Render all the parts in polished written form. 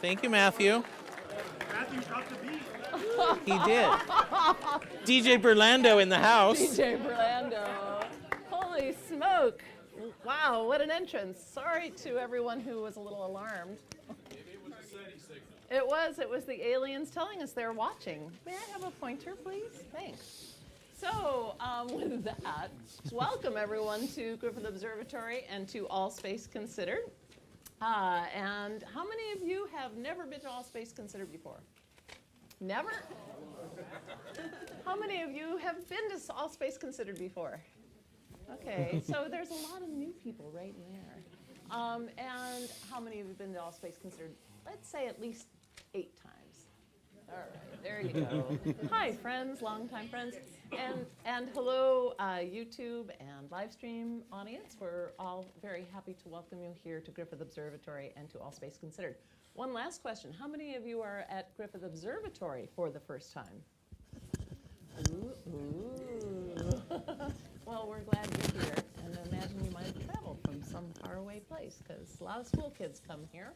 Thank you, Matthew. Matthew dropped the beat. He did. DJ Burlando in the house. DJ Burlando. Holy smoke. Wow, what an entrance. Sorry to everyone who was a little alarmed. It was a SETI signal. It was the aliens telling us they're watching. May I have a pointer, please? Thanks. So, with that, welcome everyone to Griffith Observatory and to All Space Considered. And how many of you have never been to All Space Considered before? Never? How many of you have been to All Space Considered before? Okay, so there's a lot of new people right in there. And how many of you have been to All Space Considered? Let's say at least 8 times. All right, there you go. Hi, friends, longtime friends, and hello, YouTube and live stream audience. We're all very happy to welcome you here to Griffith Observatory and to All Space Considered. One last question. How many of you are at Griffith Observatory for the first time? Ooh. Well, we're glad you're here, and imagine you might have traveled from some faraway place, because a lot of school kids come here.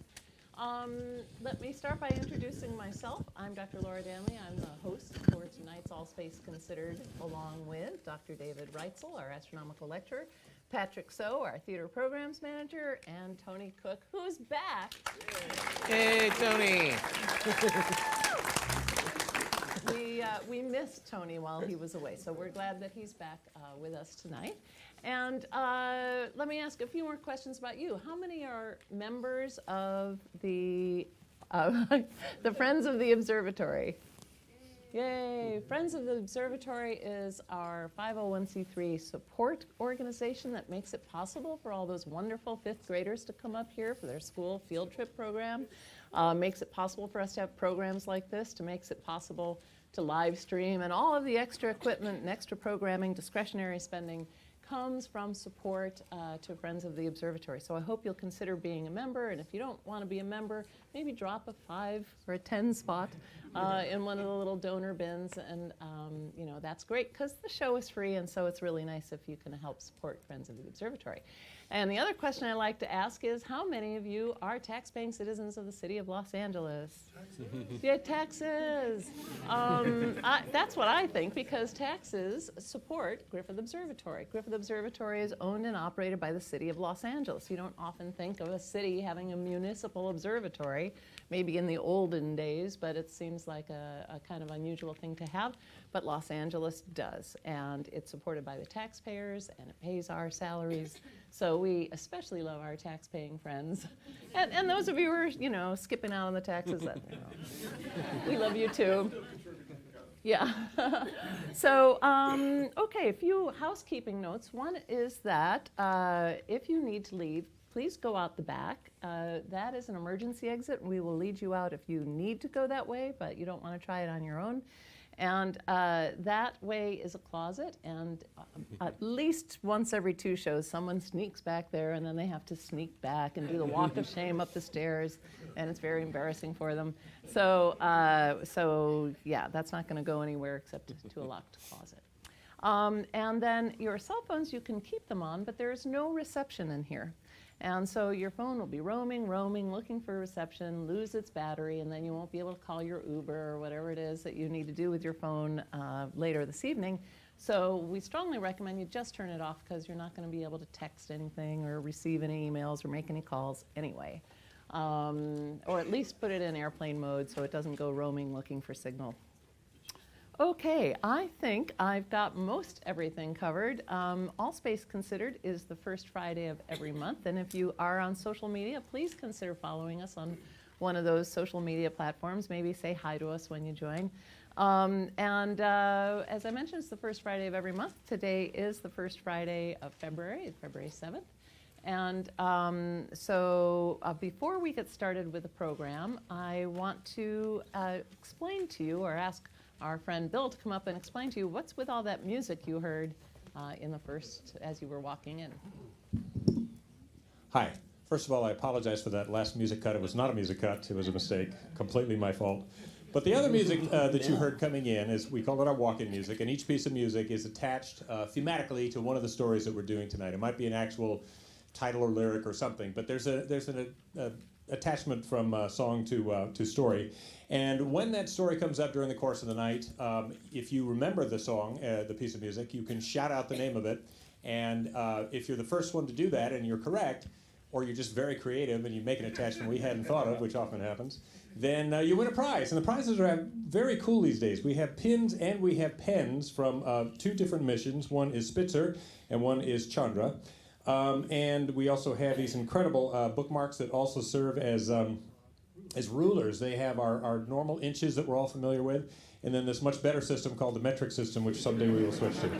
Let me start by introducing myself. I'm Dr. Laura Danley. I'm the host for tonight's All Space Considered, along with Dr. David Reitzel, our astronomical lecturer, Patrick So, our theater programs manager, and Tony Cook, who's back. Hey, Tony. We missed Tony while he was away, so we're glad that he's back with us tonight. And let me ask a few more questions about you. How many are members of the Friends of the Observatory? Yay! Friends of the Observatory is our 501c3 support organization that makes it possible for all those wonderful 5th graders to come up here for their school field trip program. Makes it possible for us to have programs like this, makes it possible to live stream, and all of the extra equipment and extra programming, discretionary spending comes from support to Friends of the Observatory. So I hope you'll consider being a member, and if you don't want to be a member, maybe drop a 5 or a 10 spot in one of the little donor bins, and you know, that's great because the show is free, and so it's really nice if you can help support Friends of the Observatory. And the other question I like to ask is, how many of you are tax-paying citizens of the city of Los Angeles? Yeah, taxes. That's what I think, because taxes support Griffith Observatory. Griffith Observatory is owned and operated by the city of Los Angeles. You don't often think of a city having a municipal observatory, maybe in the olden days, but it seems like a kind of unusual thing to have. But Los Angeles does, and it's supported by the taxpayers, and it pays our salaries. So we especially love our tax-paying friends. And those of you who are, you know, skipping out on the taxes, that, you know, we love you too. Yeah. So, okay, a few housekeeping notes. One is that if you need to leave, please go out the back. That is an emergency exit. We will lead you out if you need to go that way, but you don't want to try it on your own. And that way is a closet, and at least once every 2 shows, someone sneaks back there, and then they have to sneak back and do the walk of shame up the stairs, and it's very embarrassing for them. So, yeah, that's not going to go anywhere except to a locked closet. And then your cell phones, you can keep them on, but there's no reception in here. And so your phone will be roaming, looking for reception, lose its battery, and then you won't be able to call your Uber or whatever it is that you need to do with your phone later this evening. So we strongly recommend you just turn it off, because you're not going to be able to text anything or receive any emails or make any calls anyway. Or at least put it in airplane mode so it doesn't go roaming looking for signal. Okay, I think I've got most everything covered. All Space Considered is the first Friday of every month, and if you are on social media, please consider following us on one of those social media platforms. Maybe say hi to us when you join. As I mentioned, it's the first Friday of every month. Today is the first Friday of February, February 7th. And so before we get started with the program, I want to explain to you, or ask our friend Bill to come up and explain to you what's with all that music you heard in the first, as you were walking in. Hi. First of all, I apologize for that last music cut. It was not a music cut. It was a mistake. Completely my fault. But the other music that you heard coming in is, we call it our walk-in music, and each piece of music is attached thematically to one of the stories that we're doing tonight. It might be an actual title or lyric or something, but there's a attachment from song to story. And when that story comes up during the course of the night, if you remember the song, the piece of music, you can shout out the name of it. And if you're the first one to do that and you're correct, or you're just very creative and you make an attachment we hadn't thought of, which often happens, then you win a prize. And the prizes are very cool these days. We have pins and we have pens from 2 different missions. One is Spitzer and one is Chandra. And we also have these incredible bookmarks that also serve as rulers. They have our normal inches that we're all familiar with, and then this much better system called the metric system, which someday we will switch to.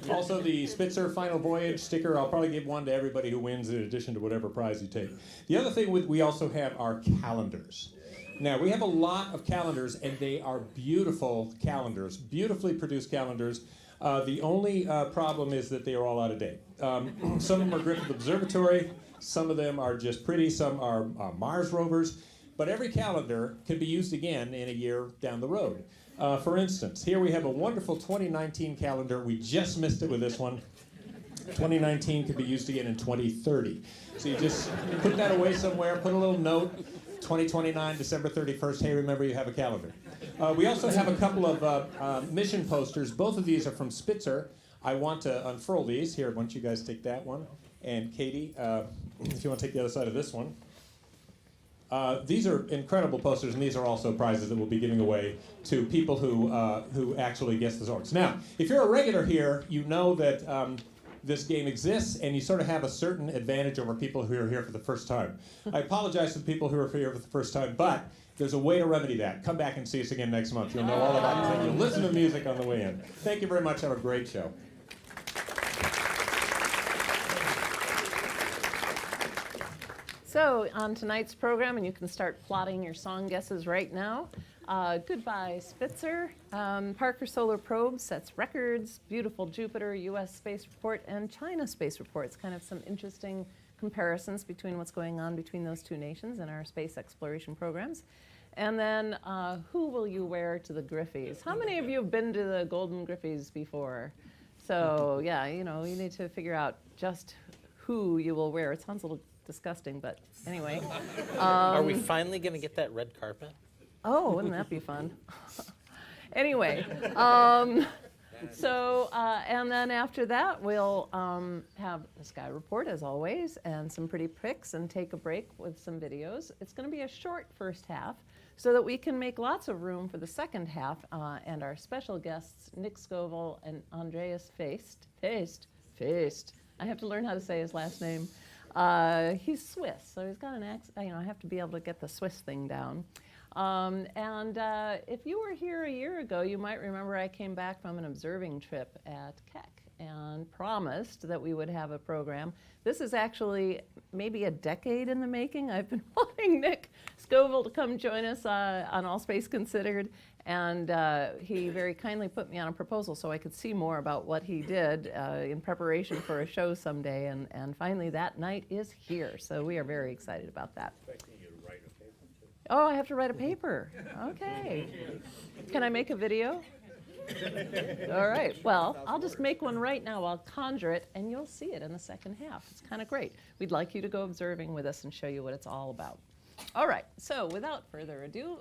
Also, the Spitzer Final Voyage sticker, I'll probably give one to everybody who wins in addition to whatever prize you take. The other thing we also have are calendars. Now, we have a lot of calendars, and they are beautiful calendars, beautifully produced calendars. The only problem is that they are all out of date. Some of them are Griffith Observatory, some of them are just pretty, some are Mars rovers, but every calendar can be used again in a year down the road. For instance, here we have a wonderful 2019 calendar. We just missed it with this one. 2019 can be used again in 2030. So you just put that away somewhere, put a little note, 2029, December 31st, hey, remember you have a calendar. We also have a couple of mission posters. Both of these are from Spitzer. I want to unfurl these. Here, why don't you guys take that one? And Katie, if you want to take the other side of this one. These are incredible posters, and these are also prizes that we'll be giving away to people who actually guess the songs. Now, if you're a regular here, you know that this game exists, and you sort of have a certain advantage over people who are here for the first time. I apologize to the people who are here for the first time, but there's a way to remedy that. Come back and see us again next month. You'll know all about it. You'll listen to music on the way in. Thank you very much. Have a great show. So on tonight's program, and you can start plotting your song guesses right now. Goodbye Spitzer, Parker Solar Probe sets records, beautiful Jupiter, U.S. Space Report, and China Space Reports. Kind of some interesting comparisons between what's going on between those 2 nations in our space exploration programs. And then, who will you wear to the Griffies? How many of you have been to the Golden Griffies before? So yeah, you know, you need to figure out just who you will wear. It sounds a little disgusting, but anyway. Are we finally going to get that red carpet? Oh, wouldn't that be fun? Anyway, and then after that, we'll have the Sky Report, as always, and some pretty pics, and take a break with some videos. It's going to be a short first half, so that we can make lots of room for the second half, and our special guests, Nick Scoville and Andreas Feist. I have to learn how to say his last name. He's Swiss, so he's got an accent. You know, I have to be able to get the Swiss thing down. If you were here a year ago, you might remember I came back from an observing trip at Keck and promised that we would have a program. This is actually maybe a decade in the making. I've been wanting Nick Scoville to come join us on All Space Considered, and he very kindly put me on a proposal so I could see more about what he did in preparation for a show someday, and finally that night is here, so we are very excited about that. Oh, I have to write a paper. Okay. Can I make a video? All right. Well, I'll just make one right now. I'll conjure it, and you'll see it in the second half. It's kind of great. We'd like you to go observing with us and show you what it's all about. All right. So without further ado,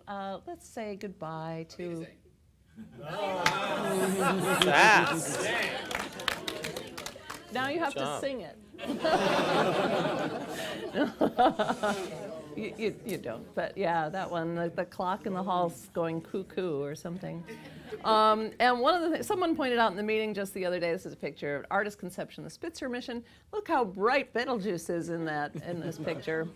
let's say goodbye to... Fast. Now you have to sing it. You don't, but yeah, that one, the clock in the hall's going cuckoo or something. And one of the things, someone pointed out in the meeting just the other day, this is a picture of artist conception of the Spitzer mission. Look how bright Betelgeuse is in this picture.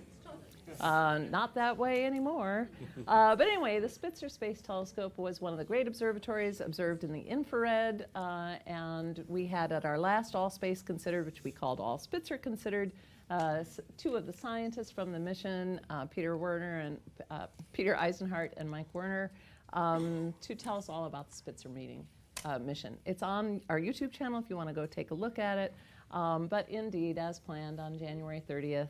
Not that way anymore. But anyway, the Spitzer Space Telescope was one of the great observatories observed in the infrared, and we had at our last All Space Considered, which we called All Spitzer Considered, 2 of the scientists from the mission, Peter Eisenhart and Mike Werner, to tell us all about the Spitzer mission. It's on our YouTube channel if you want to go take a look at it. But indeed, as planned, on January 30th,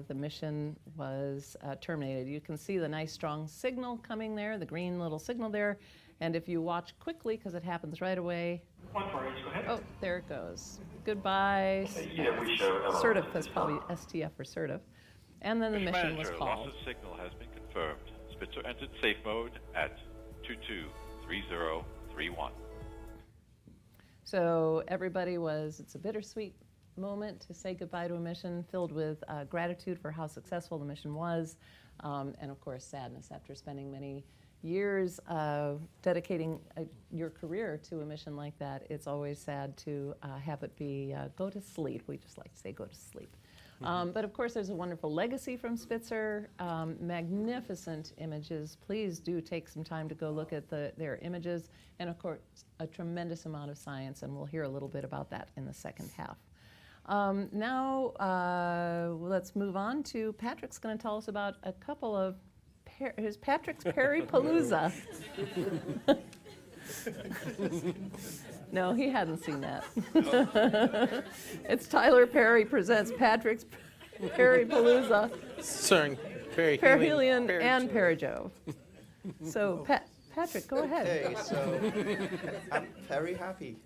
the mission was terminated. You can see the nice strong signal coming there, the green little signal there. And if you watch quickly, because it happens right away. Oh, there there it goes. Goodbye. Sertif, that's probably STF or Sertif. And then the mission was Manager, called. loss of signal has been confirmed. Spitzer entered safe mode at 223031. So everybody it's a bittersweet moment to say goodbye to a mission filled with gratitude for how successful the mission was, and of course sadness after spending many years dedicating your career to a mission like that. It's always sad to have it be go to sleep. We just like to say go to sleep. But of course there's a wonderful legacy from Spitzer, magnificent images. Please do take some time to go look at their images, and of course a tremendous amount of science, and we'll hear a little bit about that in the second half. Now let's move on to Patrick's going to tell us about a couple of Patrick's Perry Palooza. No, he hadn't seen that. It's Tyler Perry presents Patrick's Perry Palooza, Starring Perihelion Perihelion and Perijove. So Patrick, go ahead. Okay, so I'm very happy.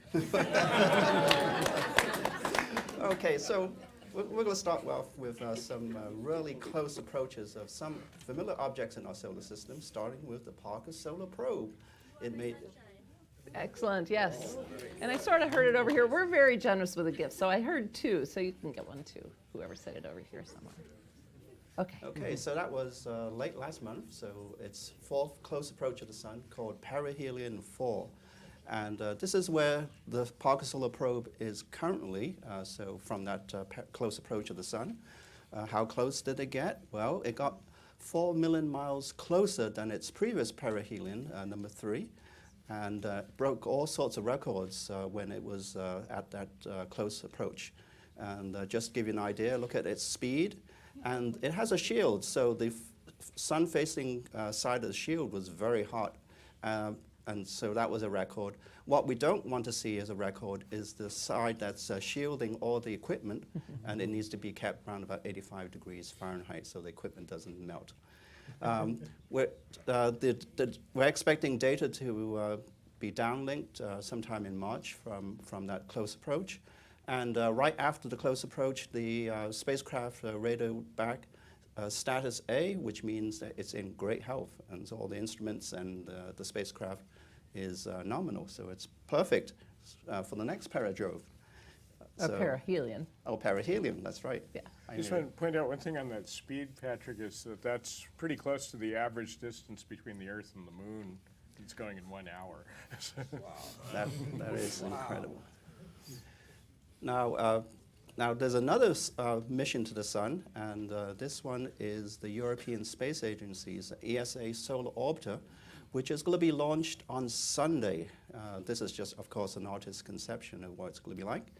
Okay, so we're going to start off with some really close approaches of some familiar objects in our solar system, starting with the Parker Solar Probe. It made Excellent, yes. And I sort of heard it over here. We're very generous with the gifts, so I heard 2, so you can get one too, whoever said it over here somewhere. Okay. Okay, so that was late last month, so it's 4th close approach of the sun called Perihelion 4. And this is where the Parker Solar Probe is currently, so from that close approach of the sun. How close did it get? Well, it got 4 million miles closer than its previous perihelion, number 3, and broke all sorts of records when it was at that close approach. And just to give you an idea, look at its speed. And it has a shield, so the sun-facing side of the shield was very hot. And so that was a record. What we don't want to see as a record is the side that's shielding all the equipment, and it needs to be kept around about 85 degrees Fahrenheit so the equipment doesn't melt. We're expecting data to be downlinked sometime in March from that close approach. And right after the close approach, the spacecraft radioed back status A, which means that it's in great health, and so all the instruments and the spacecraft is nominal, so it's perfect for the next perijove. Perihelion. Oh, perihelion, that's right. Yeah. I Just knew. want to point out one thing on that speed, Patrick, is that that's pretty close to the average distance between the Earth and the Moon. It's going in 1 hour. That is incredible. Now there's another mission to the Sun, and this one is the European Space Agency's ESA Solar Orbiter, which is going to be launched on Sunday. This is just, of course, an artist's conception of what it's going to be like.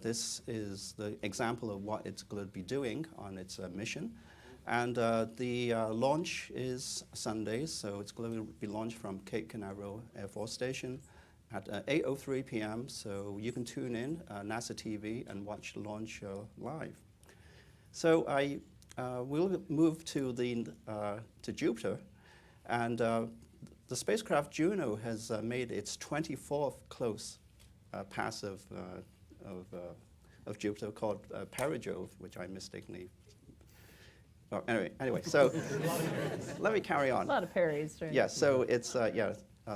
This is the example of what it's going to be doing on its mission. And the launch is Sunday, so it's going to be launched from Cape Canaveral Air Force Station at 8:03 p.m. So you can tune in NASA TV and watch the launch live. So I will move to Jupiter, and the spacecraft Juno has made its 24th close pass of Jupiter, called Perijove, which I mistakenly. Well, anyway, so let me carry on. A lot of Perrys. Right? Yeah, so it's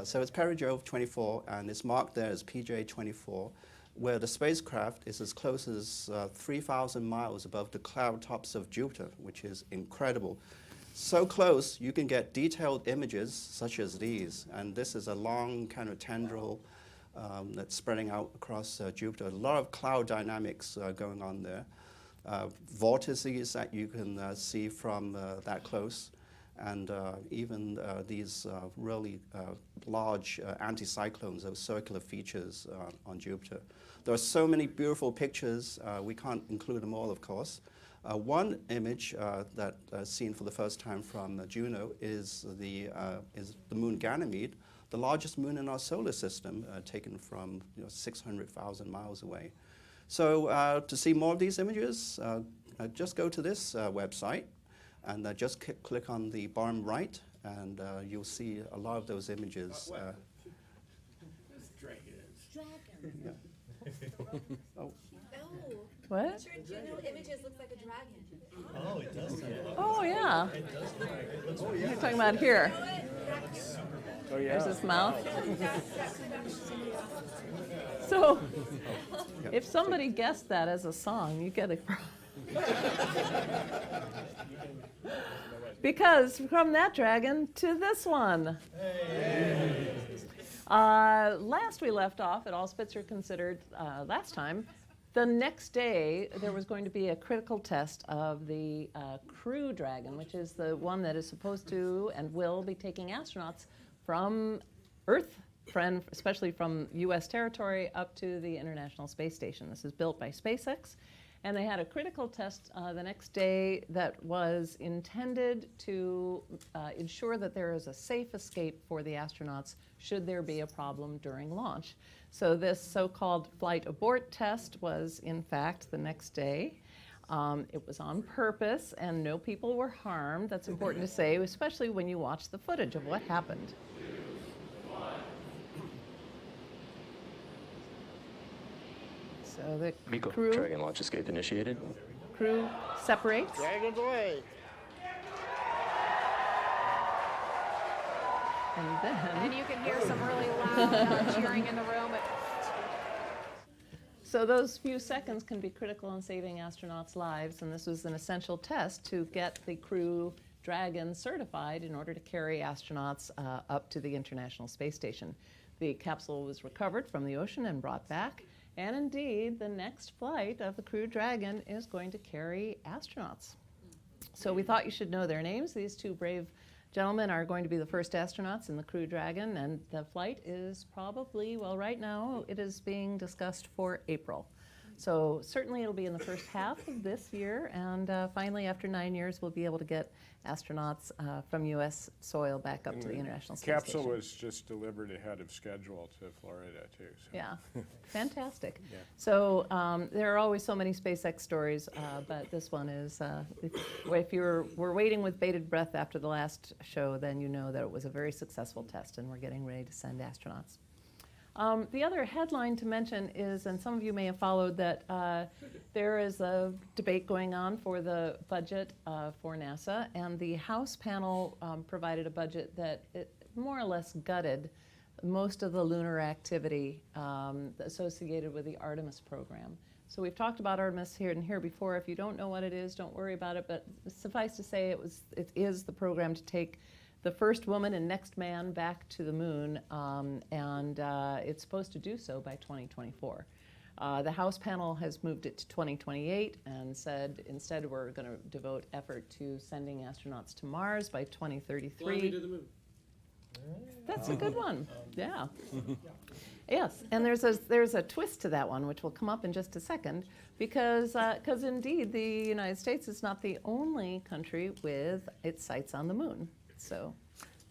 so it's Perijove 24, and it's marked there as PJ 24, where the spacecraft is as close as 3,000 miles above the cloud tops of Jupiter, which is incredible. So close, you can get detailed images such as these, and this is a long kind of tendril that's spreading out across Jupiter. A lot of cloud dynamics going on there. Vortices that you can see from that close, and even these really large anticyclones, those circular features on Jupiter. There are so many beautiful pictures. We can't include them all, of course. One image that's seen for the first time from Juno is the moon Ganymede, the largest moon in our solar system, taken from 600,000 miles away. So to see more of these images, just go to this website and just click on the bottom right, and you'll see a lot of those images. Dragon. Yeah. What? Sure, Juno Images looks like a dragon. Oh, it does. Oh, yeah. You're talking about here. Oh, yeah. There's his mouth. So, if somebody guessed that as a song, you get it. Because from that dragon to this one. Last we left off at All Spitzer Considered last time, the next day there was going to be a critical test of the Crew Dragon, which is the one that is supposed to and will be taking astronauts from Earth, especially from U.S. territory, up to the International Space Station. This is built by SpaceX. And they had a critical test the next day that was intended to ensure that there is a safe escape for the astronauts should there be a problem during launch. So this so-called flight abort test was, in fact, the next day. It was on purpose, and no people were harmed. That's important to say, especially when you watch the footage of what happened. So the Miko, crew Dragon launch escape initiated. separates. Dragon's away. And then And you can hear some really loud cheering in the room. so those few seconds can be critical in saving astronauts' lives, and this was an essential test to get the Crew Dragon certified in order to carry astronauts up to the International Space Station. The capsule was recovered from the ocean and brought back, and indeed, the next flight of the Crew Dragon is going to carry astronauts. So we thought you should know their names. These two brave gentlemen are going to be the first astronauts in the Crew Dragon, and the flight is probably, well, right now it is being discussed for April. So certainly it'll be in the first half of this year, and finally, after 9 years, we'll be able to get astronauts from U.S. soil back up to the International Space Station. Capsule was just delivered ahead of schedule to Florida, too. So. Yeah, fantastic. Yeah. So there are always so many SpaceX stories, but this one is, if you were waiting with bated breath after the last show, then you know that it was a very successful test, and we're getting ready to send astronauts. The other headline to mention is, and some of you may have followed, that there is a debate going on for the budget for NASA, and the House panel provided a budget that it more or less gutted most of the lunar activity associated with the Artemis program. So we've talked about Artemis here and here before. If you don't know what it is, don't worry about it, but suffice to say it is the program to take the first woman and next man back to the moon, and it's supposed to do so by 2024. The House panel has moved it to 2028 and said instead we're going to devote effort to sending astronauts to Mars by 2033. Fly me to the moon. That's a good one. Yeah. Yes, and there's a twist to that one, which will come up in just a second, because indeed the United States is not the only country with its sights on the moon. So,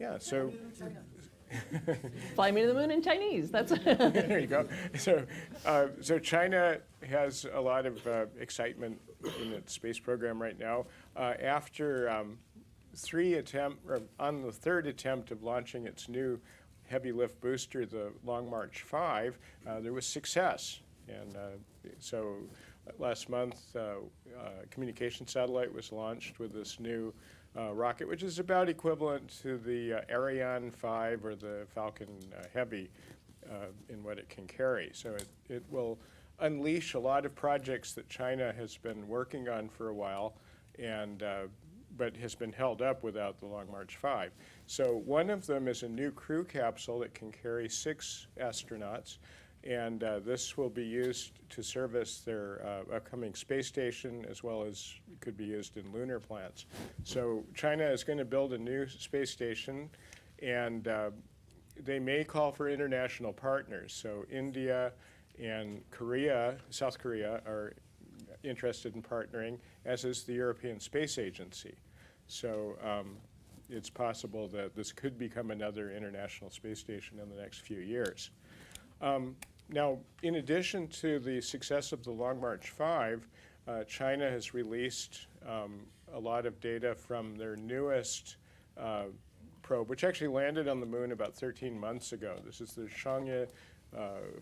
Yeah, so fly me to the moon in Chinese. That's there you go. So China has a lot of excitement in its space program right now. After on the third attempt of launching its new heavy lift booster, the Long March 5, there was success. And so last month, a communication satellite was launched with this new rocket, which is about equivalent to the Ariane 5 or the Falcon Heavy in what it can carry. So it will unleash a lot of projects that China has been working on for a while, and but has been held up without the Long March 5. So one of them is a new crew capsule that can carry 6 astronauts, and this will be used to service their upcoming space station, as well as could be used in lunar plants. So China is going to build a new space station, and they may call for international partners. So India and South Korea are interested in partnering, as is the European Space Agency. So it's possible that this could become another international space station in the next few years. Now, in addition to the success of the Long March 5, China has released a lot of data from their newest probe, which actually landed on the moon about 13 months ago. This is the Chang'e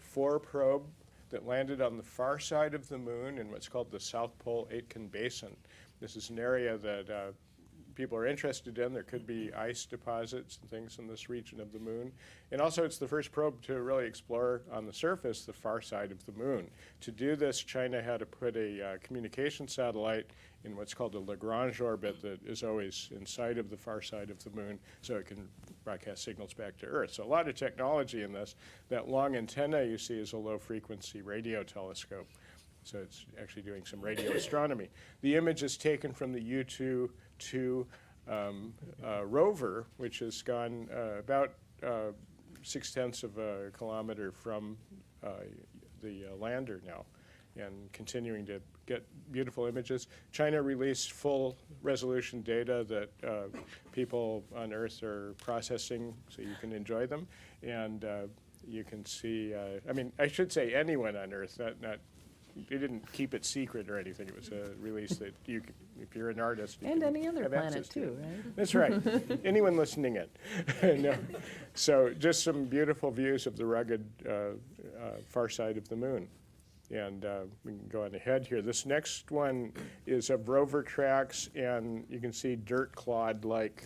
4 probe, that landed on the far side of the moon in what's called the South Pole Aitken Basin. This is an area that people are interested in. There could be ice deposits and things in this region of the moon. And also it's the first probe to really explore on the surface the far side of the moon. To do this, China had to put a communication satellite in what's called a Lagrange orbit that is always in sight of the far side of the moon so it can broadcast signals back to Earth. So a lot of technology in this. That long antenna you see is a low frequency radio telescope. So it's actually doing some radio astronomy. The image is taken from the U-2 rover, which has gone about 0.6 of a kilometer from the lander now, and continuing to get beautiful images. China released full resolution data that people on Earth are processing so you can enjoy them. And you can see, I mean, I should say anyone on Earth, not they didn't keep it secret or anything. It was a release that you can, if you're an artist, you And can any other have planet access to. too, right? That's right. Anyone listening in. No. So just some beautiful views of the rugged far side of the moon. And we can go on ahead here. This next one is of rover tracks, and you can see dirt clod-like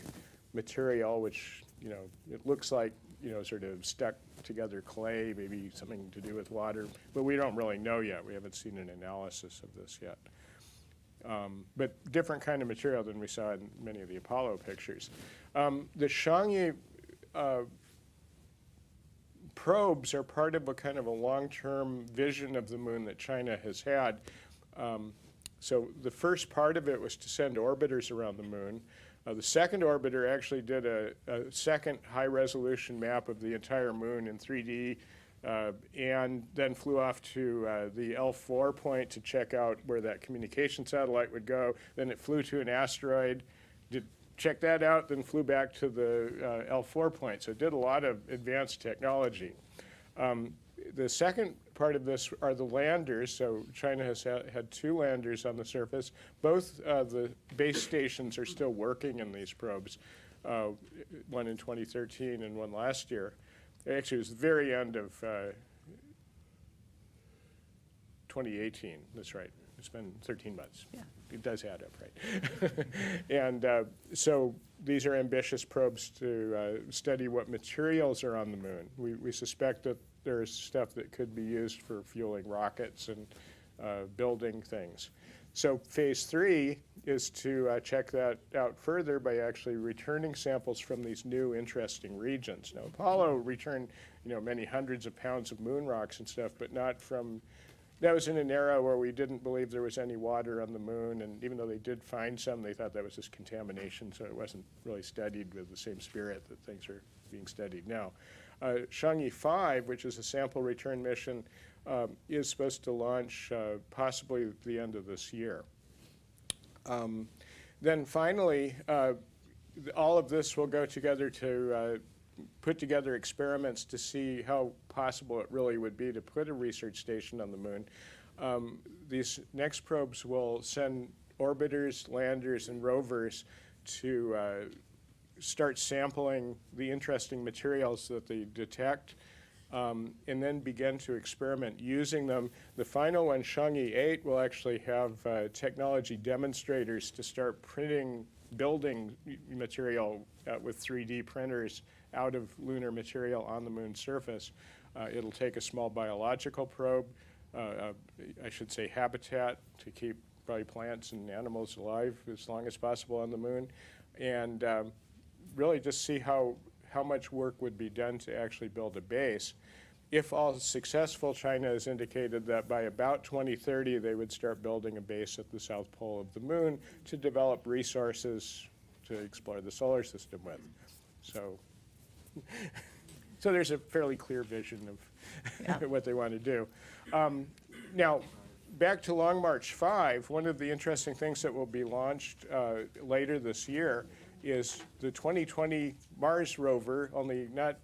material, which, you know, it looks like, you know, sort of stuck together clay, maybe something to do with water, but we don't really know yet. We haven't seen an analysis of this yet. But different kind of material than we saw in many of the Apollo pictures. The Chang'e probes are part of a kind of a long-term vision of the moon that China has had. So the first part of it was to send orbiters around the moon. The second orbiter actually did a second high-resolution map of the entire moon in 3D and then flew off to the L4 point to check out where that communication satellite would go. Then it flew to an asteroid, check that out, then flew back to the L4 point. So it did a lot of advanced technology. The second part of this are the landers. So China has had 2 landers on the surface. Both the base stations are still working in these probes, one in 2013 and one last year. Actually, it was the very end of 2018. That's right. It's been 13 months. Yeah. It does add up, right? And so these are ambitious probes to study what materials are on the moon. We suspect that there's stuff that could be used for fueling rockets and building things. So phase 3 is to check that out further by actually returning samples from these new interesting regions. Now, Apollo returned, you know, many hundreds of pounds of moon rocks and stuff, but not from. That was in an era where we didn't believe there was any water on the moon, and even though they did find some, they thought that was just contamination, so it wasn't really studied with the same spirit that things are being studied now. Chang'e 5, which is a sample return mission, is supposed to launch possibly at the end of this year. Then finally, all of this will go together to put together experiments to see how possible it really would be to put a research station on the moon. These next probes will send orbiters, landers, and rovers to start sampling the interesting materials that they detect, and then begin to experiment using them. The final one, Chang'e 8, will actually have technology demonstrators to start printing building material with 3D printers out of lunar material on the moon's surface. It'll take a small biological probe, I should say habitat, to keep probably plants and animals alive as long as possible on the moon, and really just see how much work would be done to actually build a base. If all successful, China has indicated that by about 2030 they would start building a base at the south pole of the moon to develop resources to explore the solar system with. So there's a fairly clear vision of what they want to do. Now, back to Long March 5, one of the interesting things that will be launched later this year is the 2020 Mars rover, only not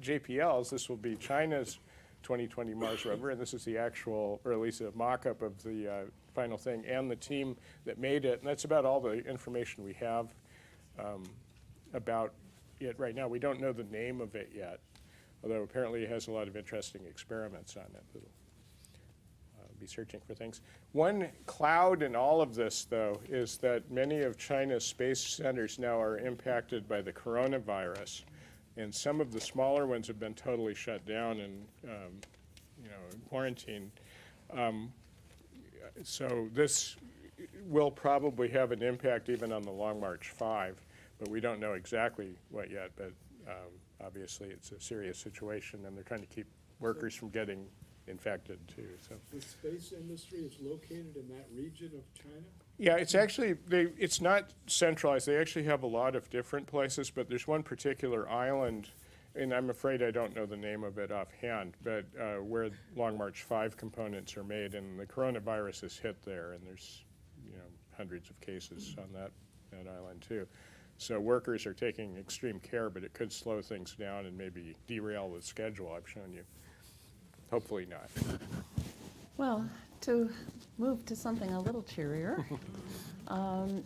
JPL's. This will be China's 2020 Mars rover, and this is the actual, or at least a mock-up of the final thing, and the team that made it. And that's about all the information we have about it right now. We don't know the name of it yet, although apparently it has a lot of interesting experiments on it that'll searching for things. One cloud in all of this, though, is that many of China's space centers now are impacted by the coronavirus, and some of the smaller ones have been totally shut down and quarantined. So this will probably have an impact even on the Long March 5, but we don't know exactly what yet. But obviously, it's a serious situation, and they're trying to keep workers from getting infected too. So the space industry is located in that region of China? yeah, it's actually it's not centralized. They actually have a lot of different places, but there's one particular island, and I'm afraid I don't know the name of it offhand, but where Long March 5 components are made, and the coronavirus has hit there, and there's hundreds of cases on that island too. So workers are taking extreme care, but it could slow things down and maybe derail the schedule I've shown you. Hopefully not. Well, to move to something a little cheerier,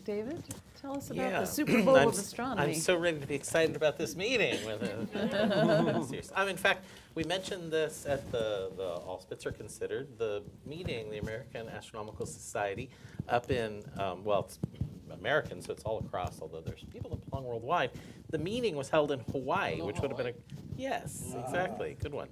David, tell us about the Super Bowl of Astronomy. I'm so ready to be excited about this meeting. In fact, we mentioned this at the All Spitzer Considered, the meeting, the American Astronomical Society, up in, it's American, so it's all across, although there's people that belong worldwide. The meeting was held in Hawaii, which would have been yes, exactly, good one.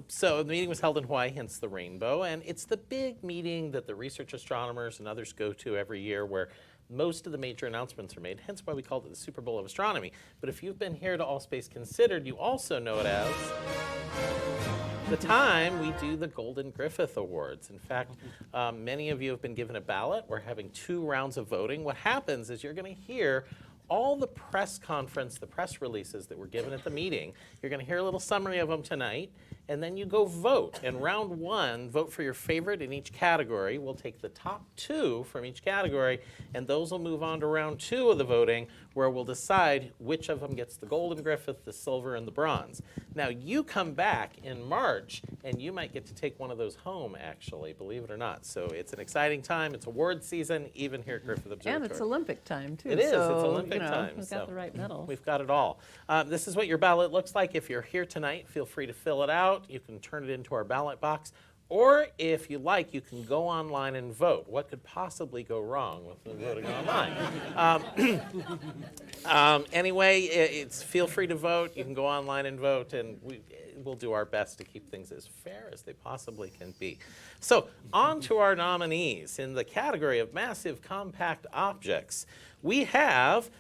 So the meeting was held in Hawaii, hence the rainbow, and it's the big meeting that the research astronomers and others go to every year where most of the major announcements are made, hence why we called it the Super Bowl of Astronomy. But if you've been here to All Space Considered, you also know it as the time we do the Golden Griffith Awards. In fact, many of you have been given a ballot. We're having 2 rounds of voting. What happens is you're going to hear all the press conference, the press releases that were given at the meeting. You're going to hear a little summary of them tonight, and then you go vote. In round 1, vote for your favorite in each category. We'll take the top 2 from each category, and those will move on to round 2 of the voting, where we'll decide which of them gets the Golden Griffith, the silver, and the bronze. Now, you come back in March, and you might get to take one of those home, actually, believe it or not. So it's an exciting time. It's award season, even here at Griffith Observatory. And it's Olympic time, too. It is. So, it's Olympic time. We've got the right medal. We've got it all. This is what your ballot looks like. If you're here tonight, feel free to fill it out. You can turn it into our ballot box. Or if you like, you can go online and vote. What could possibly go wrong with voting online? Anyway, feel free to vote. You can go online and vote, and we'll do our best to keep things as fair as they possibly can be. So on to our nominees. In the category of massive compact objects, we have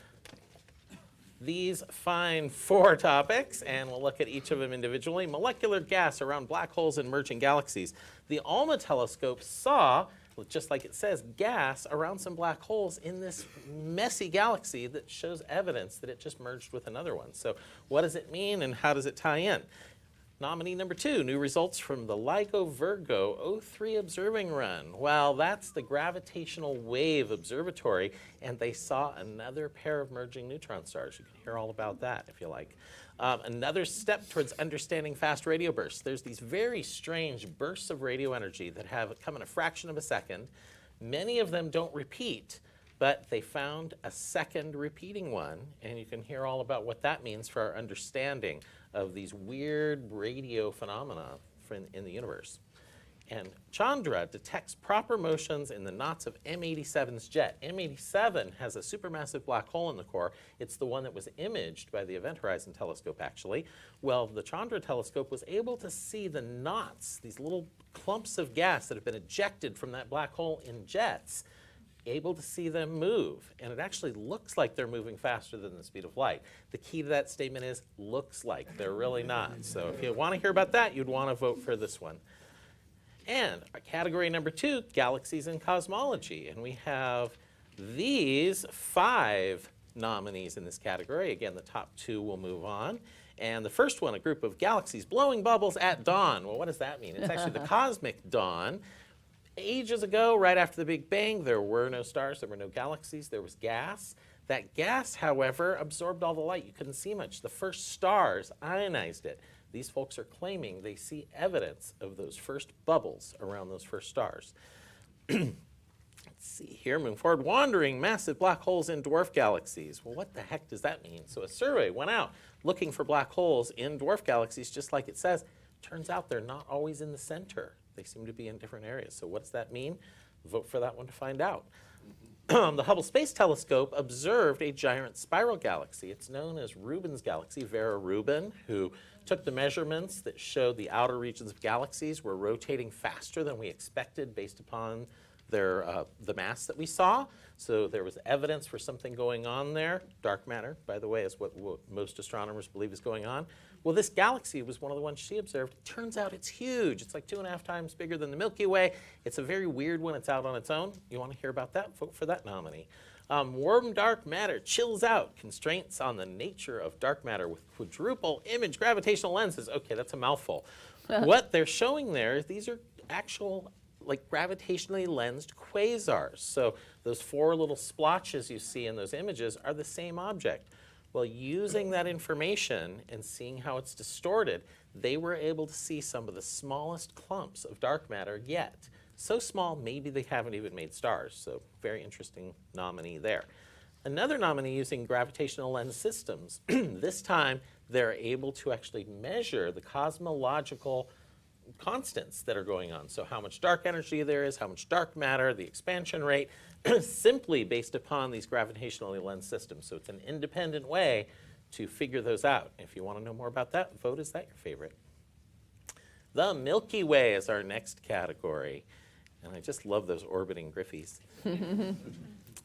these fine 4 topics, and we'll look at each of them individually. Molecular gas around black holes and merging galaxies. The ALMA telescope saw, just like it says, gas around some black holes in this messy galaxy that shows evidence that it just merged with another one. So what does it mean, and how does it tie in? Nominee number 2, new results from the LIGO Virgo 03 observing run. Well, that's the gravitational wave observatory, and they saw another pair of merging neutron stars. You can hear all about that if you like. Another step towards understanding fast radio bursts. There's these very strange bursts of radio energy that come in a fraction of a second. Many of them don't repeat, but they found a second repeating one, and you can hear all about what that means for our understanding of these weird radio phenomena in the universe. And Chandra detects proper motions in the knots of M87's jet. M87 has a supermassive black hole in the core. It's the one that was imaged by the Event Horizon telescope, actually. Well, the Chandra telescope was able to see the knots, these little clumps of gas that have been ejected from that black hole in jets, able to see them move, and it actually looks like they're moving faster than the speed of light. The key to that statement is looks like. They're really not. So if you want to hear about that, you'd want to vote for this one. And our category number 2, galaxies and cosmology, and we have these 5 nominees in this category. Again, the top 2 will move on. And the first one, a group of galaxies blowing bubbles at dawn. Well, what does that mean? It's actually the cosmic dawn. Ages ago, right after the Big Bang, there were no stars, there were no galaxies, there was gas. That gas, however, absorbed all the light. You couldn't see much. The first stars ionized it. These folks are claiming they see evidence of those first bubbles around those first stars. Let's see here, moving forward. Wandering massive black holes in dwarf galaxies. Well, what the heck does that mean? So a survey went out looking for black holes in dwarf galaxies, just like it says. Turns out they're not always in the center. They seem to be in different areas. So what does that mean? Vote for that one to find out. The Hubble Space Telescope observed a giant spiral galaxy. It's known as Rubin's galaxy. Vera Rubin, who took the measurements that showed the outer regions of galaxies were rotating faster than we expected based upon the mass that we saw. So there was evidence for something going on there. Dark matter, by the way, is what most astronomers believe is going on. Well, this galaxy was one of the ones she observed. It turns out it's huge. It's like 2.5 times bigger than the Milky Way. It's a very weird one. It's out on its own. You want to hear about that? Vote for that nominee. Warm dark matter chills out. Constraints on the nature of dark matter with quadruple image gravitational lenses. Okay, that's a mouthful. What they're showing there is these are actual like gravitationally lensed quasars. So those 4 little splotches you see in those images are the same object. Well, using that information and seeing how it's distorted, they were able to see some of the smallest clumps of dark matter yet. So small, maybe they haven't even made stars. So very interesting nominee there. Another nominee using gravitational lens systems. This time, they're able to actually measure the cosmological constants that are going on. So how much dark energy there is, how much dark matter, the expansion rate, simply based upon these gravitationally lensed systems. So it's an independent way to figure those out. If you want to know more about that, vote is that your favorite. The Milky Way is our next category. And I just love those orbiting Griffies.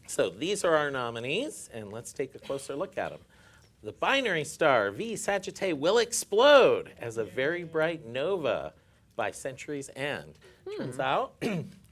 So these are our nominees, and let's take a closer look at them. The binary star V Sagittae will explode as a very bright nova by century's end. Turns out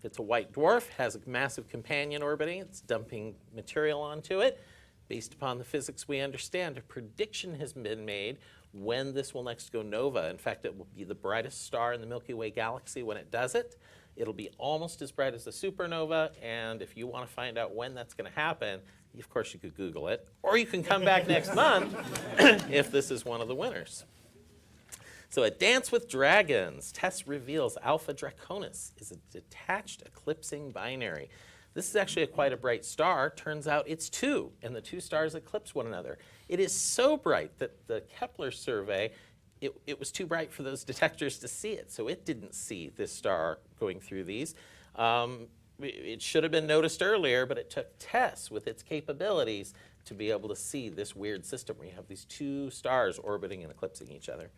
it's a white dwarf, has a massive companion orbiting. It's dumping material onto it. Based upon the physics we understand, a prediction has been made when this will next go nova. In fact, it will be the brightest star in the Milky Way galaxy when it does it. It'll be almost as bright as a supernova, and if you want to find out when that's going to happen, of course you could Google it, or you can come back next month if this is one of the winners. So at Dance with Dragons, TESS reveals Alpha Draconis is a detached eclipsing binary. This is actually quite a bright star. Turns out it's 2, and the 2 stars eclipse one another. It is so bright that the Kepler survey, it was too bright for those detectors to see it, so it didn't see this star going through these. It should have been noticed earlier, but it took TESS with its capabilities to be able to see this weird system where you have these 2 stars orbiting and eclipsing each other.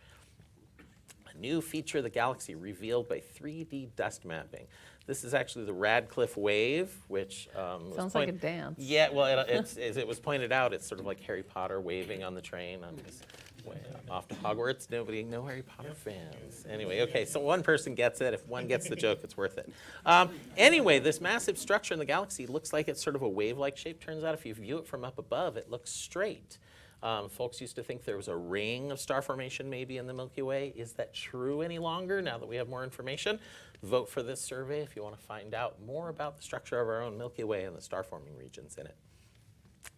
A new feature of the galaxy revealed by 3D dust mapping. This is actually the Radcliffe Wave, which sounds like a dance. Yeah, well, as it was pointed out, it's sort of like Harry Potter waving on the train on his way off to Hogwarts. No Harry Potter fans. Anyway, okay, so one person gets it. If one gets the joke, it's worth it. Anyway, this massive structure in the galaxy looks like it's sort of a wave-like shape. Turns out if you view it from up above, it looks straight. Folks used to think there was a ring of star formation maybe in the Milky Way. Is that true any longer now that we have more information? Vote for this survey if you want to find out more about the structure of our own Milky Way and the star-forming regions in it.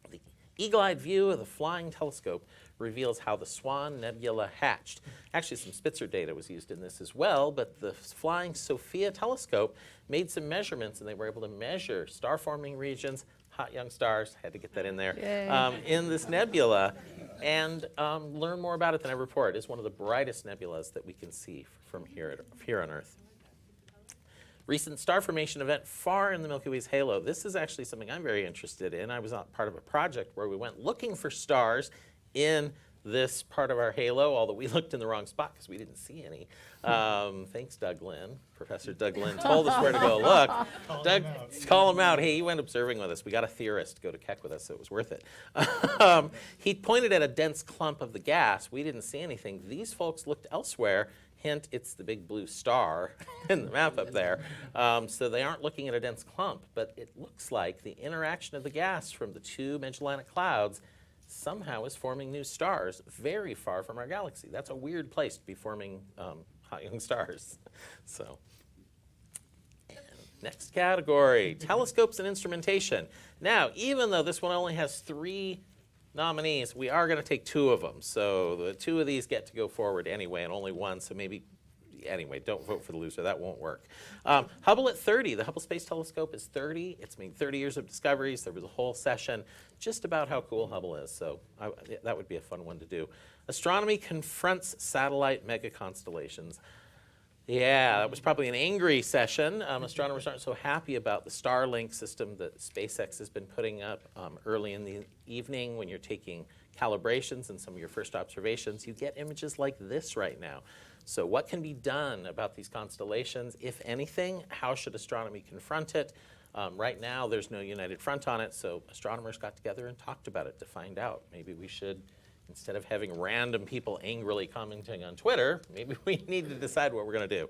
The eagle-eyed view of the flying telescope reveals how the Swan Nebula hatched. Actually, some Spitzer data was used in this as well, but the flying Sophia telescope made some measurements, and they were able to measure star-forming regions, hot young stars, had to get that in there, in this nebula, and learn more about it than I report. It's one of the brightest nebulas that we can see from here on Earth. Recent star formation event far in the Milky Way's halo. This is actually something I'm very interested in. I was part of a project where we went looking for stars in this part of our halo, although we looked in the wrong spot because we didn't see any. Thanks, Doug Lynn. Professor Doug Lynn told us where to go look. Doug, call him out. Hey, he went observing with us. We got a theorist to go to Keck with us, so it was worth it. He pointed at a dense clump of the gas. We didn't see anything. These folks looked elsewhere. Hint, it's the big blue star in the map up there. So they aren't looking at a dense clump, but it looks like the interaction of the gas from the 2 Magellanic Clouds somehow is forming new stars very far from our galaxy. That's a weird place to be forming hot young stars. So, next category, telescopes and instrumentation. Now, even though this one only has 3 nominees, we are going to take 2 of them. So the 2 of these get to go forward anyway, and only 1. So maybe, anyway, don't vote for the loser. That won't work. Hubble at 30. The Hubble Space Telescope is 30. It's made 30 years of discoveries. There was a whole session just about how cool Hubble is. So that would be a fun one to do. Astronomy confronts satellite mega constellations. Yeah, that was probably an angry session. Astronomers aren't so happy about the Starlink system that SpaceX has been putting up early in the evening when you're taking calibrations and some of your first observations. You get images like this right now. So what can be done about these constellations? If anything, how should astronomy confront it? Right now, there's no united front on it, so astronomers got together and talked about it to find out. Maybe we should, instead of having random people angrily commenting on Twitter, maybe we need to decide what we're going to do.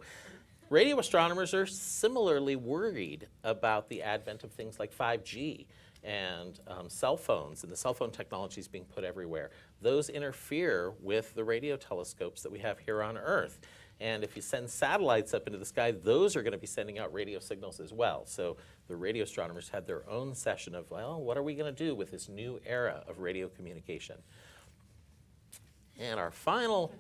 Radio astronomers are similarly worried about the advent of things like 5G and cell phones, and the cell phone technology is being put everywhere. Those interfere with the radio telescopes that we have here on Earth. And if you send satellites up into the sky, those are going to be sending out radio signals as well. So the radio astronomers had their own session of, well, what are we going to do with this new era of radio communication? And our final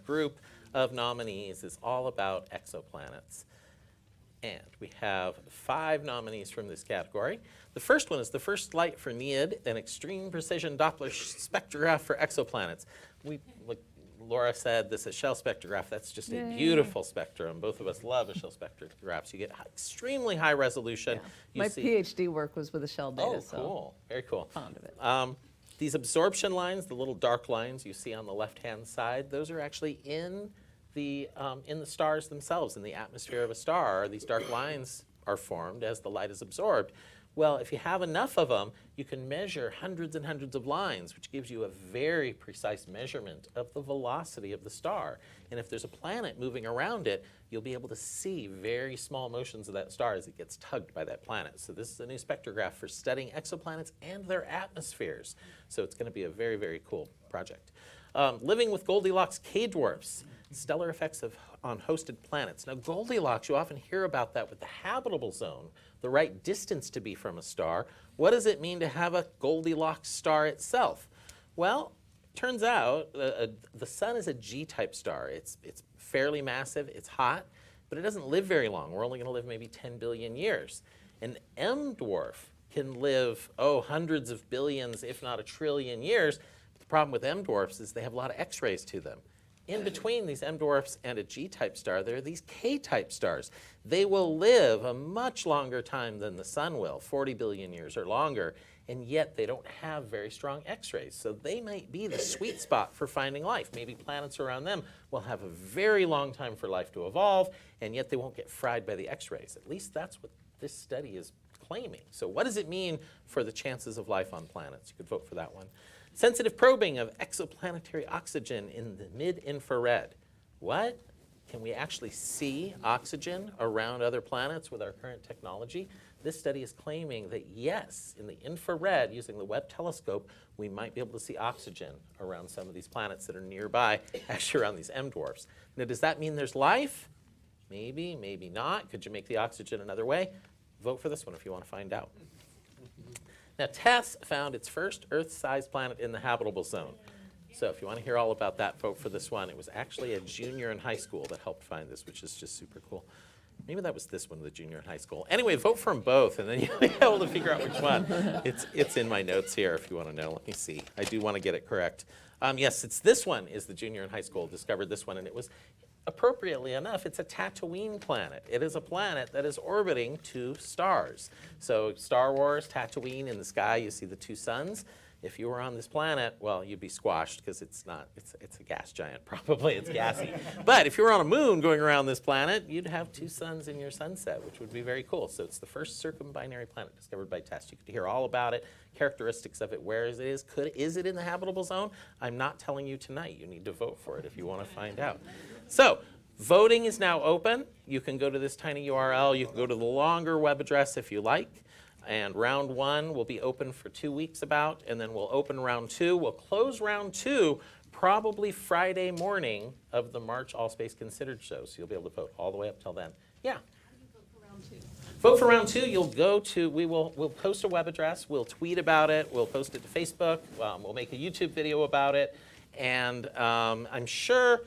group of nominees is all about exoplanets. And we have 5 nominees from this category. The first one is the first light for NEAD, an extreme precision Doppler spectrograph for exoplanets. Like Laura said, this is Shell spectrograph. That's just a beautiful spectrum. Both of us love a Shell spectrographs. You get extremely high resolution. Yeah. My PhD work was with a Shell data. Oh, cool. Very cool. Fond of it. These absorption lines, the little dark lines you see on the left-hand side, those are actually in the stars themselves, in the atmosphere of a star. These dark lines are formed as the light is absorbed. Well, if you have enough of them, you can measure hundreds and hundreds of lines, which gives you a very precise measurement of the velocity of the star. And if there's a planet moving around it, you'll be able to see very small motions of that star as it gets tugged by that planet. So this is a new spectrograph for studying exoplanets and their atmospheres. So it's going to be a very, very cool project. Living with Goldilocks K-dwarfs. Stellar effects on hosted planets. Now, Goldilocks, you often hear about that with the habitable zone, the right distance to be from a star. What does it mean to have a Goldilocks star itself? Well, turns out the sun is a G-type star. It's fairly massive, it's hot, but it doesn't live very long. We're only going to live maybe 10 billion years. An M dwarf can live, hundreds of billions, if not a trillion years. But the problem with M dwarfs is they have a lot of X-rays to them. In between these M dwarfs and a G-type star, there are these K-type stars. They will live a much longer time than the sun will, 40 billion years or longer, and yet they don't have very strong X-rays. So they might be the sweet spot for finding life. Maybe planets around them will have a very long time for life to evolve, and yet they won't get fried by the X-rays. At least that's what this study is claiming. So what does it mean for the chances of life on planets? You could vote for that one. Sensitive probing of exoplanetary oxygen in the mid-infrared. What? Can we actually see oxygen around other planets with our current technology? This study is claiming that yes, in the infrared, using the Webb telescope, we might be able to see oxygen around some of these planets that are nearby, actually around these M dwarfs. Now, does that mean there's life? Maybe, maybe not. Could you make the oxygen another way? Vote for this one if you want to find out. Now, TESS found its first Earth-sized planet in the habitable zone. So if you want to hear all about that, vote for this one. It was actually a junior in high school that helped find this, which is just super cool. Maybe that was this one, the junior in high school. Anyway, vote for them both, and then you'll be able to figure out which one. It's in my notes here if you want to know. Let me see. I do want to get it correct. Yes, it's this one is the junior in high school discovered this one, and it was, appropriately enough, it's a Tatooine planet. It is a planet that is orbiting 2 stars. So Star Wars, Tatooine, in the sky, you see the 2 suns. If you were on this planet, well, you'd be squashed because it's a gas giant, probably. It's gassy. But if you were on a moon going around this planet, you'd have 2 suns in your sunset, which would be very cool. So it's the first circumbinary planet discovered by TESS. You could hear all about it, characteristics of it, where it is. Is it in the habitable zone? I'm not telling you tonight. You need to vote for it if you want to find out. So voting is now open. You can go to this tiny URL. You can go to the longer web address if you like. And round 1 will be open for 2 weeks about, and then we'll open round 2. We'll close round 2 probably Friday morning of the March All Space Considered show. So you'll be able to vote all the way up till then. Yeah? How do you vote for round 2? Vote for round 2. You'll go to, we'll post a web address. We'll tweet about it. We'll post it to Facebook. We'll make a YouTube video about it. And I'm sure,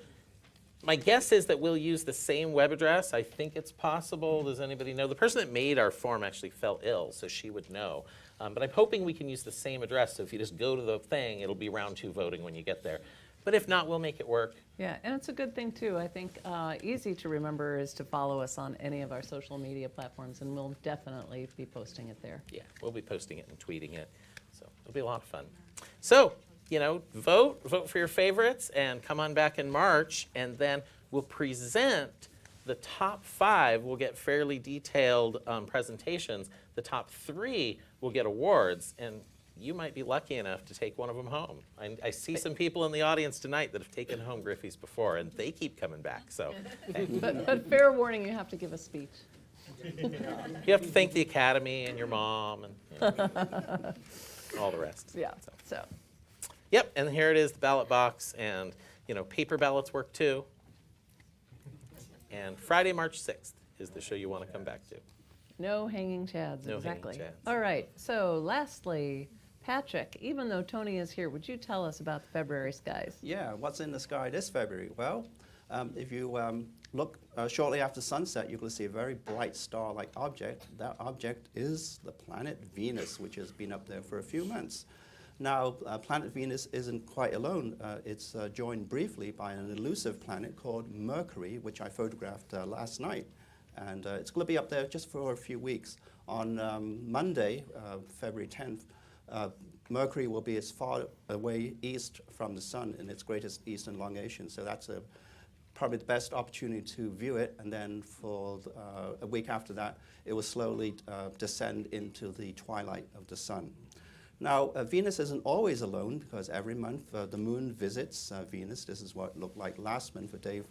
my guess is that we'll use the same web address. I think it's possible. Does anybody know? The person that made our form actually fell ill, so she would know. But I'm hoping we can use the same address. So if you just go to the thing, it'll be round 2 voting when you get there. But if not, we'll make it work. Yeah, and it's a good thing too. I think easy to remember is to follow us on any of our social media platforms, and we'll definitely be posting it there. Yeah, we'll be posting it and tweeting it. So it'll be a lot of fun. So, vote for your favorites, and come on back in March, and then we'll present the top 5. We'll get fairly detailed presentations. The top 3 will get awards, and you might be lucky enough to take one of them home. I see some people in the audience tonight that have taken home Griffies before, and they keep coming back. So, hey. But fair warning, you have to give a speech. You have to thank the Academy and your mom and all the rest. Yeah, so. Yep, and here it is, the ballot box, and paper ballots work too. And Friday, March 6th is the show you want to come back to. No hanging chads, No exactly. hanging chads. All right, so lastly, Patrick, even though Tony is here, would you tell us about the February skies? Yeah, what's in the sky this February? Well, if you look shortly after sunset, you're going to see a very bright star-like object. That object is the planet Venus, which has been up there for a few months. Now, planet Venus isn't quite alone. It's joined briefly by an elusive planet called Mercury, which I photographed last night. And it's going to be up there just for a few weeks. On Monday, February 10th, Mercury will be as far away east from the sun in its greatest eastern elongation. So that's probably the best opportunity to view it. And then for a week after that, it will slowly descend into the twilight of the sun. Now, Venus isn't always alone, because every month the moon visits Venus. This is what it looked like last month, the day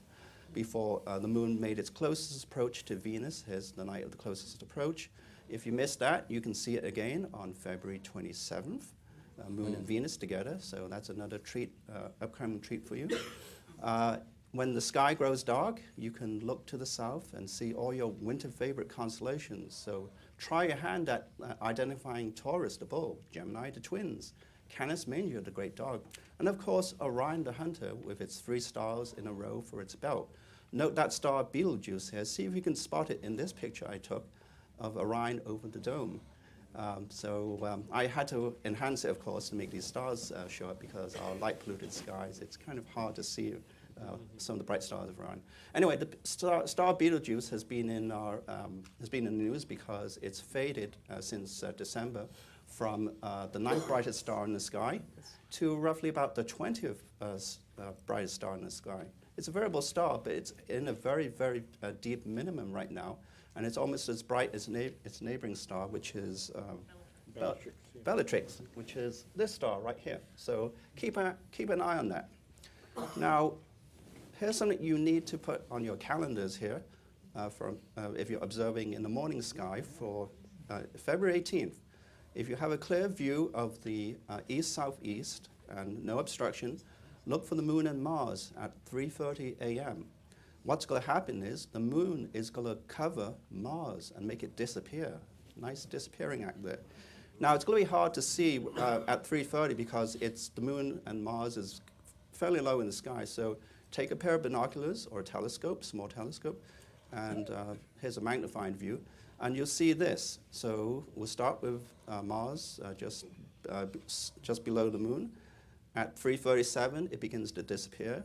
before the moon made its closest approach to Venus. Here's the night of the closest approach. If you missed that, you can see it again on February 27th, Moon and Venus together. So that's another treat, upcoming treat for you. When the sky grows dark, you can look to the south and see all your winter favorite constellations. So try your hand at identifying Taurus, the bull, Gemini, the twins, Canis Major, the great dog, and of course Orion the hunter with its 3 stars in a row for its belt. Note that star Betelgeuse here. See if you can spot it in this picture I took of Orion over the dome. I had to enhance it, of course, to make these stars show up, because our light polluted skies, it's kind of hard to see some of the bright stars of Orion. Anyway, the star Betelgeuse has been in the news because it's faded since December from the 9th brightest star in the sky to roughly about the 20th brightest star in the sky. It's a variable star, but it's in a very, very deep minimum right now, and it's almost as bright as its neighboring star, which is Bellatrix, which is this star right here. So keep an eye on that. Now, here's something you need to put on your calendars here if you're observing in the morning sky for February 18th. If you have a clear view of the east-southeast and no obstruction, look for the moon and Mars at 3:30 a.m. What's going to happen is the moon is going to cover Mars and make it disappear. Nice disappearing act there. Now, it's going to be hard to see at 3:30 because the moon and Mars is fairly low in the sky. So take a pair of binoculars or a telescope, small telescope, and here's a magnifying view, and you'll see this. So we'll start with Mars just below the moon. At 3:37, it begins to disappear,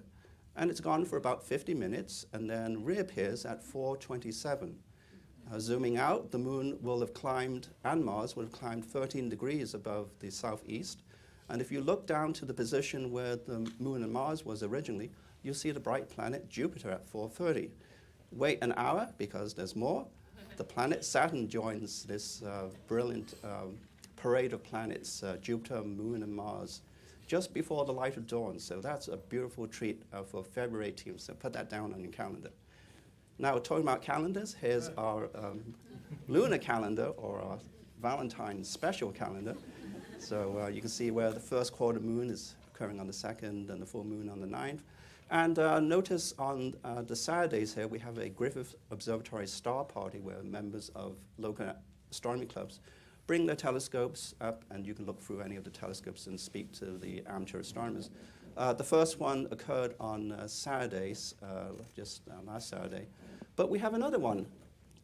and it's gone for about 50 minutes, and then reappears at 4:27. Zooming out, the moon will have climbed, and Mars will have climbed 13 degrees above the southeast. And if you look down to the position where the moon and Mars was originally, you'll see the bright planet Jupiter at 4:30. Wait an hour, because there's more. The planet Saturn joins this brilliant parade of planets, Jupiter, Moon, and Mars, just before the light of dawn. So that's a beautiful treat for February 18th. So put that down on your calendar. Now, talking about calendars, here's our lunar calendar, or our Valentine's special calendar. So you can see where the first quarter moon is occurring on the 2nd and the full moon on the 9th. And notice on the Saturdays here, we have a Griffith Observatory star party where members of local astronomy clubs bring their telescopes up, and you can look through any of the telescopes and speak to the amateur astronomers. The first one occurred on Saturdays, just last Saturday. But we have another one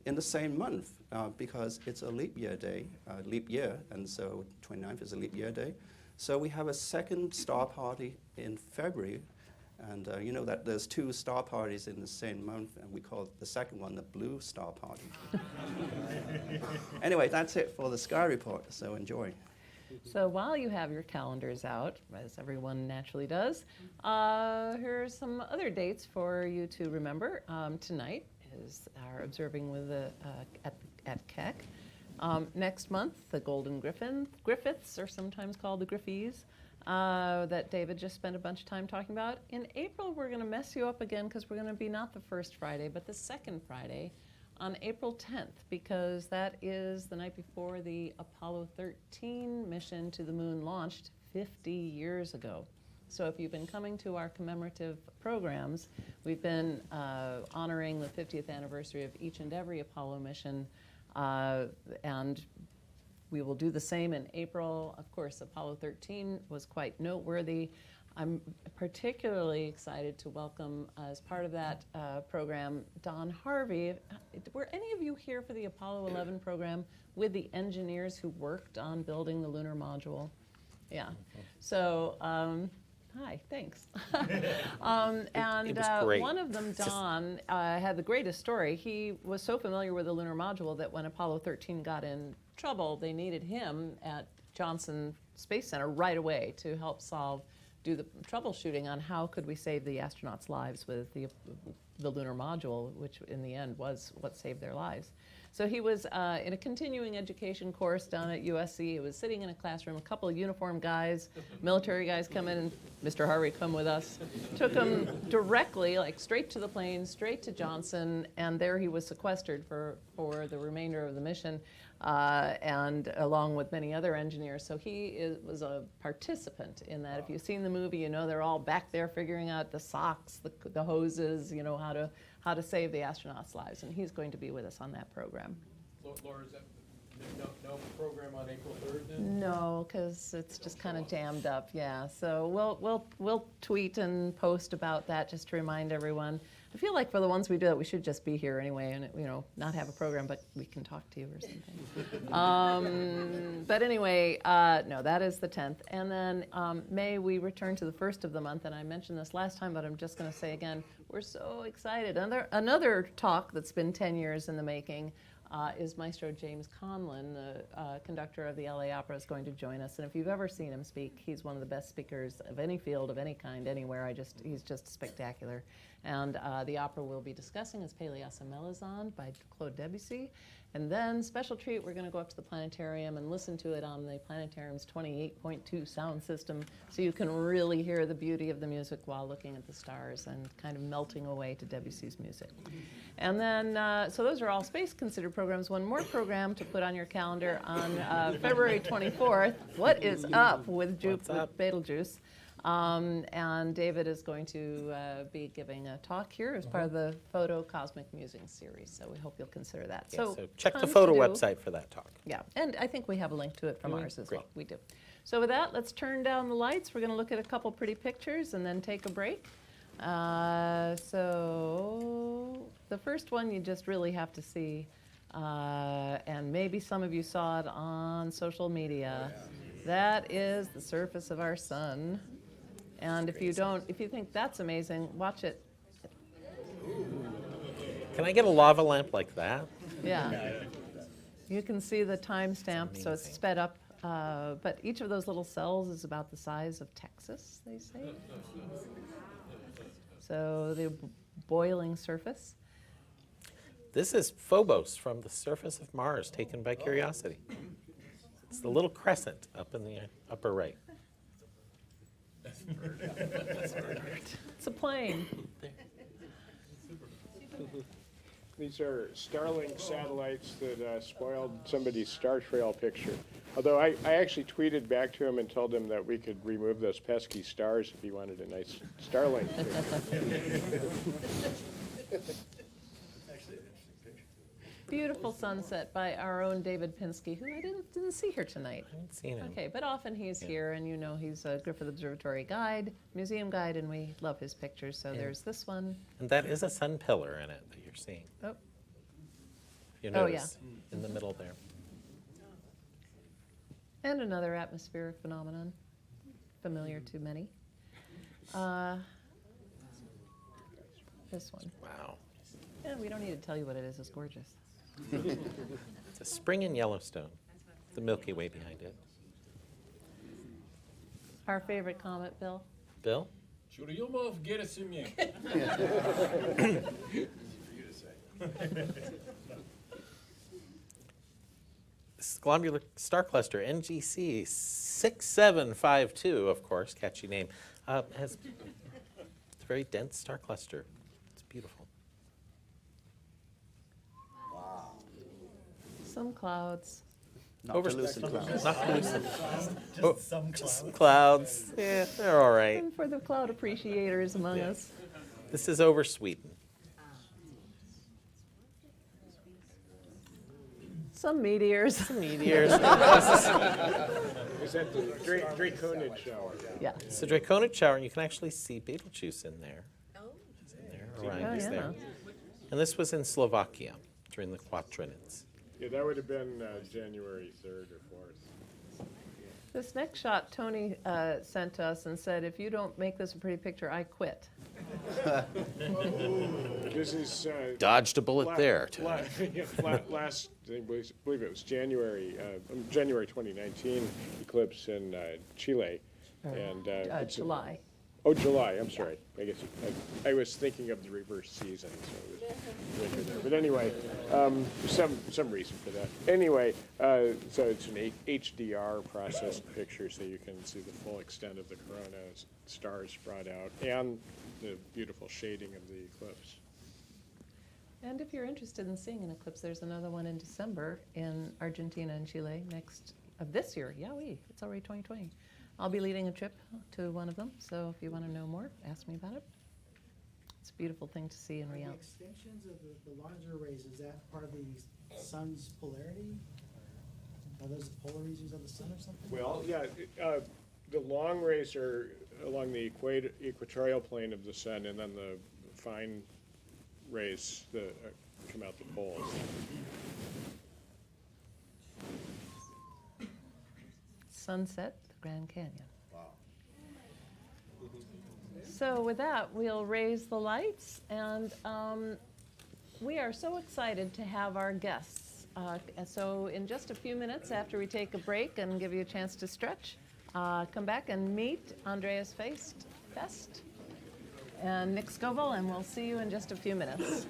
in the same month because it's a leap year day, and so 29th is a leap year day. So we have a second star party in February, And you know that there's 2 star parties in the same month, and we call the second one the Blue Star Party. Anyway, that's it for the Sky Report, so enjoy. So while you have your calendars out, as everyone naturally does, here's some other dates for you to remember. Tonight is our observing with at Keck. Next month, the Golden Griffiths are sometimes called the Griffies, that David just spent a bunch of time talking about. In April, we're going to mess you up again because we're going to be not the first Friday, but the second Friday on April 10th, because that is the night before the Apollo 13 mission to the moon launched 50 years ago. So if you've been coming to our commemorative programs, we've been honoring the 50th anniversary of each and every Apollo mission, and we will do the same in April. Of course, Apollo 13 was quite noteworthy. I'm particularly excited to welcome, as part of that program, Don Harvey. Were any of you here for the Apollo 11 program with the engineers who worked on building the lunar module? Yeah. So, hi, thanks. And It was great. one of them, Don, had the greatest story. He was so familiar with the lunar module that when Apollo 13 got in trouble, they needed him at Johnson Space Center right away to help do the troubleshooting on how could we save the astronauts' lives with the lunar module, which in the end was what saved their lives. So he was in a continuing education course down at USC. He was sitting in a classroom, a couple of uniformed guys, military guys come in, and Mr. Harvey, come with us. Took him directly, like straight to the plane, straight to Johnson, and there he was sequestered for the remainder of the mission, and along with many other engineers. So he was a participant in that. If you've seen the movie, you know they're all back there figuring out the socks, the hoses, you know, how to save the astronauts' lives, and he's going to be with us on that program. Laura, is that no program on April 3rd then? No, because it's just kind of jammed up, yeah. So we'll tweet and post about that just to remind everyone. I feel like for the ones we do that, we should just be here anyway and, you know, not have a program, but we can talk to you or something. But anyway, no, that is the 10th. And then May, we return to the first of the month, and I mentioned this last time, but I'm just going to say again, we're so excited. Another talk that's been 10 years in the making is Maestro James Conlon, the conductor of the LA Opera, is going to join us. And if you've ever seen him speak, he's one of the best speakers of any field, of any kind, anywhere. He's just spectacular. And the opera we'll be discussing is Pélias and Melisande by Claude Debussy. And then, special treat, we're going to go up to the planetarium and listen to it on the planetarium's 28.2 sound system, so you can really hear the beauty of the music while looking at the stars and kind of melting away to Debussy's music. And then, so those are all Space Considered programs. One more program to put on your calendar on February 24th. What is up with Betelgeuse? And David is going to be giving a talk here as part of the Photo Cosmic Musings series, so we hope you'll consider that. Yeah, so check the photo website for that talk. Yeah, and I think we have a link to it from ours as well. We do. So with that, let's turn down the lights. We're going to look at a couple pretty pictures and then take a break. So the first one you just really have to see, and maybe some of you saw it on social media. That is the surface of our sun. And if you think that's amazing, watch it. Can I get a lava lamp like that? Yeah. You can see the timestamp, so it's sped up. But each of those little cells is about the size of Texas, they say. So the boiling surface. This is Phobos from the surface of Mars, taken by Curiosity. It's the little crescent up in the upper right. It's a plane. These are Starlink satellites that spoiled somebody's Star Trail picture. Although I actually tweeted back to him and told him that we could remove those pesky stars if he wanted a nice Starlink picture. Beautiful sunset by our own David Pinsky, who I didn't see here tonight. I haven't seen him. Okay, but often he's here, and you know he's a Griffith Observatory guide, museum guide, and we love his pictures. So there's this one. And that is a sun pillar in it that you're seeing. Oh. You notice in the middle there. And another atmospheric phenomenon, familiar to many. This one. Wow. Yeah, we don't need to tell you what it is. It's gorgeous. It's a spring in Yellowstone. The Milky Way behind it. Our favorite comet, Bill? Bill? Churyumov Gerasimov. This is globular star cluster, NGC 6752, of course, catchy name. It's a very dense star cluster. It's beautiful. Some clouds. Not to loosen clouds. Not hallucin- just some clouds. Yeah, they're all right. And for the cloud appreciators among us. This is over Sweden. Some meteors. Meteors. Is that the Draconid shower? Yeah. It's a Draconid shower, and you can actually see Betelgeuse in there. He's in there. Orion Oh, is yeah. there. And this was in Slovakia during the Quatrinids. Yeah, that would have been January 3rd or 4th. This next shot Tony sent us and said, if you don't make this a pretty picture, I quit. This is Dodged a bullet there. last, I believe it was January 2019 eclipse in Chile, and it's July. Oh, July. I'm sorry. I guess I was thinking of the reverse season, so it was winter there. But anyway, some reason for that. Anyway, so it's an HDR processed picture, so you can see the full extent of the corona stars brought out and the beautiful shading of the eclipse. And if you're interested in seeing an eclipse, there's another one in December in Argentina and Chile next of this year. Yahweh, it's already 2020. I'll be leading a trip to one of them, so if you want to know more, ask me about it. It's a beautiful thing to see in The reality. extinctions of the larger rays, is that part of the sun's polarity? Are those the polar regions of the sun or something? Well, yeah, the long rays are along the equatorial plane of the sun, and then the fine rays come out the poles. Sunset, the Grand Canyon. So with that, we'll raise the lights, and we are so excited to have our guests. So in just a few minutes after we take a break and give you a chance to stretch, come back and meet Andreas Fest and Nick Scoville, and we'll see you in just a few minutes.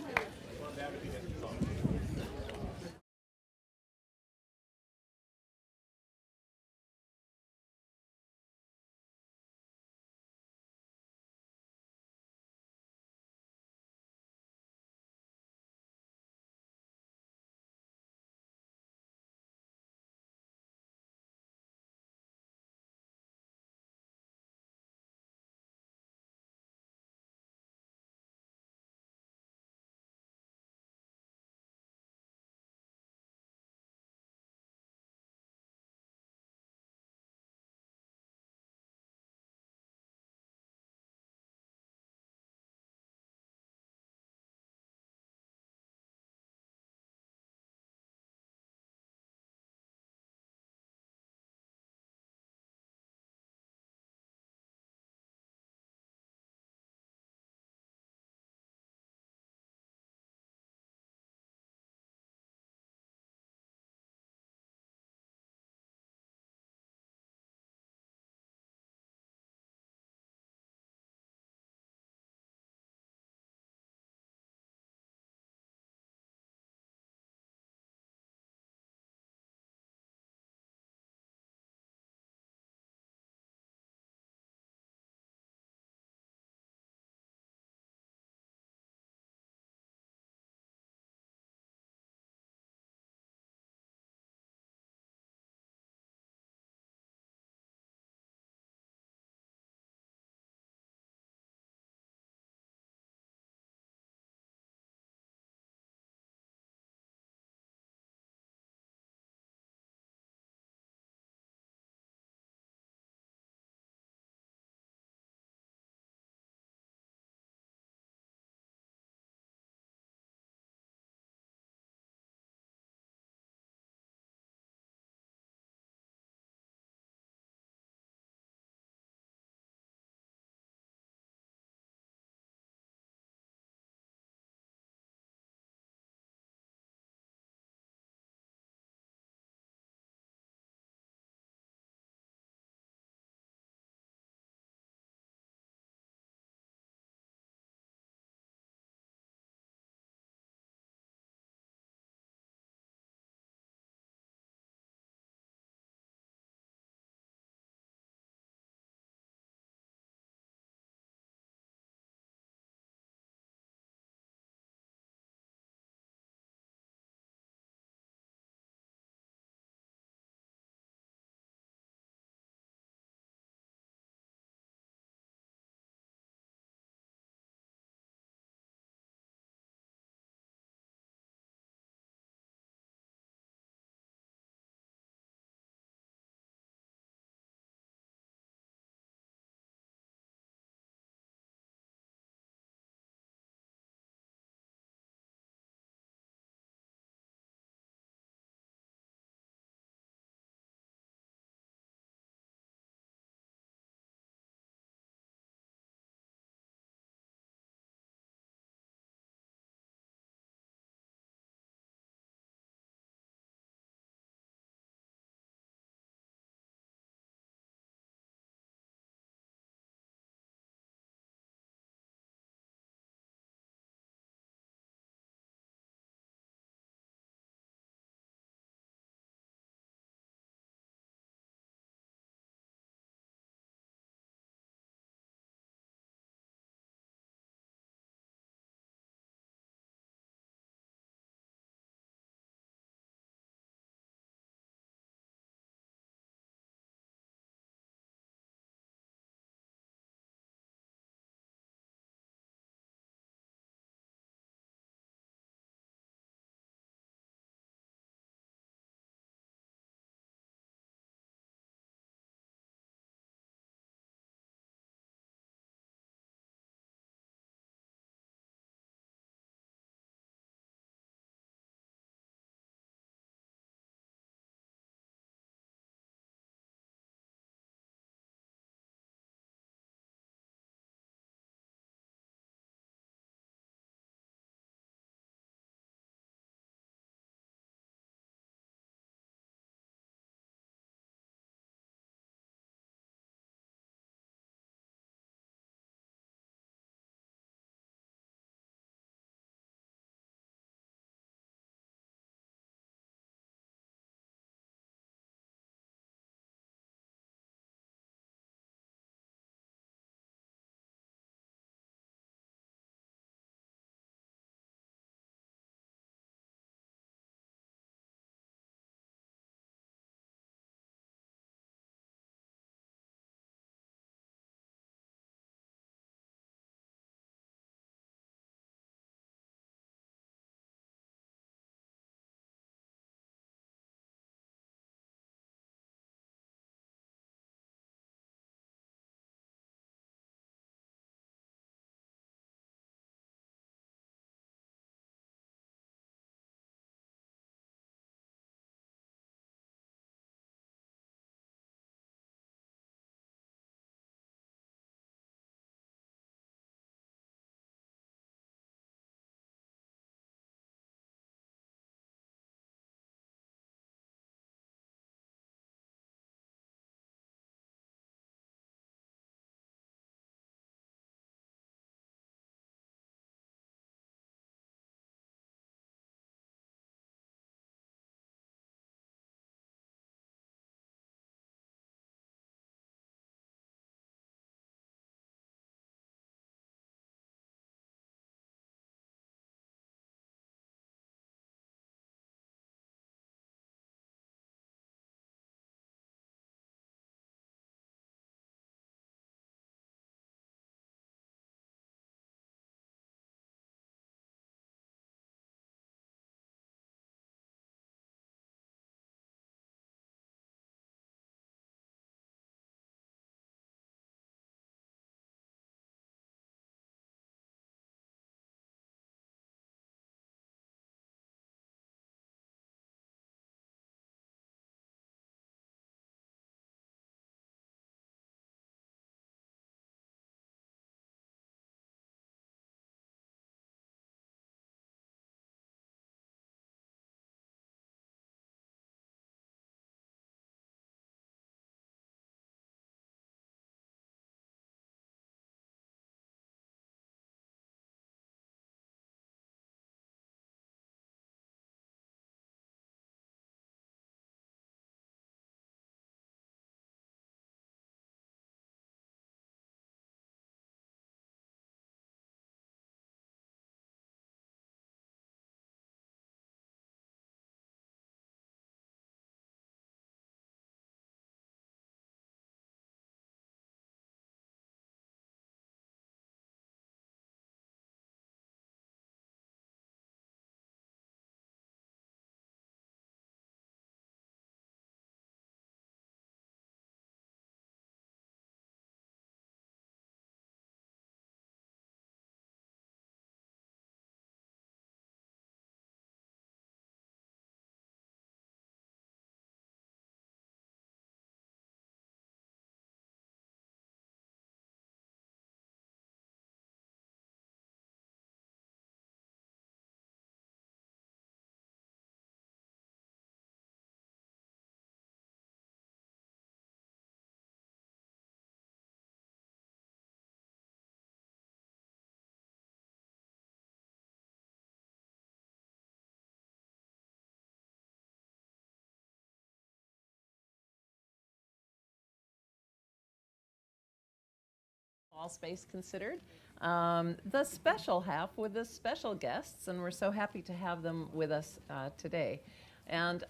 All Space Considered, the special half with the special guests, and we're so happy to have them with us today. And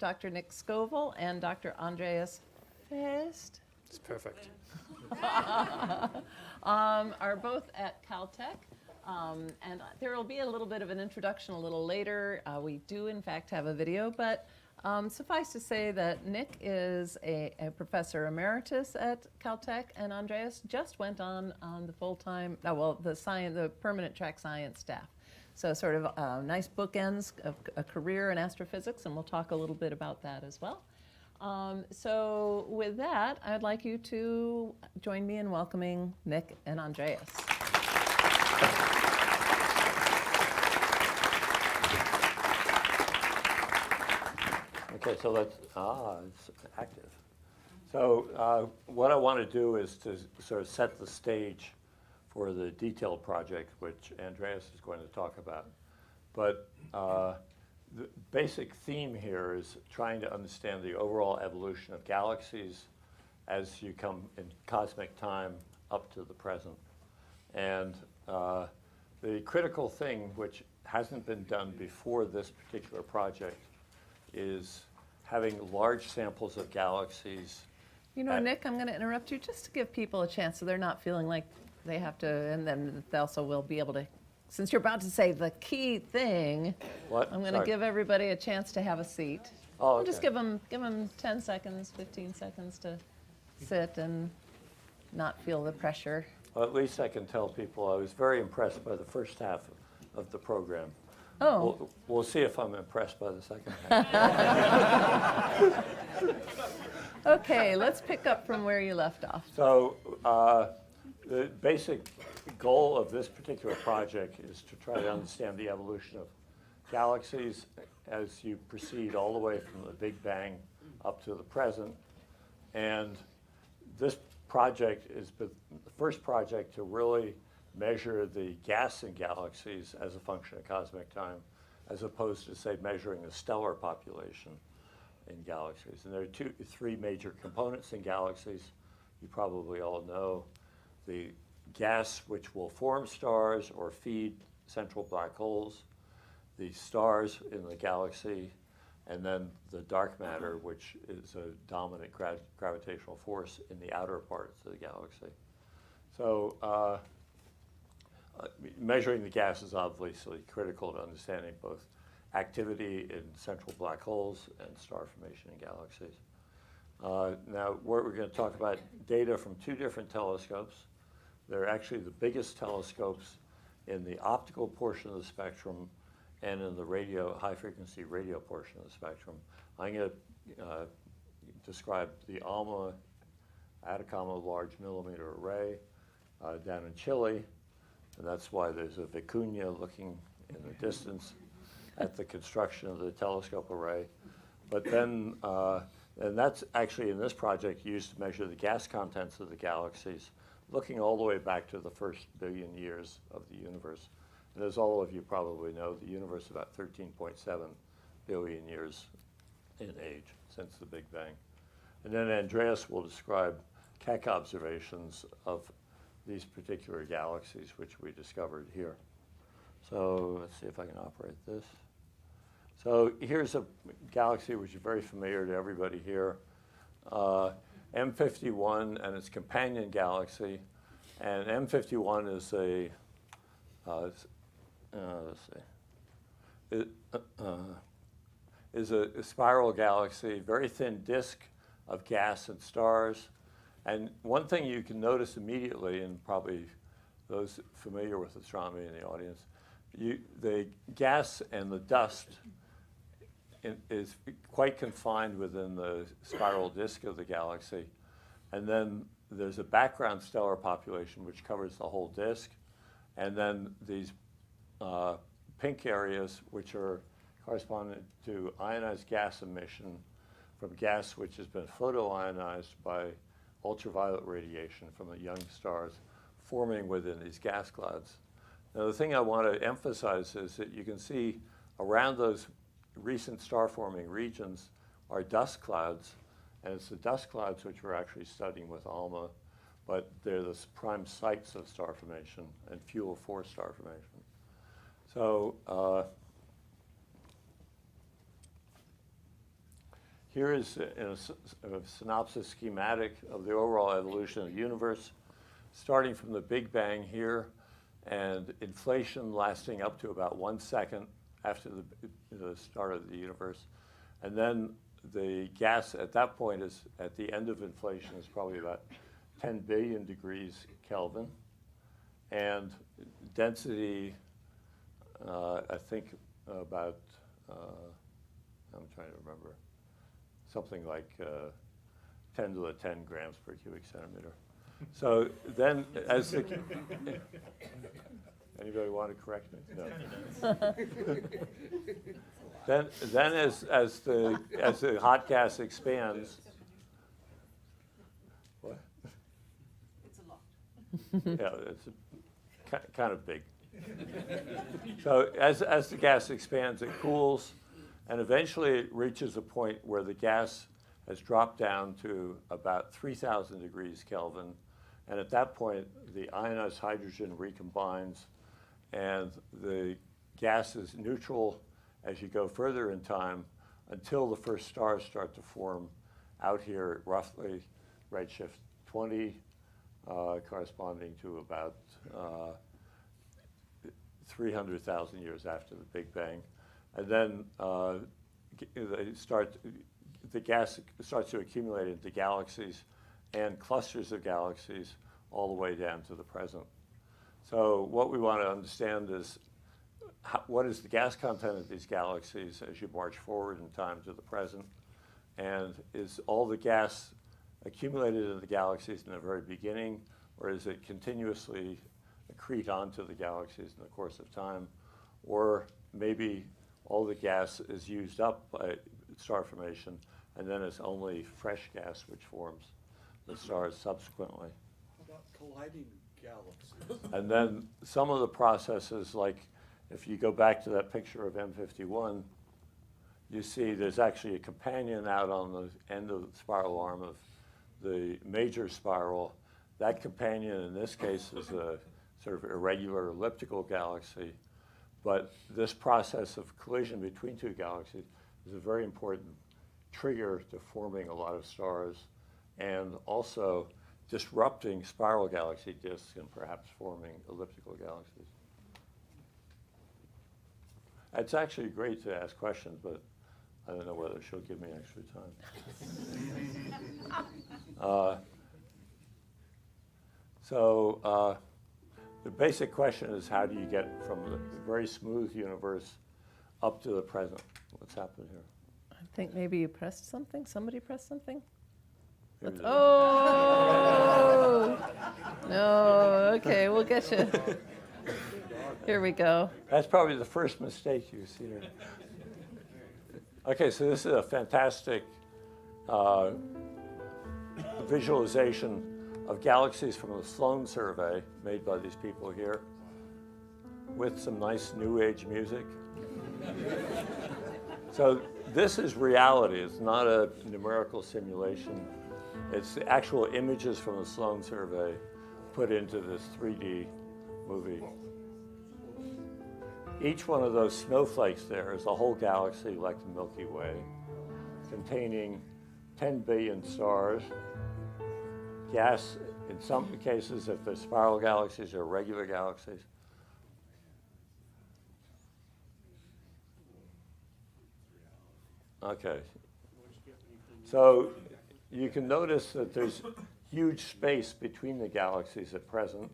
Dr. Nick Scoville and Dr. Andreas Fest It's perfect. are both at Caltech. And there will be a little bit of an introduction a little later. We do, in fact, have a video, but suffice to say that Nick is a professor emeritus at Caltech, and Andreas just went on the full-time, the permanent track science staff. So sort of nice bookends of a career in astrophysics, and we'll talk a little bit about that as well. So with that, I'd like you to join me in welcoming Nick and Andreas. Okay, so let's, it's active. So what I want to do is to sort of set the stage for the detailed project, which Andreas is going to talk about. But the basic theme here is trying to understand the overall evolution of galaxies as you come in cosmic time up to the present. And the critical thing, which hasn't been done before this particular project, is having large samples of galaxies. You know, Nick, I'm going to interrupt you just to give people a chance so they're not feeling like they have to, and then they also will be able to, since you're about to say the key thing, What? I'm going to give everybody a chance to have a seat. Oh, I'll just okay. give them 10 seconds, 15 seconds to sit and not feel the pressure. Well, at least I can tell people I was very impressed by the first half of the program. Oh. We'll see if I'm impressed by the second half. Okay, let's pick up from where you left off. So the basic goal of this particular project is to try to understand the evolution of galaxies as you proceed all the way from the Big Bang up to the present. And this project is the first project to really measure the gas in galaxies as a function of cosmic time, as opposed to, say, measuring the stellar population in galaxies. And there are three major components in galaxies. You probably all know the gas, which will form stars or feed central black holes, the stars in the galaxy, and then the dark matter, which is a dominant gravitational force in the outer parts of the galaxy. So measuring the gas is obviously critical to understanding both activity in central black holes and star formation in galaxies. Now, we're going to talk about data from two different telescopes. They're actually the biggest telescopes in the optical portion of the spectrum and in the high-frequency radio portion of the spectrum. I'm going to describe the ALMA Atacama Large Millimeter Array down in Chile, and that's why there's a vicuña looking in the distance at the construction of the telescope array. But then, and that's actually in this project used to measure the gas contents of the galaxies, looking all the way back to the first billion years of the universe. And as all of you probably know, the universe is about 13.7 billion years in age since the Big Bang. And then Andreas will describe Keck observations of these particular galaxies, which we discovered here. So let's see if I can operate this. So here's a galaxy which is very familiar to everybody here. M51 and its companion galaxy. And M51 is a, is a spiral galaxy, very thin disk of gas and stars. And one thing you can notice immediately, and probably those familiar with astronomy in the audience, the gas and the dust is quite confined within the spiral disk of the galaxy. And then there's a background stellar population which covers the whole disk. And then these pink areas, which are corresponding to ionized gas emission from gas which has been photoionized by ultraviolet radiation from the young stars forming within these gas clouds. Now, the thing I want to emphasize is that you can see around those recent star-forming regions are dust clouds, and it's the dust clouds which we're actually studying with ALMA, but they're the prime sites of star formation and fuel for star formation. So here is a synopsis schematic of the overall evolution of the universe, starting from the Big Bang here, and inflation lasting up to about 1 second after the start of the universe. And then the gas at that point is, at the end of inflation, is probably about 10 billion degrees Kelvin. And density, I think about, I'm trying to remember, something like 10 to the 10 grams per cubic centimeter. So then, as the, anybody want to correct me? No. then as the hot gas expands, what? It's a lot. Yeah, it's kind of big. So as the gas expands, it cools, and eventually it reaches a point where the gas has dropped down to about 3,000 degrees Kelvin. And at that point, the ionized hydrogen recombines, and the gas is neutral as you go further in time until the first stars start to form out here at roughly redshift 20, corresponding to about 300,000 years after the Big Bang. And then the gas starts to accumulate into galaxies and clusters of galaxies all the way down to the present. So what we want to understand is what is the gas content of these galaxies as you march forward in time to the present, and is all the gas accumulated in the galaxies in the very beginning, or is it continuously accrete onto the galaxies in the course of time, or maybe all the gas is used up by star formation, and then it's only fresh gas which forms the stars subsequently. How about colliding galaxies? And then some of the processes, like if you go back to that picture of M51, you see there's actually a companion out on the end of the spiral arm of the major spiral. That companion in this case is a sort of irregular elliptical galaxy. But this process of collision between two galaxies is a very important trigger to forming a lot of stars, and also disrupting spiral galaxy disks and perhaps forming elliptical galaxies. It's actually great to ask questions, but I don't know whether she'll give me extra time. The basic question is, how do you get from the very smooth universe up to the present? What's happened here? I think maybe you pressed something. Somebody pressed something? Maybe Oh! No, okay, we'll get you. Here we go. That's probably the first mistake you see here. Okay, so this is a fantastic visualization of galaxies from the Sloan survey made by these people here, with some nice new age music. So this is reality. It's not a numerical simulation. It's the actual images from the Sloan survey put into this 3D movie. Each one of those snowflakes there is a whole galaxy like the Milky Way, containing 10 billion stars. Gas, in some cases, if they're spiral galaxies or regular galaxies. Okay. So you can notice that there's huge space between the galaxies at present.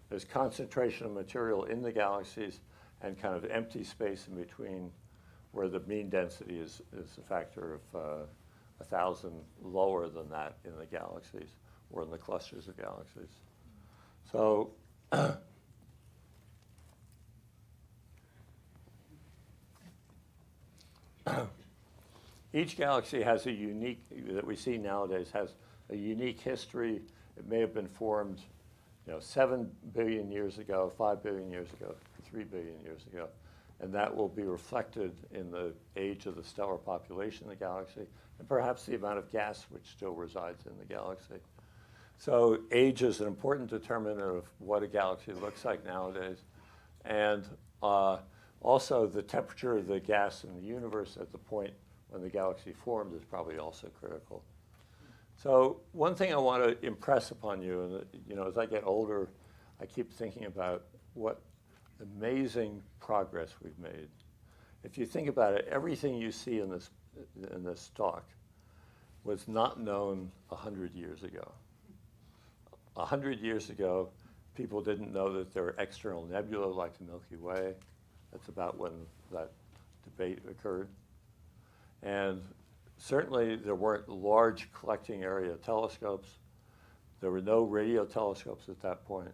There's concentration of material in the galaxies and kind of empty space in between, where the mean density is a factor of 1,000 lower than that in the galaxies or in the clusters of galaxies. So each galaxy has a unique, that we see nowadays, has a unique history. It may have been formed 7 billion years ago, 5 billion years ago, 3 billion years ago. And that will be reflected in the age of the stellar population of the galaxy, and perhaps the amount of gas which still resides in the galaxy. So age is an important determinant of what a galaxy looks like nowadays. And also the temperature of the gas in the universe at the point when the galaxy formed is probably also critical. So one thing I want to impress upon you, and you know, as I get older, I keep thinking about what amazing progress we've made. If you think about it, everything you see in this talk was not known 100 years ago. 100 years ago, people didn't know that there were external nebulae like the Milky Way. That's about when that debate occurred. And certainly there weren't large collecting area telescopes. There were no radio telescopes at that point.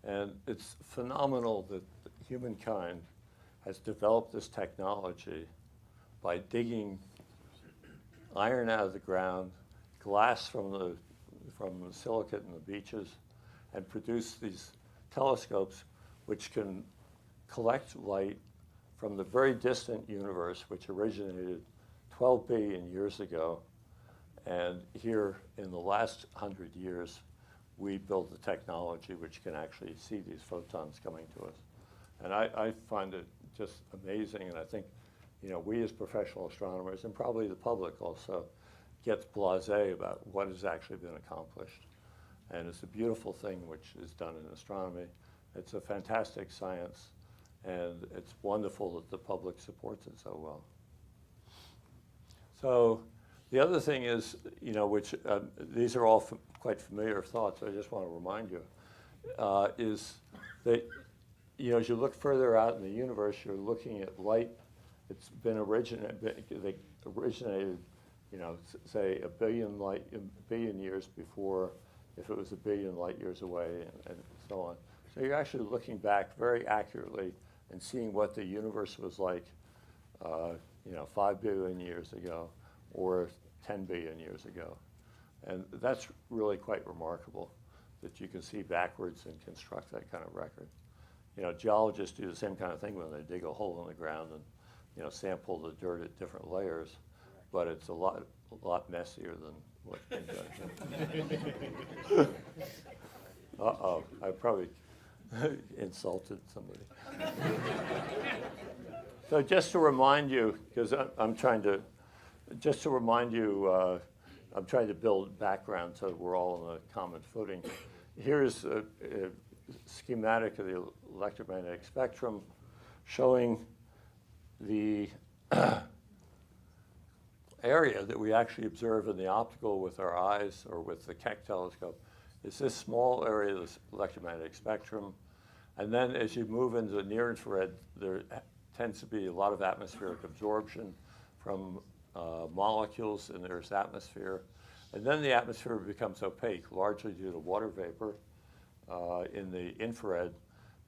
And it's phenomenal that humankind has developed this technology by digging iron out of the ground, glass from the silicate in the beaches, and produce these telescopes which can collect light from the very distant universe, which originated 12 billion years ago. And here in the last 100 years, we built the technology which can actually see these photons coming to us. And I find it just amazing, and I think, you know, we as professional astronomers, and probably the public also, gets blasé about what has actually been accomplished. And it's a beautiful thing which is done in astronomy. It's a fantastic science, and it's wonderful that the public supports it so well. So the other thing is, you know, which these are all quite familiar thoughts, I just want to remind you, is that, you know, as you look further out in the universe, you're looking at light. It's been they originated, you know, say a billion years before, if it was a billion light years away, and so on. So you're actually looking back very accurately and seeing what the universe was like, you know, 5 billion years ago or 10 billion years ago. And that's really quite remarkable that you can see backwards and construct that kind of record. You know, geologists do the same kind of thing when they dig a hole in the ground and, you know, sample the dirt at different layers, but it's a lot messier than what's been done. Uh-oh, I probably insulted somebody. So just to remind you, because I'm trying to build background so we're all on a common footing. Here's a schematic of the electromagnetic spectrum showing the area that we actually observe in the optical with our eyes or with the Keck telescope. Is this small area of the electromagnetic spectrum. And then as you move into the near infrared, there tends to be a lot of atmospheric absorption from molecules in the Earth's atmosphere. And then the atmosphere becomes opaque, largely due to water vapor in the infrared.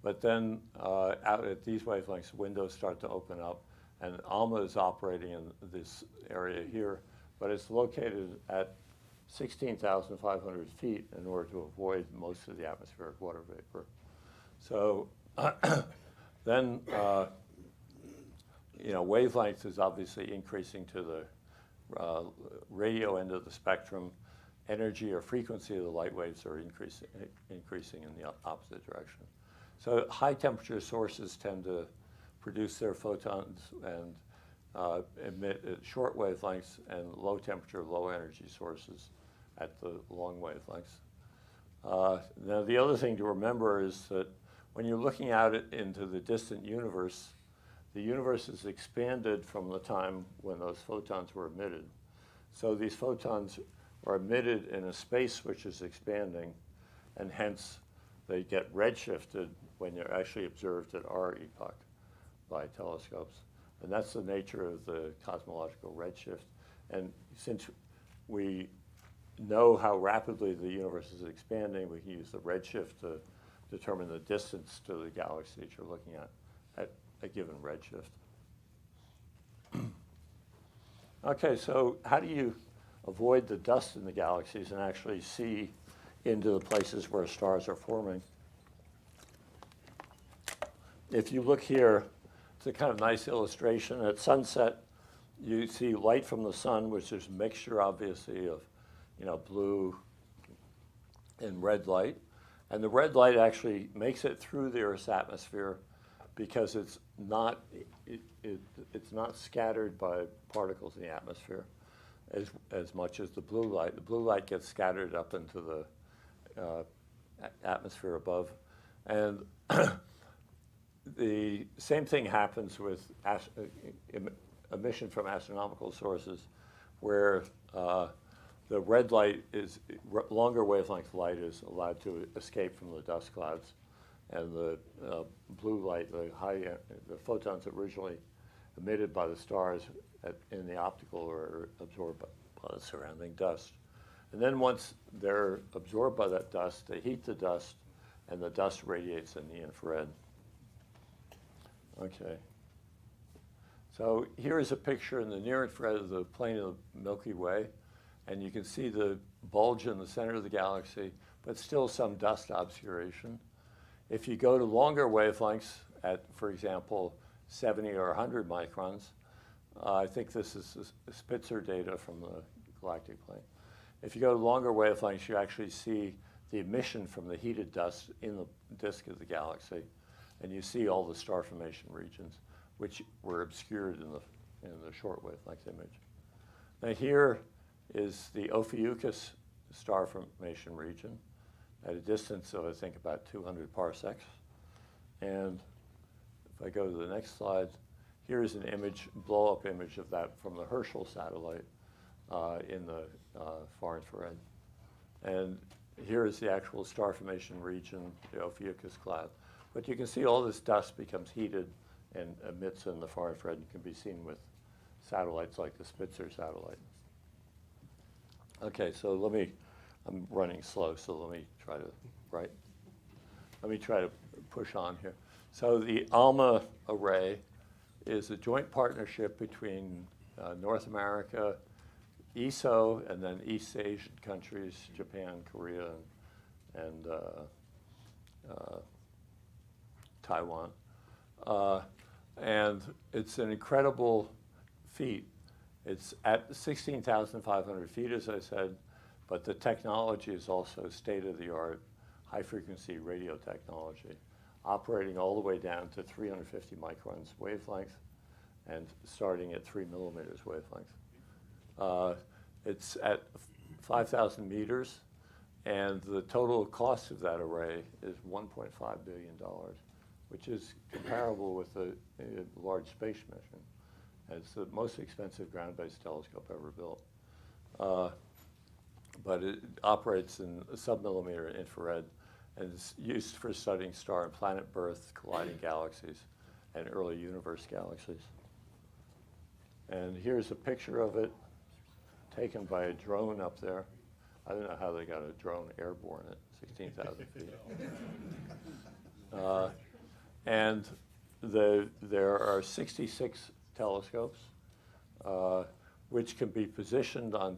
But then out at these wavelengths, windows start to open up, and ALMA is operating in this area here, but it's located at 16,500 feet in order to avoid most of the atmospheric water vapor. So then, you know, wavelength is obviously increasing to the radio end of the spectrum. Energy or frequency of the light waves are increasing in the opposite direction. So high temperature sources tend to produce their photons and emit at short wavelengths, and low temperature, low energy sources at the long wavelengths. Now the other thing to remember is that when you're looking out into the distant universe, the universe has expanded from the time when those photons were emitted. So these photons are emitted in a space which is expanding, and hence they get redshifted when they're actually observed at our epoch by telescopes. And that's the nature of the cosmological redshift. And since we know how rapidly the universe is expanding, we can use the redshift to determine the distance to the galaxy that you're looking at a given redshift. Okay, so how do you avoid the dust in the galaxies and actually see into the places where stars are forming? If you look here, it's a kind of nice illustration. At sunset, you see light from the sun, which is a mixture, obviously, of, you know, blue, in red light. And the red light actually makes it through the Earth's atmosphere because it's not scattered by particles in the atmosphere as much as the blue light. The blue light gets scattered up into the atmosphere above. And the same thing happens with emission from astronomical sources, where the red light longer wavelength light is allowed to escape from the dust clouds, and the blue light, the photons originally emitted by the stars in the optical are absorbed by the surrounding dust. And then once they're absorbed by that dust, they heat the dust, and the dust radiates in the infrared. Okay. So here is a picture in the near infrared of the plane of the Milky Way, and you can see the bulge in the center of the galaxy, but still some dust obscuration. If you go to longer wavelengths at, for example, 70 or 100 microns, I think this is Spitzer data from the galactic plane. If you go to longer wavelengths, you actually see the emission from the heated dust in the disk of the galaxy, and you see all the star formation regions, which were obscured in the short wavelength image. Now here is the Ophiuchus star formation region at a distance of, I think, about 200 parsecs. And if I go to the next slide, here's an image, blow-up image of that from the Herschel satellite in the far infrared. And here is the actual star formation region, the Ophiuchus cloud. But you can see all this dust becomes heated and emits in the far infrared and can be seen with satellites like the Spitzer satellite. Okay, so I'm running slow, so let me try to push on here. So the ALMA array is a joint partnership between North America, ESO, and then East Asian countries, Japan, Korea, and Taiwan. And it's an incredible feat. It's at 16,500 feet, as I said, but the technology is also state-of-the-art high-frequency radio technology, operating all the way down to 350 microns wavelength and starting at 3 millimeters wavelength. It's at 5,000 meters, and the total cost of that array is $1.5 billion, which is comparable with a large space mission. It's the most expensive ground-based telescope ever built. But it operates in sub-millimeter infrared and is used for studying star and planet birth, colliding galaxies, and early universe galaxies. And here's a picture of it taken by a drone up there. I don't know how they got a drone airborne at 16,000 feet. And there are 66 telescopes, which can be positioned on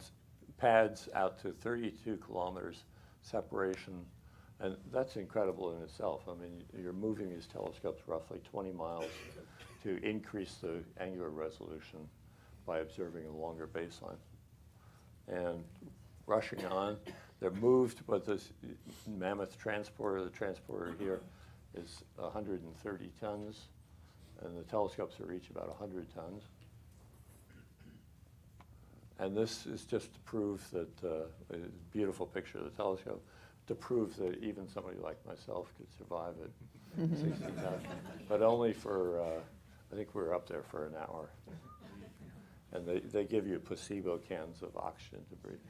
pads out to 32 kilometers separation. And that's incredible in itself. I mean, you're moving these telescopes roughly 20 miles to increase the angular resolution by observing a longer baseline. And rushing on, they're moved, but this mammoth transporter, the transporter here, is 130 tons, and the telescopes are each about 100 tons. And this is just to prove that, a beautiful picture of the telescope, to prove that even somebody like myself could survive at 16,000, but only for, I think we were up there for an hour. And they give you placebo cans of oxygen to breathe.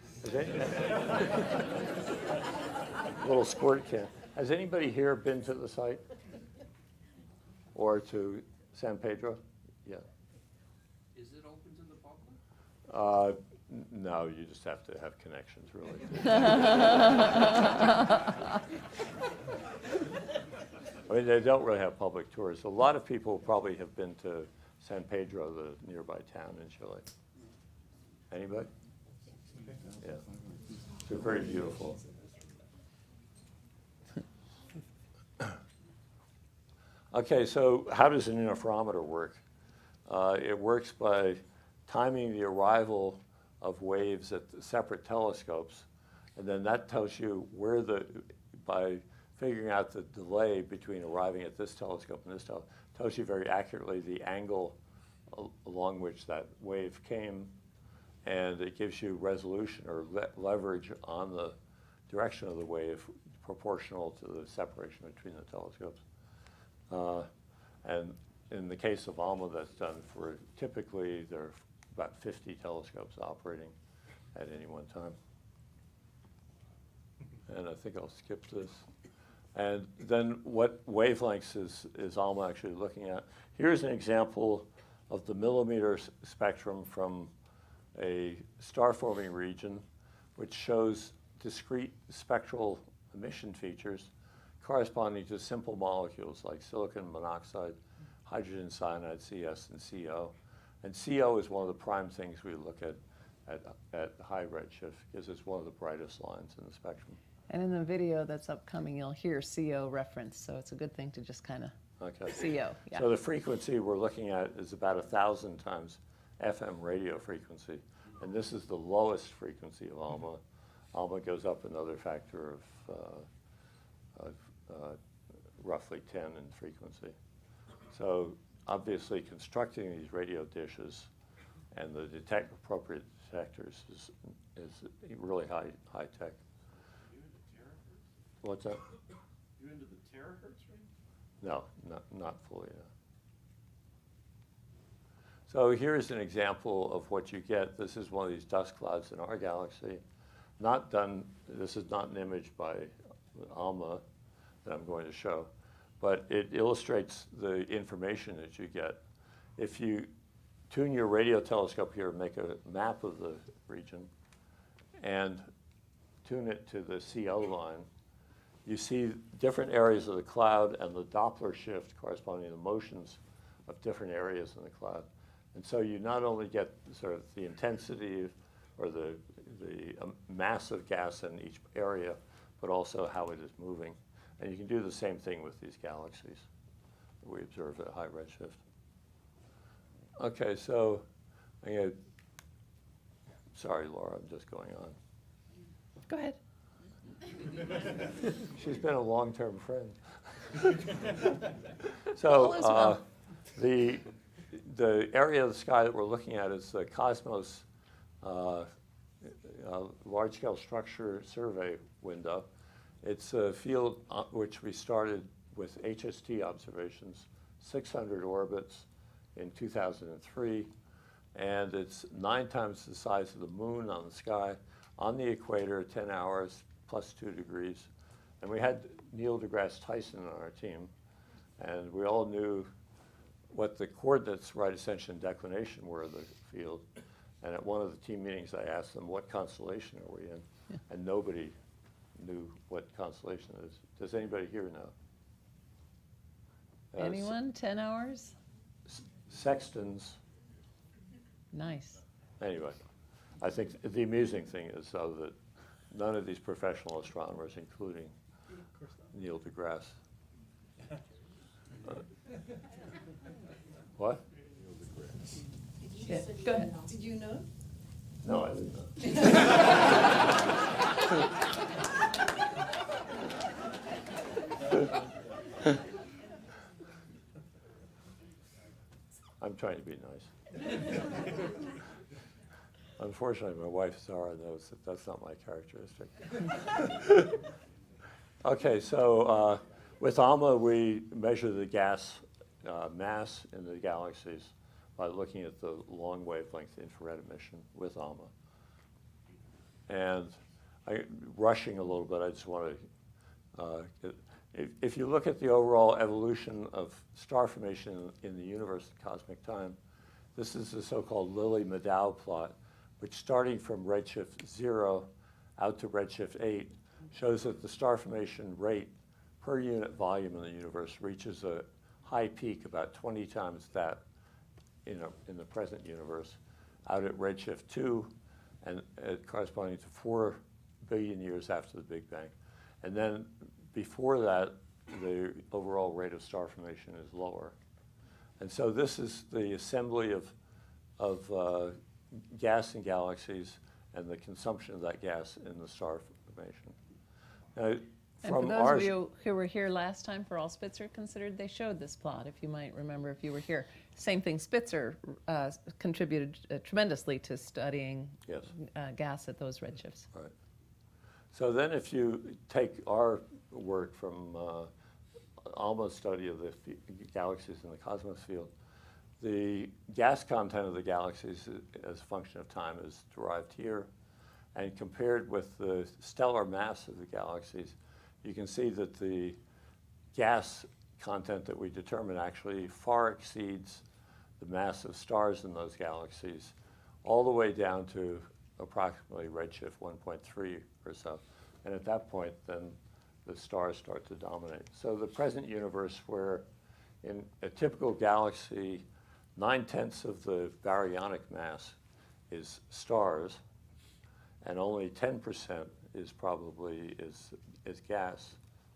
Little squirt can. Has anybody here been to the site? Or to San Pedro? Yeah. Is it open to the public? No, you just have to have connections, really. I mean, they don't really have public tours. A lot of people probably have been to San Pedro, the nearby town in Chile. Anybody? Yeah. It's very beautiful. Okay, so how does an interferometer work? It works by timing the arrival of waves at separate telescopes And then that tells you where by figuring out the delay between arriving at this telescope and this telescope, tells you very accurately the angle along which that wave came, and it gives you resolution or leverage on the direction of the wave proportional to the separation between the telescopes. And in the case of ALMA, that's done for, typically there are about 50 telescopes operating at any one time. And I think I'll skip this. And then what wavelengths is ALMA actually looking at? Here's an example of the millimeter spectrum from a star-forming region, which shows discrete spectral emission features corresponding to simple molecules like silicon monoxide, hydrogen cyanide, CS, and CO. And CO is one of the prime things we look at high redshift because it's one of the brightest lines in the spectrum. And in the video that's upcoming, you'll hear CO referenced, so it's a good thing to just kind of CO. Yeah. So the frequency we're looking at is about 1,000 times FM radio frequency, and this is the lowest frequency of ALMA. ALMA goes up another factor of roughly 10 in frequency. So obviously constructing these radio dishes and the appropriate detectors is really high tech. What's that? You into the terahertz range? No, not fully. No. So here's an example of what you get. This is one of these dust clouds in our galaxy. Not done. This is not an image by ALMA that I'm going to show, but it illustrates the information that you get. If you tune your radio telescope here and make a map of the region and tune it to the CO line, you see different areas of the cloud and the Doppler shift corresponding to the motions of different areas in the cloud. And so you not only get sort of the intensity or the mass of gas in each area, but also how it is moving. And you can do the same thing with these galaxies that we observe at high redshift. Okay, so sorry, Laura, I'm just going on. Go ahead. She's been a long-term friend. So the area of the sky that we're looking at is the Cosmos large-scale structure survey window. It's a field which we started with HST observations, 600 orbits in 2003, and it's 9 times the size of the moon on the sky, on the equator, 10 hours, plus 2 degrees. And we had Neil deGrasse Tyson on our team, and we all knew what the coordinates, right ascension and declination were of the field. And at one of the team meetings, I asked them, what constellation are we in? Yeah. And nobody knew what constellation it is. Does anybody here know? Anyone? 10 hours? Sextans. Nice. Anyway, I think the amusing thing is, though, that none of these professional astronomers, including Neil deGrasse. What? Yeah, go ahead. Did you know? No, I didn't know. I'm trying to be nice. Unfortunately, my wife Zara knows that that's not my characteristic. Okay, so with ALMA, we measure the gas mass in the galaxies by looking at the long wavelength infrared emission with ALMA. And rushing a little bit, I just want to, if you look at the overall evolution of star formation in the universe at cosmic time, this is the so-called Lilly-Maddow plot, which starting from redshift 0 out to redshift 8 shows that the star formation rate per unit volume in the universe reaches a high peak about 20 times that in the present universe out at redshift 2 and corresponding to 4 billion years after the Big Bang. And then before that, the overall rate of star formation is lower. And so this is the assembly of gas in galaxies and the consumption of that gas in the star information. Now, And for from those our of you who were here last time for All Spitzer Considered, they showed this plot, if you might remember if you were here. Same thing, Spitzer contributed tremendously to studying Yes. Gas at those redshifts. Right. So then if you take our work from Alma's study of the galaxies in the cosmos field, the gas content of the galaxies as a function of time is derived here. And compared with the stellar mass of the galaxies, you can see that the gas content that we determine actually far exceeds the mass of stars in those galaxies, all the way down to approximately redshift 1.3 or so. And at that point, then the stars start to dominate. So the present universe, where in a typical galaxy, 9/10 of the baryonic mass is stars, and only 10% is probably is gas.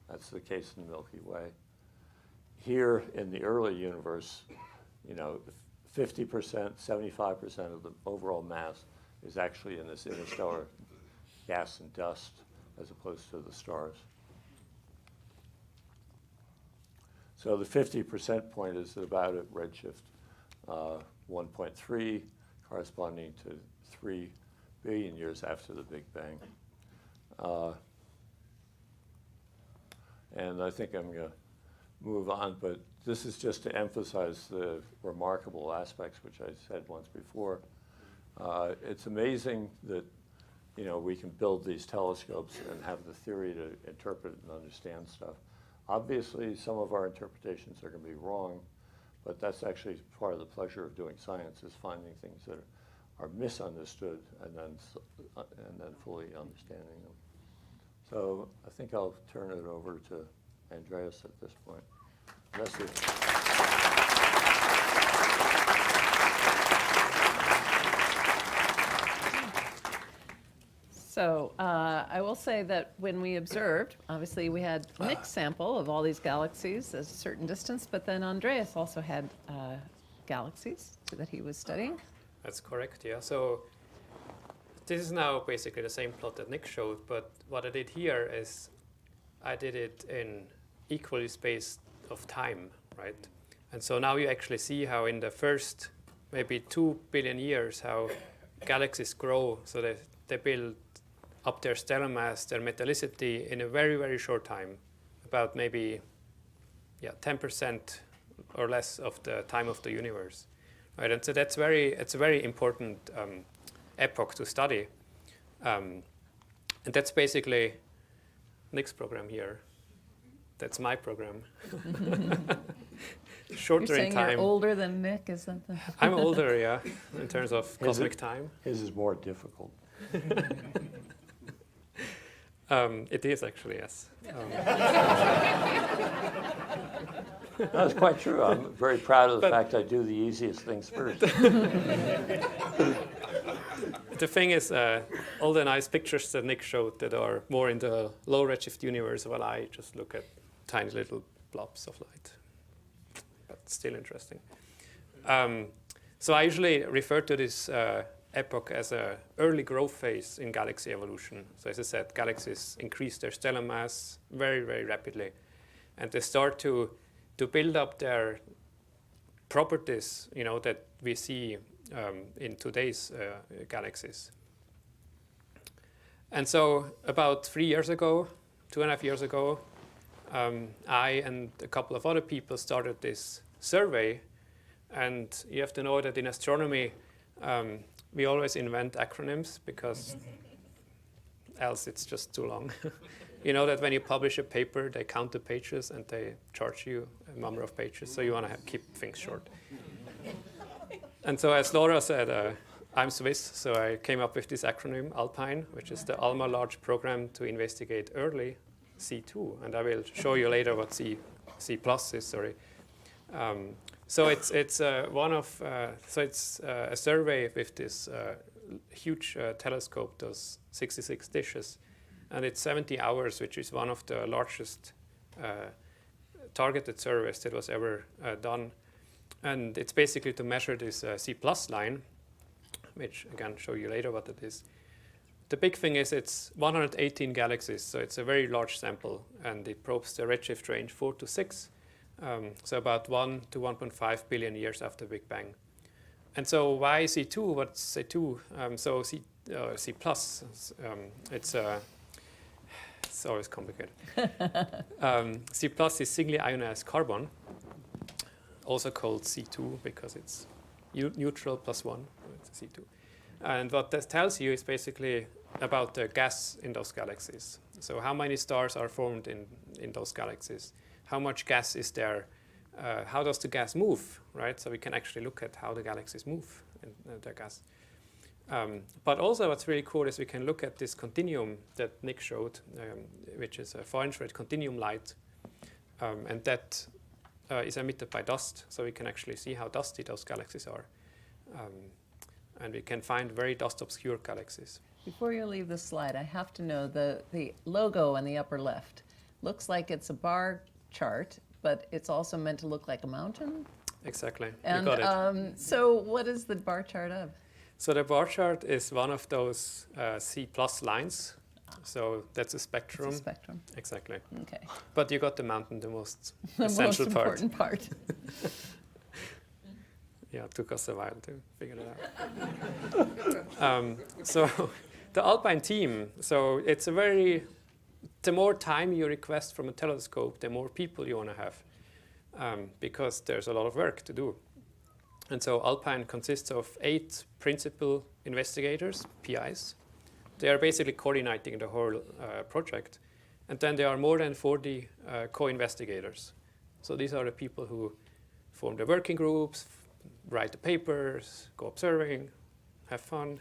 That's the case in the Milky Way. Here in the early universe, 50%, 75% of the overall mass is actually in this interstellar gas and dust as opposed to the stars. So the 50% point is about at redshift 1.3, corresponding to 3 billion years after the Big Bang. And I think I'm going to move on, but this is just to emphasize the remarkable aspects, which I said once before. It's amazing that we can build these telescopes and have the theory to interpret and understand stuff. Obviously, some of our interpretations are going to be wrong, but that's actually part of the pleasure of doing science, is finding things that are misunderstood and then fully understanding them. So I think I'll turn it over to Andreas at this point. Bless you. So I will say that when we observed, obviously we had Nick's sample of all these galaxies at a certain distance, but then Andreas also had galaxies that he was studying. That's correct, yeah. So this is now basically the same plot that Nick showed, but what I did here is I did it in equally spaced of time, right? And so now you actually see how in the first maybe 2 billion years, how galaxies grow, so that they build up their stellar mass, their metallicity in a very, very short time, about maybe 10% or less of the time of the universe. Right, and so it's a very important epoch to study. And that's basically Nick's program here. That's my program. Shorter You're saying in time. You're older than Nick, is that the... I'm older, yeah, in terms of cosmic time. His is more difficult. It is actually, yes. That's quite true. I'm very proud of the fact I do the easiest things first. The thing is, all the nice pictures that Nick showed that are more in the low redshift universe, while I just look at tiny little blobs of light. But still interesting. So I usually refer to this epoch as an early growth phase in galaxy evolution. So as I said, galaxies increase their stellar mass very, very rapidly. And they start to build up their properties, that we see in today's galaxies. And so about 3 years ago, 2.5 years ago, I and a couple of other people started this survey. And you have to know that in astronomy, we always invent acronyms because else it's just too long. You know that when you publish a paper, they count the pages and they charge you a number of pages, so you want to keep things short. And so as Laura said, I'm Swiss, so I came up with this acronym, ALPINE, which is the ALMA Large Program to Investigate Early, C2, and I will show you later what C+ is, sorry. So it's a survey with this huge telescope, those 66 dishes, and it's 70 hours, which is one of the largest targeted surveys that was ever done. And it's basically to measure this C+ line, which again show you later what it is. the big thing is it's 118 galaxies, so it's a very large sample, and it probes the redshift range 4 to 6, so about 1 to 1.5 billion years after Big Bang. And so why C2? What's C2? So C plus, it's always complicated. C plus is singly ionized carbon, also called C2 because it's neutral plus 1, so it's C2. And what that tells you is basically about the gas in those galaxies. So how many stars are formed in those galaxies? How much gas is there? How does the gas move, right? So we can actually look at how the galaxies move in their gas. But also what's really cool is we can look at this continuum that Nick showed, which is a far-infrared continuum light. And that is emitted by dust, so we can actually see how dusty those galaxies are. And we can find very dust-obscure galaxies. Before you leave this slide, I have to know the logo on the upper left looks like it's a bar chart, but it's also meant to look like a mountain. Exactly, And you got it. so what is the bar chart of? So the bar chart is one of those C plus lines. So that's a spectrum. It's a spectrum. Exactly. Okay. But you got the mountain, the most The essential most part. important part. Yeah, it took us a while to figure it out. So the Alpine team, so it's the more time you request from a telescope, the more people you want to have, because there's a lot of work to do. And so Alpine consists of 8 principal investigators, PIs. They are basically coordinating the whole project. And then there are more than 40 co-investigators. So these are the people who form the working groups, write the papers, go observing, have fun.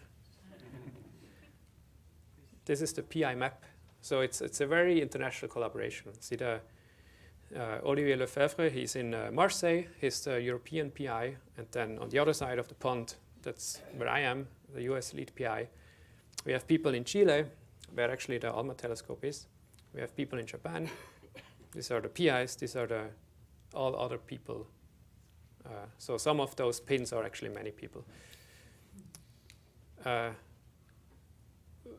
This is the PI map. So it's a very international collaboration. See the Olivier Lefebvre, he's in Marseille, he's the European PI, and then on the other side of the pond, that's where I am, the US lead PI. We have people in Chile, where actually the ALMA telescope is. We have people in Japan. These are the PIs, these are all other people. So some of those pins are actually many people.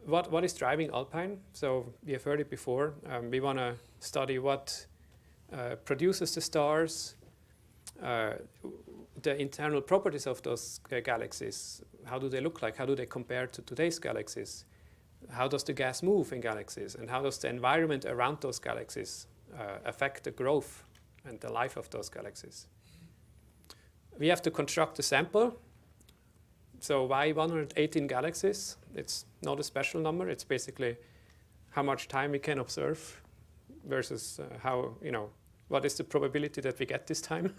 What is driving Alpine? So we have heard it before. We want to study what produces the stars, the internal properties of those galaxies. How do they look like? How do they compare to today's galaxies? How does the gas move in galaxies? And how does the environment around those galaxies affect the growth and the life of those galaxies? We have to construct a sample. So why 118 galaxies? It's not a special number. It's basically how much time we can observe versus what is the probability that we get this time.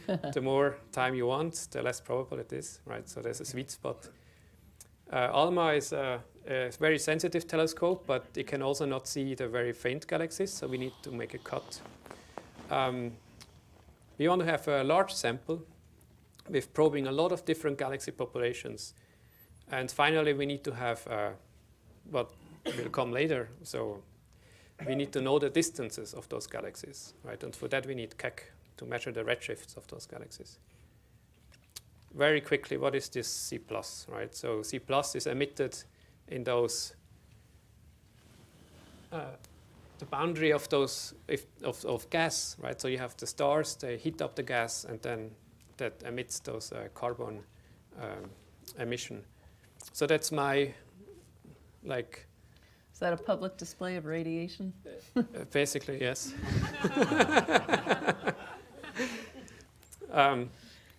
The more time you want, the less probable it is, right? So there's a sweet spot. ALMA is a very sensitive telescope, but it can also not see the very faint galaxies, so we need to make a cut. We want to have a large sample with probing a lot of different galaxy populations. And finally, we need to have what will come later. So we need to know the distances of those galaxies, right? And for that, we need Keck to measure the redshifts of those galaxies. Very quickly, what is this C+, right? So C+ is emitted in those, the boundary of those, of gas, right? So you have the stars, they heat up the gas, and then that emits those carbon emission. So that's my, Is that a public display of radiation? Basically, yes.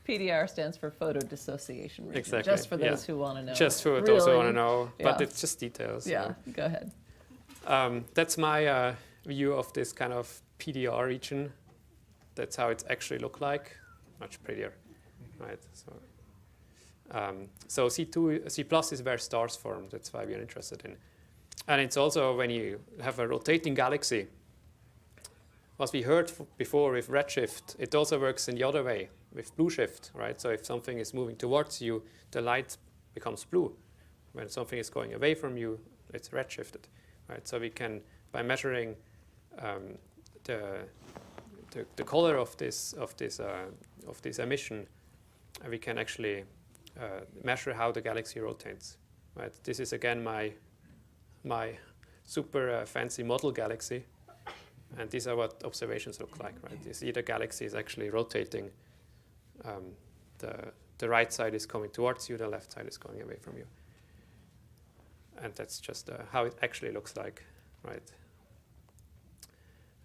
PDR stands for photo dissociation region. Exactly. Just for those who want to know. Just for those who want to know, but it's just details. Yeah, go ahead. That's my view of this kind of PDR region. That's how it actually look like. Much prettier, right? So C plus is where stars form. That's why we're interested in. And it's also when you have a rotating galaxy. As we heard before with redshift, it also works in the other way with blue shift, right? So if something is moving towards you, the light becomes blue. When something is going away from you, it's redshifted, right? So we can, by measuring the color of this emission, we can actually measure how the galaxy rotates, right? This is again my my super fancy model galaxy. And these are what observations look like, right? You see the galaxy is actually rotating. The right side is coming towards you, the left side is going away from you. And that's just how it actually looks like, right?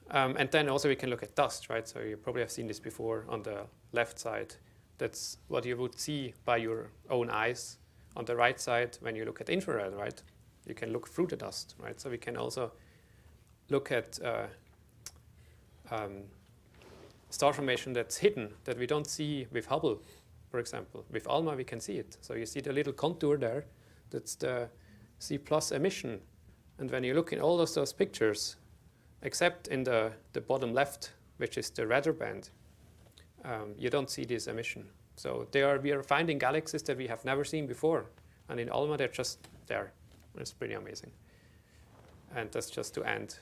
And then also we can look at dust, right? So you probably have seen this before on the left side. That's what you would see by your own eyes. On the right side, when you look at infrared, right, you can look through the dust, right? So we can also look at star formation that's hidden, that we don't see with Hubble, for example. With ALMA, we can see it. So you see the little contour there. That's the C+ emission. And when you look in all of those pictures, except in the bottom left, which is the radar band, you don't see this emission. So we are finding galaxies that we have never seen before. And in ALMA, they're just there. It's pretty amazing. And that's just to end.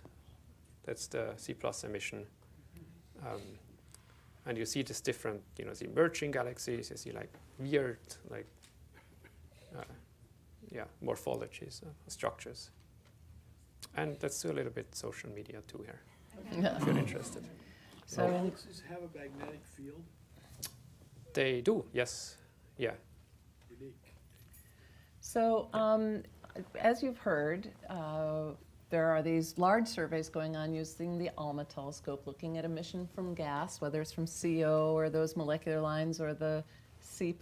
That's the C+ emission. And you see this different, the emerging galaxies. You see like weird, like, morphologies, structures. And let's do a little bit social media too here, if you're interested. So galaxies have a magnetic field? They do, yes. Yeah. Unique. So as you've heard, there are these large surveys going on using the ALMA telescope, looking at emission from gas, whether it's from CO or those molecular lines or the C+,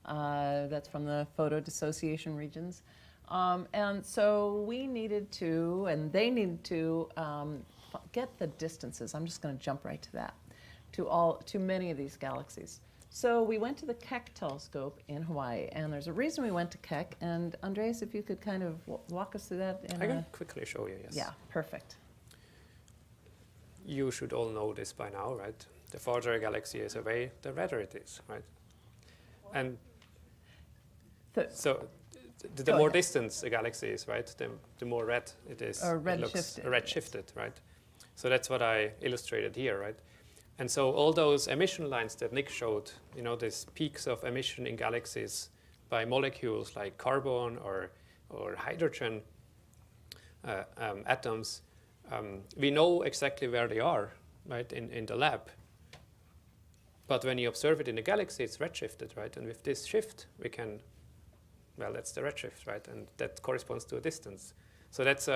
that's from the photo dissociation regions. And so we needed to, and they needed to, get the distances. I'm just going to jump right to that, to many of these galaxies. So we went to the Keck telescope in Hawaii, and there's a reason we went to Keck. And Andreas, if you could kind of walk us through that. I can quickly show you, yes. Yeah, perfect. You should all know this by now, right? The farther a galaxy is away, the redder it is, right? And so the more distance a galaxy is, right, the more red it is. It looks red shifted, right? So that's what I illustrated here, right? And so all those emission lines that Nick showed, these peaks of emission in galaxies by molecules like carbon or hydrogen atoms, we know exactly where they are, right, in the lab. But when you observe it in the galaxy, it's redshifted, right? And with this shift, we can, that's the redshift, right? And that corresponds to a distance. So that's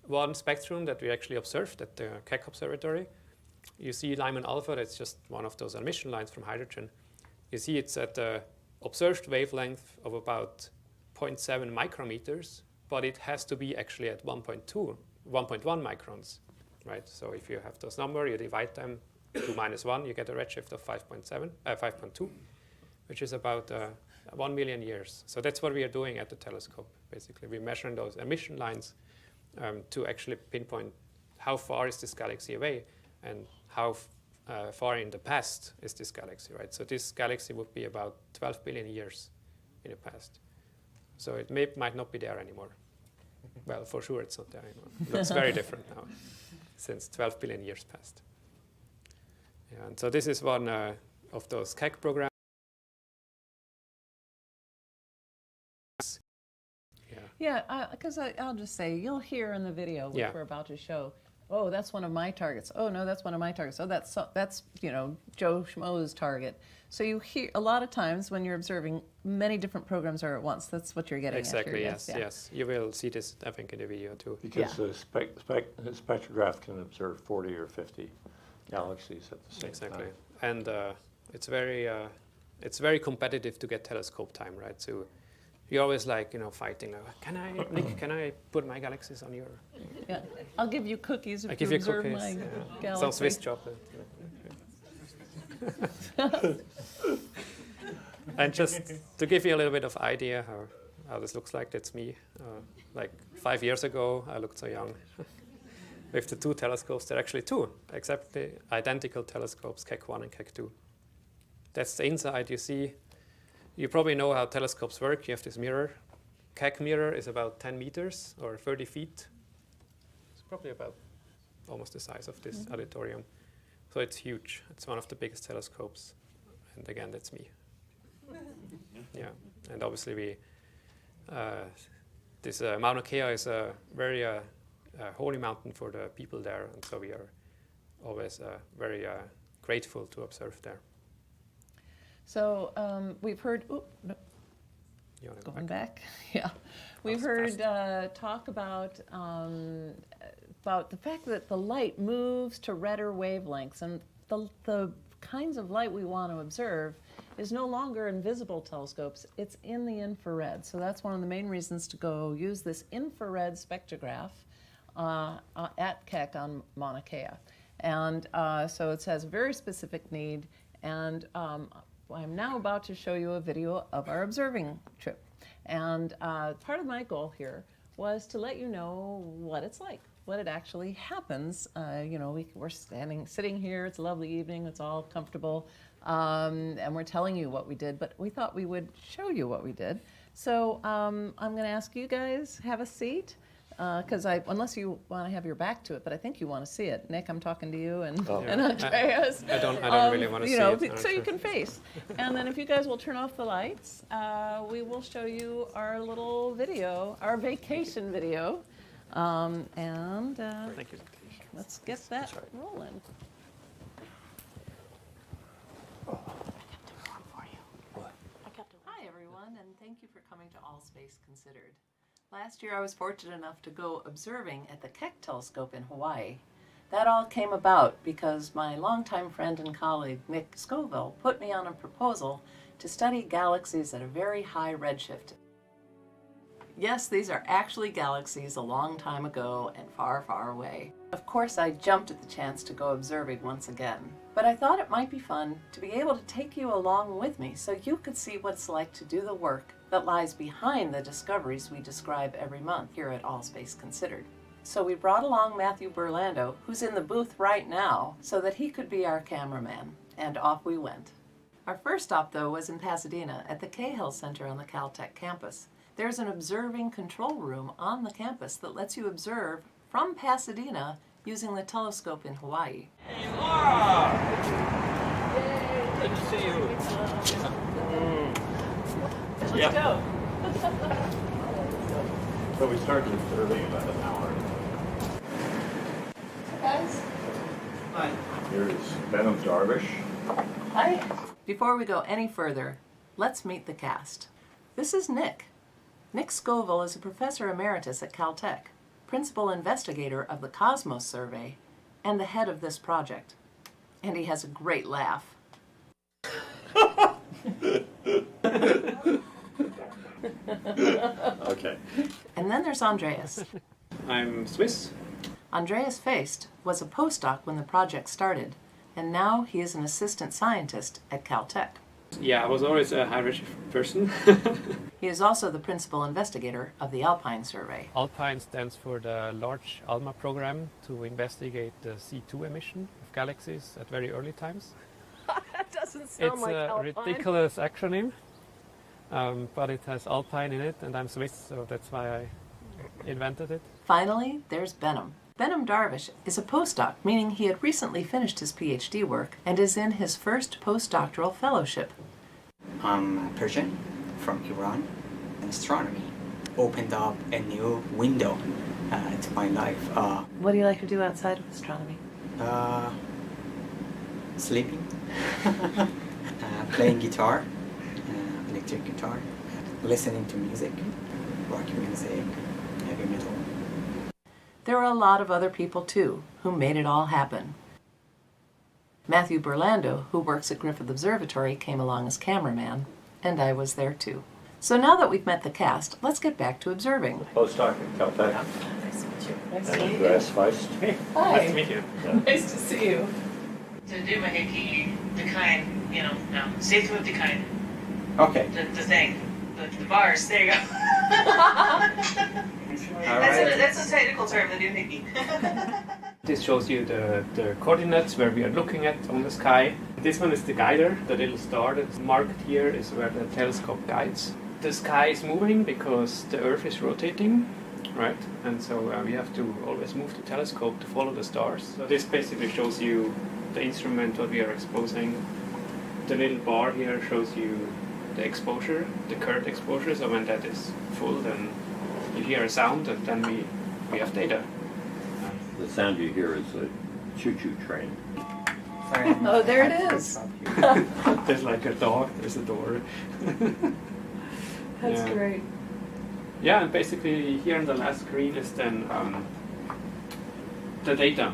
one spectrum that we actually observed at the Keck Observatory. You see Lyman alpha, that's just one of those emission lines from hydrogen. You see it's at the observed wavelength of about 0.7 micrometers, but it has to be actually at 1.1 microns, right? So if you have those numbers, you divide them, 2 minus 1, you get a redshift of 5.2, which is about 1 million years. So that's what we are doing at the telescope, basically. We're measuring those emission lines to actually pinpoint how far is this galaxy away and how far in the past is this galaxy, right? So this galaxy would be about 12 billion years in the past. So it might not be there anymore. Well, for sure it's not there anymore. It looks very different now since 12 billion years passed. Yeah, and so this is one of those Keck programs. Yeah, because I'll just say, you'll hear in the video, which we're about to show, oh, that's one of my targets. Oh, no, that's one of my targets. Oh, that's Joe Schmo's target. So you hear a lot of times when you're observing, many different programs are at once. That's what you're getting exactly, at here. Yes. You will see this, I think, in the video too. Because the spectrograph can observe 40 or 50 galaxies at the same time. And it's very competitive to get telescope time, right? So you're always fighting. Like, Nick, can I put my galaxies on your? Yeah, I'll give you cookies if you observe cookies, my galaxy. Some Swiss chocolate. And just to give you a little bit of idea how this looks like, that's me. Like 5 years ago, I looked so young. With the two telescopes, there are actually two, except the identical telescopes, Keck 1 and Keck 2. That's the inside you see. You probably know how telescopes work. You have this mirror. Keck mirror is about 10 meters or 30 feet. It's probably about almost the size of this auditorium. So it's huge. It's one of the biggest telescopes. And again, that's me. Yeah, and obviously this Mauna Kea is a very holy mountain for the people there, and so we are always very grateful to observe there. So we've heard, going back? Yeah. We've heard talk about the fact that the light moves to redder wavelengths, and the kinds of light we want to observe is no longer in visible telescopes, it's in the infrared. So that's one of the main reasons to go use this infrared spectrograph at Keck on Mauna Kea. And so it has a very specific need, and I'm now about to show you a video of our observing trip. And part of my goal here was to let you know what it's like, what it actually happens. You know, we're sitting here, it's a lovely evening, it's all comfortable, and we're telling you what we did, but we thought we would show you what we did. So I'm going to ask you guys, have a seat, because unless you want to have your back to it, but I think you want to see it. Nick, I'm talking to you, and Andreas. I don't really want to see it. So you can face. And then if you guys will turn off the lights, we will show you our little video, our vacation video. Thank you. Let's get that rolling. Hi, everyone, and thank you for coming to All Space Considered. Last year, I was fortunate enough to go observing at the Keck telescope in Hawaii. That all came about because my longtime friend and colleague, Nick Scoville, put me on a proposal to study galaxies at a very high redshift. Yes, these are actually galaxies a long time ago and far, far away. Of course, I jumped at the chance to go observing once again, but I thought it might be fun to be able to take you along with me so you could see what it's like to do the work that lies behind the discoveries we describe every month here at All Space Considered. So we brought along Matthew Burlando, who's in the booth right now, so that he could be our cameraman, and off we went. Our first stop, though, was in Pasadena at the Cahill Center on the Caltech campus. There's an observing control room on the campus that lets you observe from Pasadena using the telescope in Hawaii. Hey, Laura! Yay! Good to see you. Let's go. So we started observing about an hour. Guys. Hi. Here's Venom Darvish. Hi. Before we go any further, let's meet the cast. This is Nick. Nick Scoville is a professor emeritus at Caltech, principal investigator of the Cosmos Survey, and the head of this project. And he has a great laugh. Okay. And then there's Andreas. I'm Swiss. Andreas Feist was a postdoc when the project started, and now he is an assistant scientist at Caltech. Yeah, I was always a high-redshift person. He is also the principal investigator of the Alpine Survey. Alpine stands for the Large ALMA program to investigate the C2 emission of galaxies at very early times. That doesn't sound like Alpine. It's a ridiculous acronym, but it has Alpine in it, and I'm Swiss, so that's why I invented it. Finally, there's Benham. Benham Darvish is a postdoc, meaning he had recently finished his PhD work and is in his first postdoctoral fellowship. I'm Persian from Iran, and astronomy opened up a new window to my life. What do you like to do outside of astronomy? Sleeping, playing guitar, electric guitar, listening to music, rock music, heavy metal. There are a lot of other people, too, who made it all happen. Matthew Burlando, who works at Griffith Observatory, came along as cameraman, and I was there, too. So now that we've met the cast, let's get back to observing. Postdoc at Caltech. Nice to meet you. Nice And to meet you. Andreas Feist. Hey, Hi. nice to meet you. Nice to see you. To do my APE, the kind, you know, no, safe to move the kind, Okay. the thing, the bars, there you go. All right. That's a technical term, the new hickey. This shows you the coordinates where we are looking at on the sky. This one is the guider, the little star that's marked here is where the telescope guides. The sky is moving because the Earth is rotating, right? And so we have to always move the telescope to follow the stars. So this basically shows you the instrument what we are exposing. The little bar here shows you the exposure, the current exposure. So when that is full, then you hear a sound, and then we have data. The sound you hear is a choo-choo train. Oh, there it is. There's like a dog, there's a door. That's Yeah. great. Yeah, and basically here on the last screen is then the data.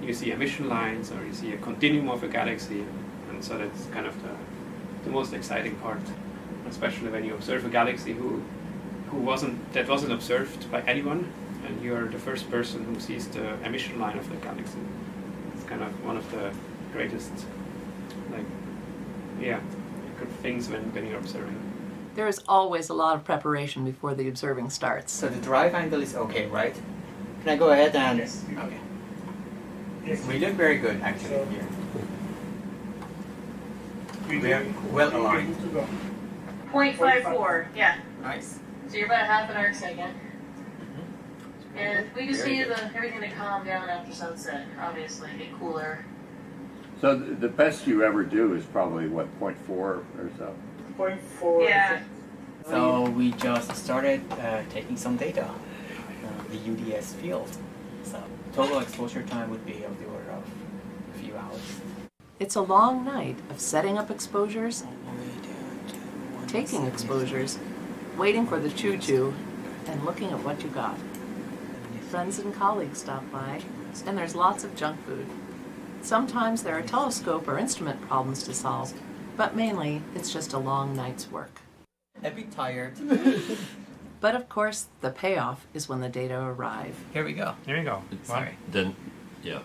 You see emission lines, or you see a continuum of a galaxy, and so that's kind of the most exciting part, especially when you observe a galaxy that wasn't observed by anyone, and you're the first person who sees the emission line of the galaxy. It's kind of one of the greatest, good things when you're observing. There is always a lot of preparation before the observing starts. So the drive angle is okay, right? Can I go ahead and... Yes. Okay. Yes. We look very good, actually, here. We're well aligned. 0.54, yeah. Nice. So you're about half an arc second. And we just Very need good. everything to calm down after sunset, obviously, get cooler. So the best you ever do is probably, what, 0.4 or so? 0.4. Yeah. So we just started taking some data, the UDS field. So total exposure time would be of the order of a few hours. It's a long night of setting up exposures, taking exposures, waiting for the choo-choo, and looking at what you got. Friends and colleagues stop by, and there's lots of junk food. Sometimes there are telescope or instrument problems to solve, but mainly it's just a long night's work. A bit tired. But of course, the payoff is when the data arrive. Here we go. Here we go. Sorry. Then, yeah.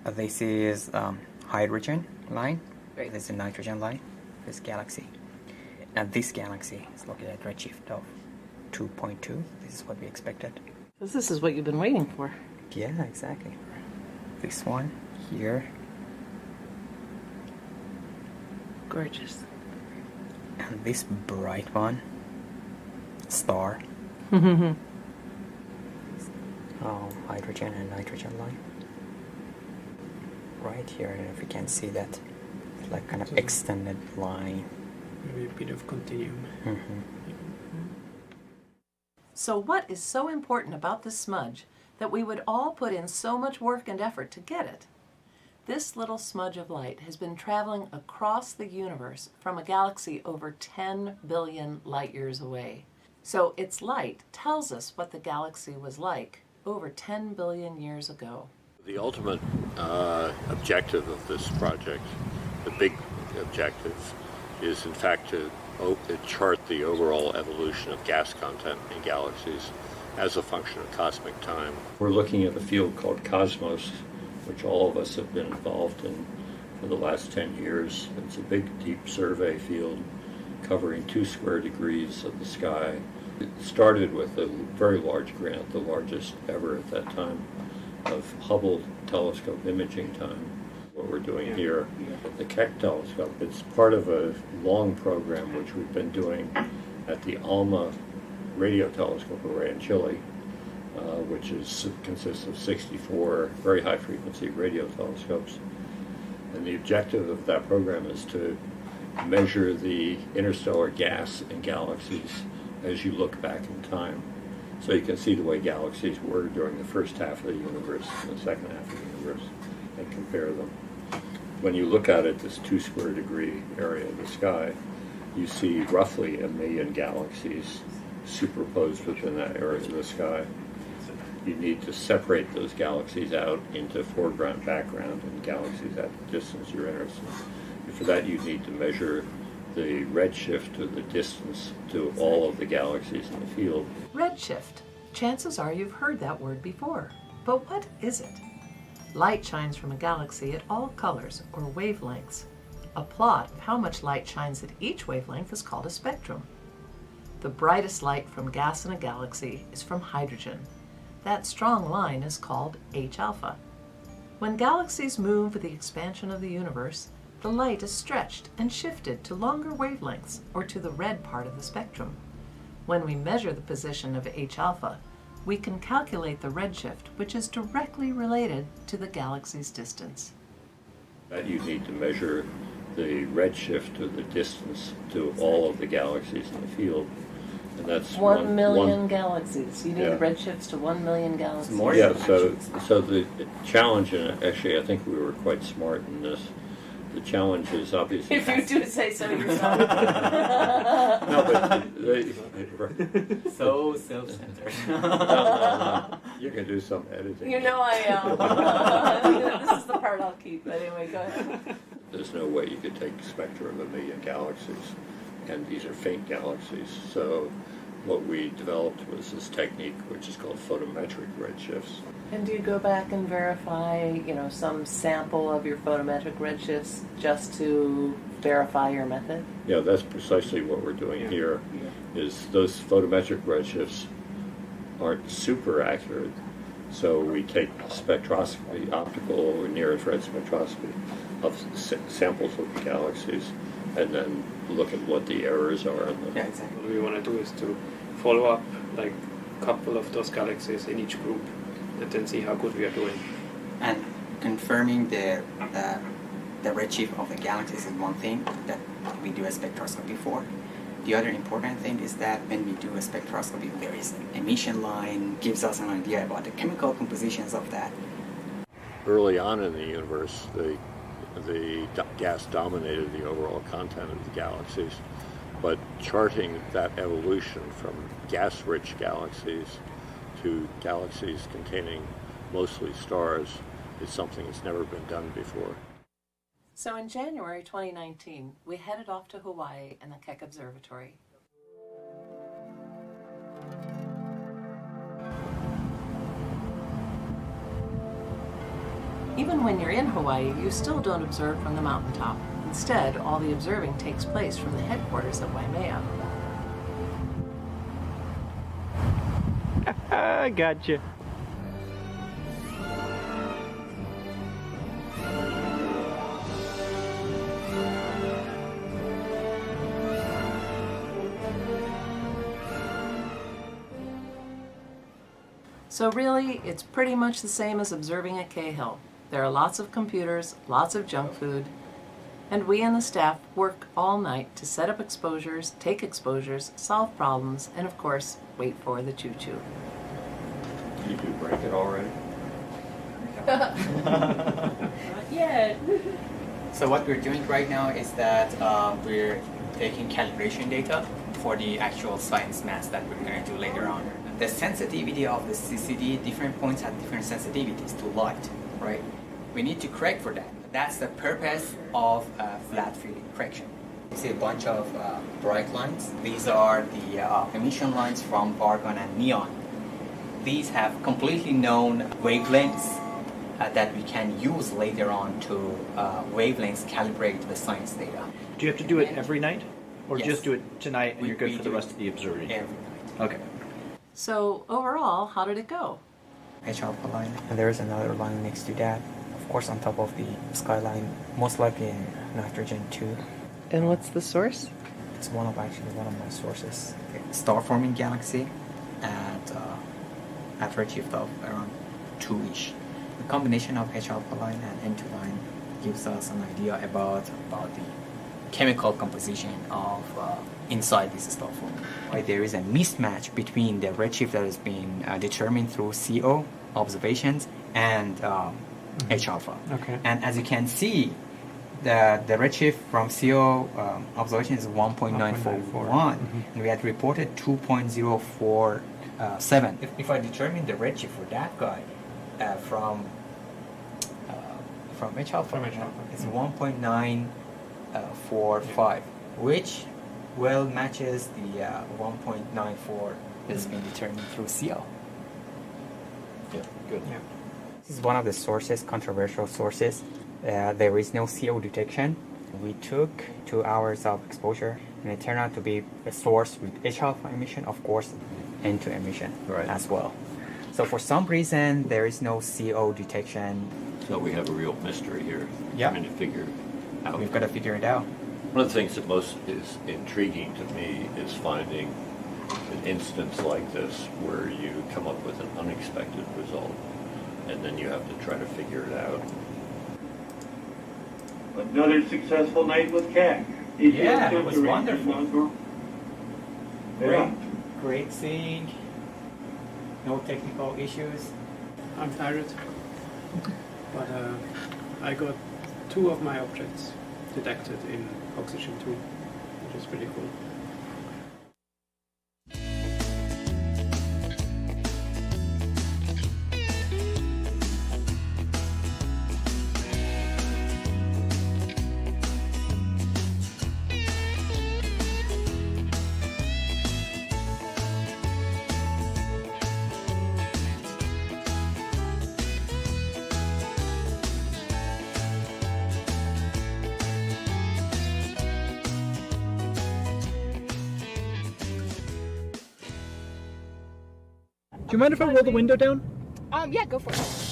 This is hydrogen line. This is a nitrogen line. This galaxy. And this galaxy is located at redshift of 2.2. This is what we expected. This is what you've been waiting for. Yeah, exactly. This one here. Gorgeous. And this bright one, star. Hydrogen and nitrogen line. Right here, I don't know if you can see that. It's like kind of extended line. Maybe a bit of continuum. So what is so important about this smudge that we would all put in so much work and effort to get it? This little smudge of light has been traveling across the universe from a galaxy over 10 billion light years away. So its light tells us what the galaxy was like over 10 billion years ago. The ultimate objective of this project, the big objective, is in fact to chart the overall evolution of gas content in galaxies as a function of cosmic time. We're looking at a field called cosmos, which all of us have been involved in for the last 10 years. It's a big, deep survey field covering 2 square degrees of the sky. It started with a very large grant, the largest ever at that time, of Hubble telescope imaging time. What we're doing here, the Keck telescope, it's part of a long program which we've been doing at the ALMA radio telescope array in Chile, which consists of 64 very high frequency radio telescopes. And the objective of that program is to measure the interstellar gas in galaxies as you look back in time. So you can see the way galaxies were during the first half of the universe and the second half of the universe and compare them. When you look out at this 2 square degree area of the sky, you see roughly 1 million galaxies superposed within that area of the sky. You need to separate those galaxies out into foreground, background, and galaxies at the distance you're interested in. And for that, you need to measure the redshift, or the distance to all of the galaxies in the field. Redshift. Chances are you've heard that word before. But what is it? Light shines from a galaxy at all colors, or wavelengths. A plot of how much light shines at each wavelength is called a spectrum. The brightest light from gas in a galaxy is from hydrogen. That strong line is called H-alpha. When galaxies move with the expansion of the universe, the light is stretched and shifted to longer wavelengths, or to the red part of the spectrum. When we measure the position of H-alpha, we can calculate the redshift, which is directly related to the galaxy's distance. That you need to measure the redshift or the distance to all of the galaxies in the field. And that's 1 million galaxies. You need Yeah. the redshifts to 1 million galaxies. Yeah, so the challenge, and actually I think we were quite smart in this, the challenge is obviously... If you do say so yourself. No, but So self-centered. No. You can do some editing. You know I am. This is the part I'll keep. Anyway, go ahead. There's no way you could take a spectrum of 1 million galaxies, and these are faint galaxies. So what we developed was this technique which is called photometric redshifts. And do you go back and verify, some sample of your photometric redshifts just to verify your method? Yeah, that's precisely what we're doing here, is those photometric redshifts aren't super accurate. So we take spectroscopy, optical or near-infrared spectroscopy of samples of the galaxies, and then look at what the errors are. Yeah, exactly. What we want to do is to follow up like a couple of those galaxies in each group and then see how good we are doing. And confirming the redshift of the galaxies is one thing that we do a spectroscopy for. The other important thing is that when we do a spectroscopy, there is an emission line, gives us an idea about the chemical compositions of that. Early on in the universe, the gas dominated the overall content of the galaxies, but charting that evolution from gas-rich galaxies to galaxies containing mostly stars is something that's never been done before. So in January 2019, we headed off to Hawaii and the Keck Observatory. Even when you're in Hawaii, you still don't observe from the mountaintop. Instead, all the observing takes place from the headquarters of Waimea. I gotcha. So really, it's pretty much the same as observing at Cahill. There are lots of computers, lots of junk food, and we and the staff work all night to set up exposures, take exposures, solve problems, and of course, wait for the choo-choo. Did you break it already? Yeah. So what we're doing right now is that we're taking calibration data for the actual science mass that we're going to do later on. The sensitivity of the CCD, different points have different sensitivities to light, right? We need to correct for that. That's the purpose of flat field correction. You see a bunch of bright lines. These are the emission lines from argon and neon. These have completely known wavelengths that we can use later on to wavelengths calibrate the science data. Do you have to do it every night? Or Yes. just do it tonight and you're good for the rest of the observing? Every night. Okay. So overall, how did it go? H-alpha line, and there is another line next to that. Of course, on top of the skyline, most likely nitrogen 2. And what's the source? It's one of my sources. Star-forming galaxy at redshift of around 2-ish. The combination of H-alpha line and N2 line gives us an idea about the chemical composition of inside this star forming. There is a mismatch between the redshift that has been determined through CO observations and H-alpha. Okay. And as you can see, the redshift from CO observation is 1.941, and we had reported 2.047. If I determine the redshift for that guy from H-alpha, it's 1.945, which well matches the 1.94 that's been determined through CO. Yeah, good. Yeah. This is one of the sources, controversial sources. There is no CO detection. We took 2 hours of exposure, and it turned out to be a source with H-alpha emission, of course, N2 emission as well. So for some reason, there is no CO detection. So we have a real mystery here. Yeah. Trying to figure out. We've got to figure it out. One of the things that most is intriguing to me is finding an instance like this where you come up with an unexpected result, and then you have to try to figure it out. Another successful night with Keck. Yeah, it was wonderful. Yeah. Great seeing. No technical issues. I'm tired, but I got 2 of my objects detected in oxygen 2, which is pretty cool. Do you mind if I roll the window down? Yeah, go for it.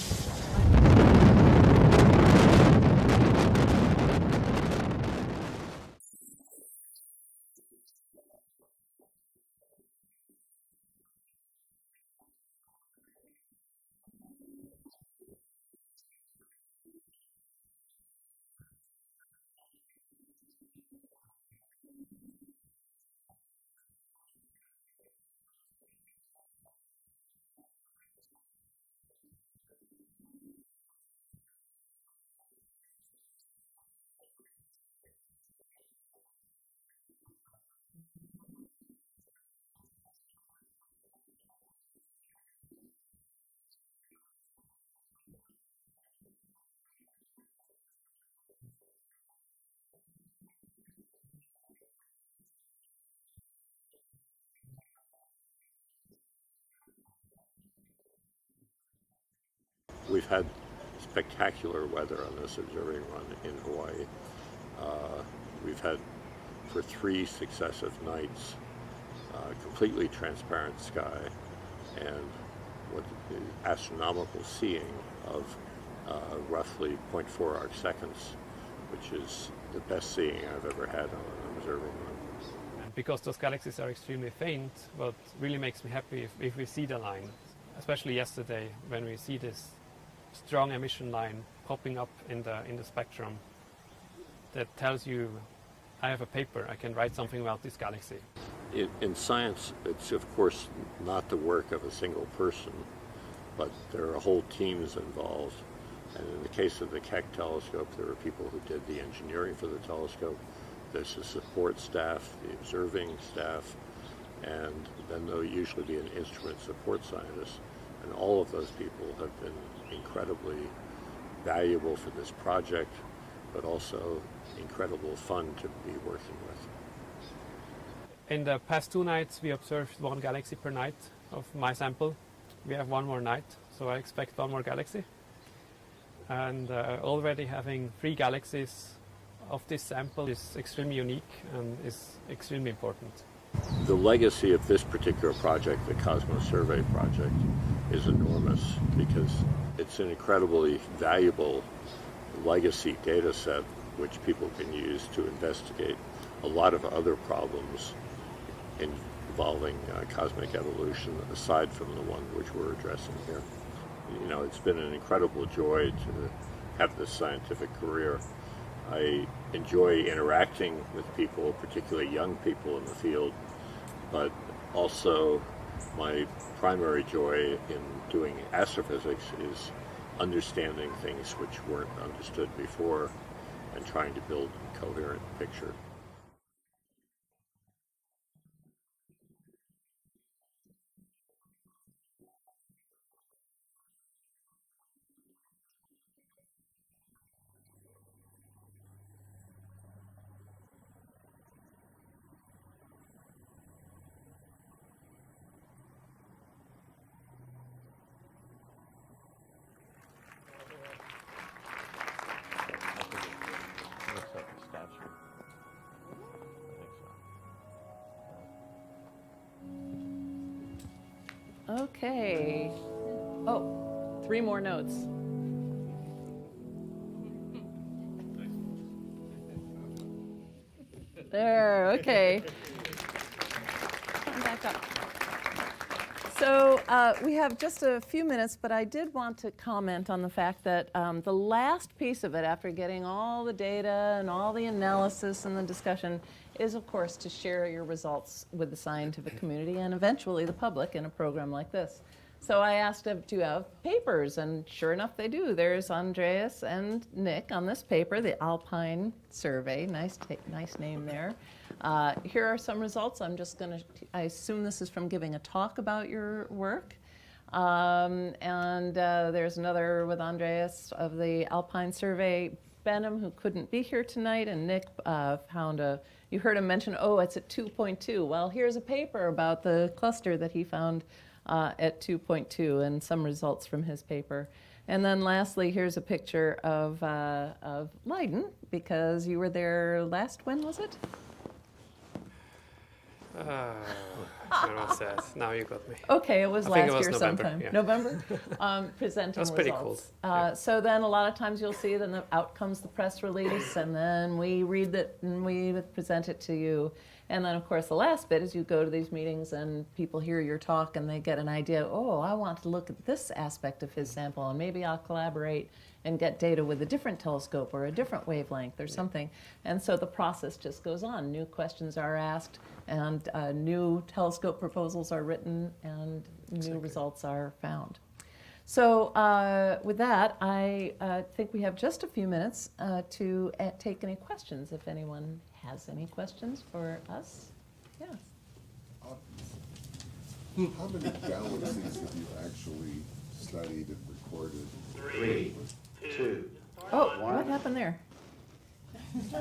We've had spectacular weather on this observing run in Hawaii. We've had, for 3 successive nights, completely transparent sky and what the astronomical seeing of roughly 0.4 arc seconds, which is the best seeing I've ever had on an observing run. And because those galaxies are extremely faint, what really makes me happy if we see the line, especially yesterday when we see this strong emission line popping up in the spectrum, that tells you I have a paper, I can write something about this galaxy. In science, it's of course not the work of a single person, but there are whole teams involved. And in the case of the Keck telescope, there are people who did the engineering for the telescope. There's the support staff, the observing staff, and then there'll usually be an instrument support scientist. And all of those people have been incredibly valuable for this project, but also incredible fun to be working with. In the past 2 nights, we observed 1 galaxy per night of my sample. We have 1 more night, so I expect 1 more galaxy. And already having 3 galaxies of this sample is extremely unique and is extremely important. The legacy of this particular project, the Cosmos Survey project, is enormous because it's an incredibly valuable legacy data set which people can use to investigate a lot of other problems involving cosmic evolution aside from the one which we're addressing here. You know, it's been an incredible joy to have this scientific career. I enjoy interacting with people, particularly young people in the field, but also my primary joy in doing astrophysics is understanding things which weren't understood before and trying to build a coherent picture. Okay. Oh, 3 more notes. There, okay. Come back up. So we have just a few minutes, but I did want to comment on the fact that the last piece of it, after getting all the data and all the analysis and the discussion, is of course to share your results with the scientific community and eventually the public in a program like this. So I asked them to have papers, and sure enough they do. There's Andreas and Nick on this paper, the Alpine Survey. Nice name there. Here are some results. I'm just going to, I assume this is from giving a talk about your work. There's another with Andreas of the Alpine Survey. Benham, who couldn't be here tonight, and Nick found you heard him mention, oh, it's at 2.2. Well, here's a paper about the cluster that he found at 2.2 and some results from his paper. And then lastly, here's a picture of Leiden, because you were there last, when was it? When was that? Now you got me. Okay, it was I think last it was year November, sometime. yeah. November? Presenting That was pretty results. cool. Yeah. So then a lot of times you'll see then out comes the press release, and then we read it and we present it to you. And then, of course, the last bit is you go to these meetings and people hear your talk and they get an idea, oh, I want to look at this aspect of his sample, and maybe I'll collaborate and get data with a different telescope or a different wavelength or something. And so the process just goes on. New questions are asked, and new telescope proposals are written, and new results are found. So with that, I think we have just a few minutes to take any questions, if anyone has any questions for us. Yes. How many galaxies have you actually studied and recorded? 3, 2. Oh, what happened there?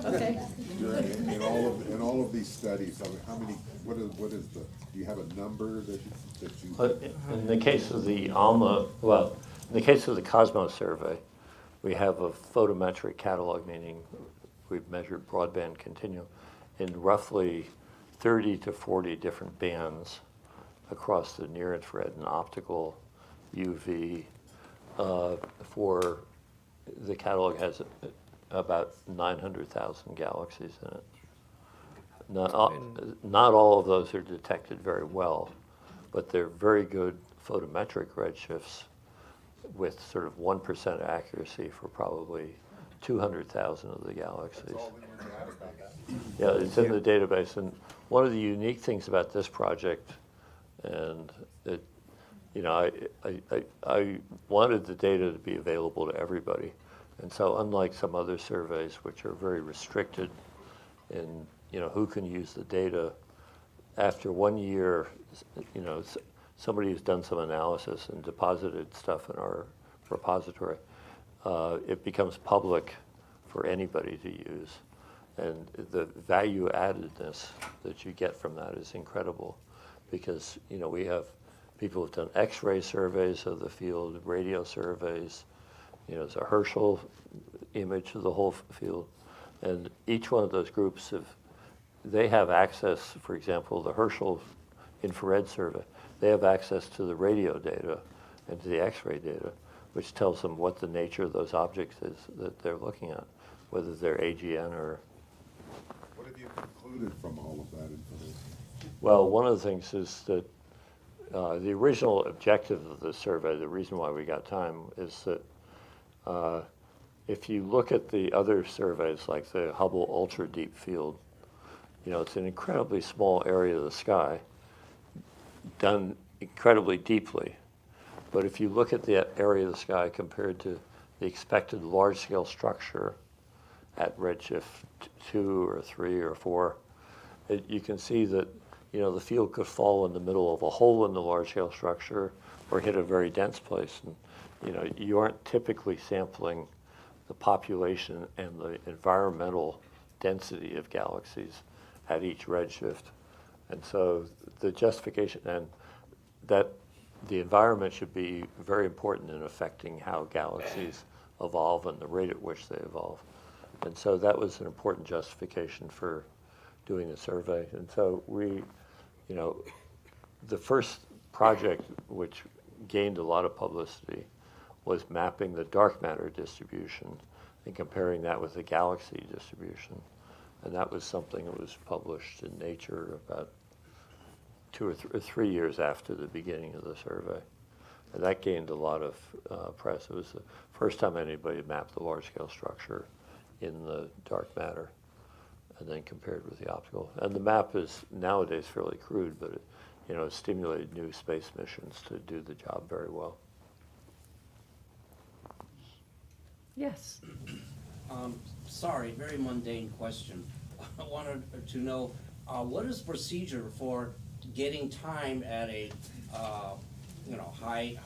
Okay. In all of these studies, how many? What is the? Do you have a number that you? In the case of the ALMA, well, in the case of the Cosmos survey, we have a photometric catalog, meaning we've measured broadband continuum in roughly 30 to 40 different bands across the near infrared and optical, UV. For the catalog has about 900,000 galaxies in it. Not all of those are detected very well, but they're very good photometric redshifts with sort of 1% accuracy for probably 200,000 of the galaxies. Yeah, it's in the database. And one of the unique things about this project, and it, you know, I wanted the data to be available to everybody. And so unlike some other surveys, which are very restricted in, you know, who can use the data, after 1 year, you know, somebody who's done some analysis and deposited stuff in our repository, it becomes public for anybody to use. And the value addedness that you get from that is incredible, because, you know, we have people who've done X-ray surveys of the field, radio surveys, you know, it's a Herschel image of the whole field. And each one of those groups, they have access, for example, the Herschel infrared survey, they have access to the radio data and to the X-ray data, which tells them what the nature of those objects is that they're looking at, whether they're AGN or... What have you concluded from all of that information? Well, one of the things is that the original objective of the survey, the reason why we got time, is that if you look at the other surveys, like the Hubble Ultra Deep Field, you know, it's an incredibly small area of the sky, done incredibly deeply. But if you look at the area of the sky compared to the expected large-scale structure at redshift 2 or 3 or 4, you can see that, you know, the field could fall in the middle of a hole in the large-scale structure or hit a very dense place. And, you know, you aren't typically sampling the population and the environmental density of galaxies at each redshift. And so the justification, and that the environment should be very important in affecting how galaxies evolve and the rate at which they evolve. And so that was an important justification for doing the survey. And so we, you know, the first project which gained a lot of publicity was mapping the dark matter distribution and comparing that with the galaxy distribution. And that was something that was published in Nature about 2 or 3 years after the beginning of the survey. And that gained a lot of press. It was the first time anybody mapped the large-scale structure in the dark matter and then compared with the optical. And the map is nowadays fairly crude, but it stimulated new space missions to do the job very well. Yes. Sorry, very mundane question. I wanted to know what is the procedure for getting time at a high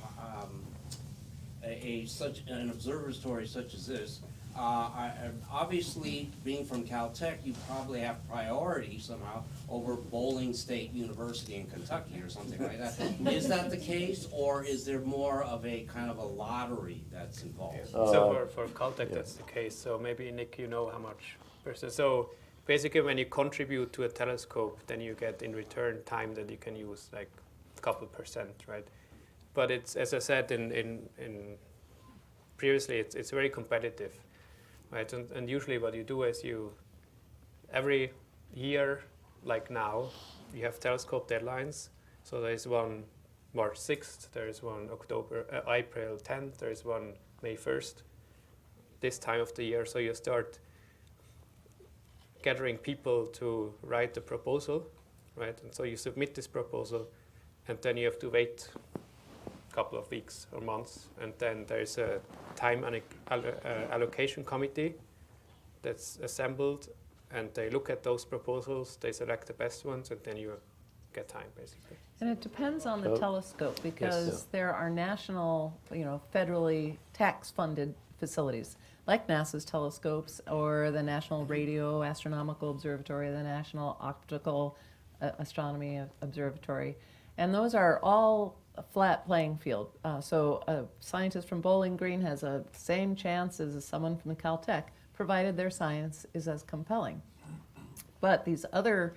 such an observatory such as this. Obviously, being from Caltech, you probably have priority somehow over Bowling State University in Kentucky or something like that. Is that the case, or is there more of a kind of a lottery that's involved? So for Caltech, that's the case. So maybe, Nick, you know how much percent. So basically, when you contribute to a telescope, then you get in return time that you can use, like a couple percent, right? But it's, as I said in previously, it's very competitive. Right, and usually what you do is every year, like now, you have telescope deadlines. So there is one March 6th, there is one April 10th, there is one May 1st, this time of the year. So you start gathering people to write the proposal, right? And so you submit this proposal, and then you have to wait a couple of weeks or months, and then there's a time allocation committee that's assembled, and they look at those proposals, they select the best ones, and then you get time, basically. And it depends on the telescope, because there are national, federally tax-funded facilities, like NASA's telescopes, or the National Radio Astronomical Observatory, the National Optical Astronomy Observatory, and those are all a flat playing field. So a scientist from Bowling Green has the same chance as someone from Caltech, provided their science is as compelling. But these other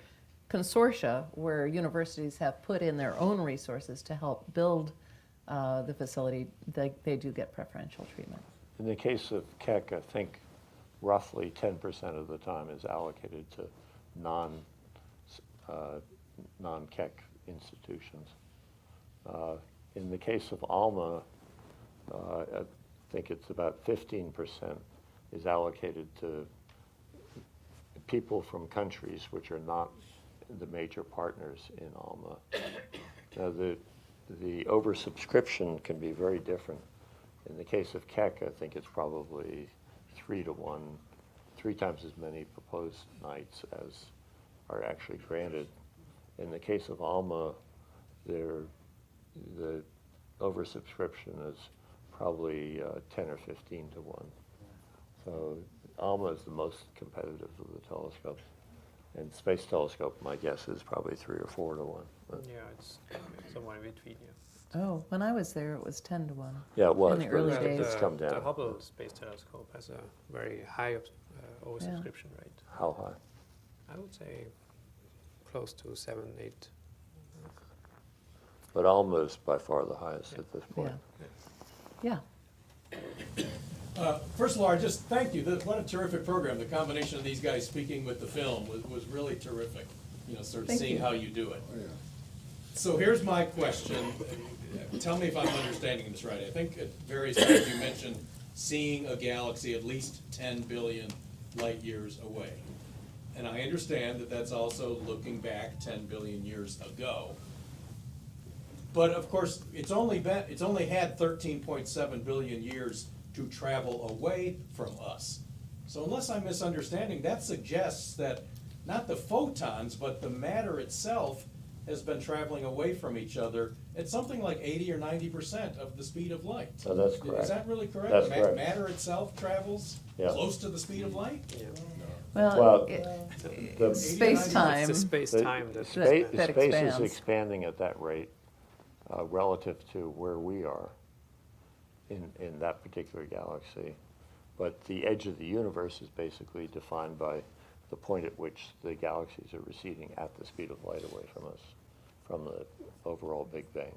consortia, where universities have put in their own resources to help build the facility, they do get preferential treatment. In the case of Keck, I think roughly 10% of the time is allocated to non-Keck institutions. In the case of ALMA, I think it's about 15% is allocated to people from countries which are not the major partners in ALMA. Now, the oversubscription can be very different. In the case of Keck, I think it's probably 3 to 1, 3 times as many proposed nights as are actually granted. In the case of ALMA, the oversubscription is probably 10 or 15 to 1. So ALMA is the most competitive of the telescopes. And Space Telescope, my guess, is probably 3 or 4 to 1. But yeah, it's somewhere in between, yeah. Oh, when I was there, it was 10 to 1. Yeah, it was. In the early days. It's come down. The Hubble Space Telescope has a very high oversubscription rate. How high? I would say close to 7, 8. But ALMA is by far the highest at this point. Yeah. First of all, I just thank you. What a terrific program. The combination of these guys speaking with the film was really terrific. Sort of seeing how you do it. Oh, yeah. So here's my question. Tell me if I'm understanding this right. I think at various times you mentioned seeing a galaxy at least 10 billion light years away. And I understand that that's also looking back 10 billion years ago. But of course, it's only had 13.7 billion years to travel away from us. So unless I'm misunderstanding, that suggests that not the photons, but the matter itself has been traveling away from each other at something like 80 or 90% of the speed of light. Oh, that's correct. Is that really correct? That's correct. Matter itself travels close to the speed of light? Yeah. Well, the space-time. It's the space-time that space expands. is expanding at that rate relative to where we are in that particular galaxy. But the edge of the universe is basically defined by the point at which the galaxies are receding at the speed of light away from us, from the overall Big Bang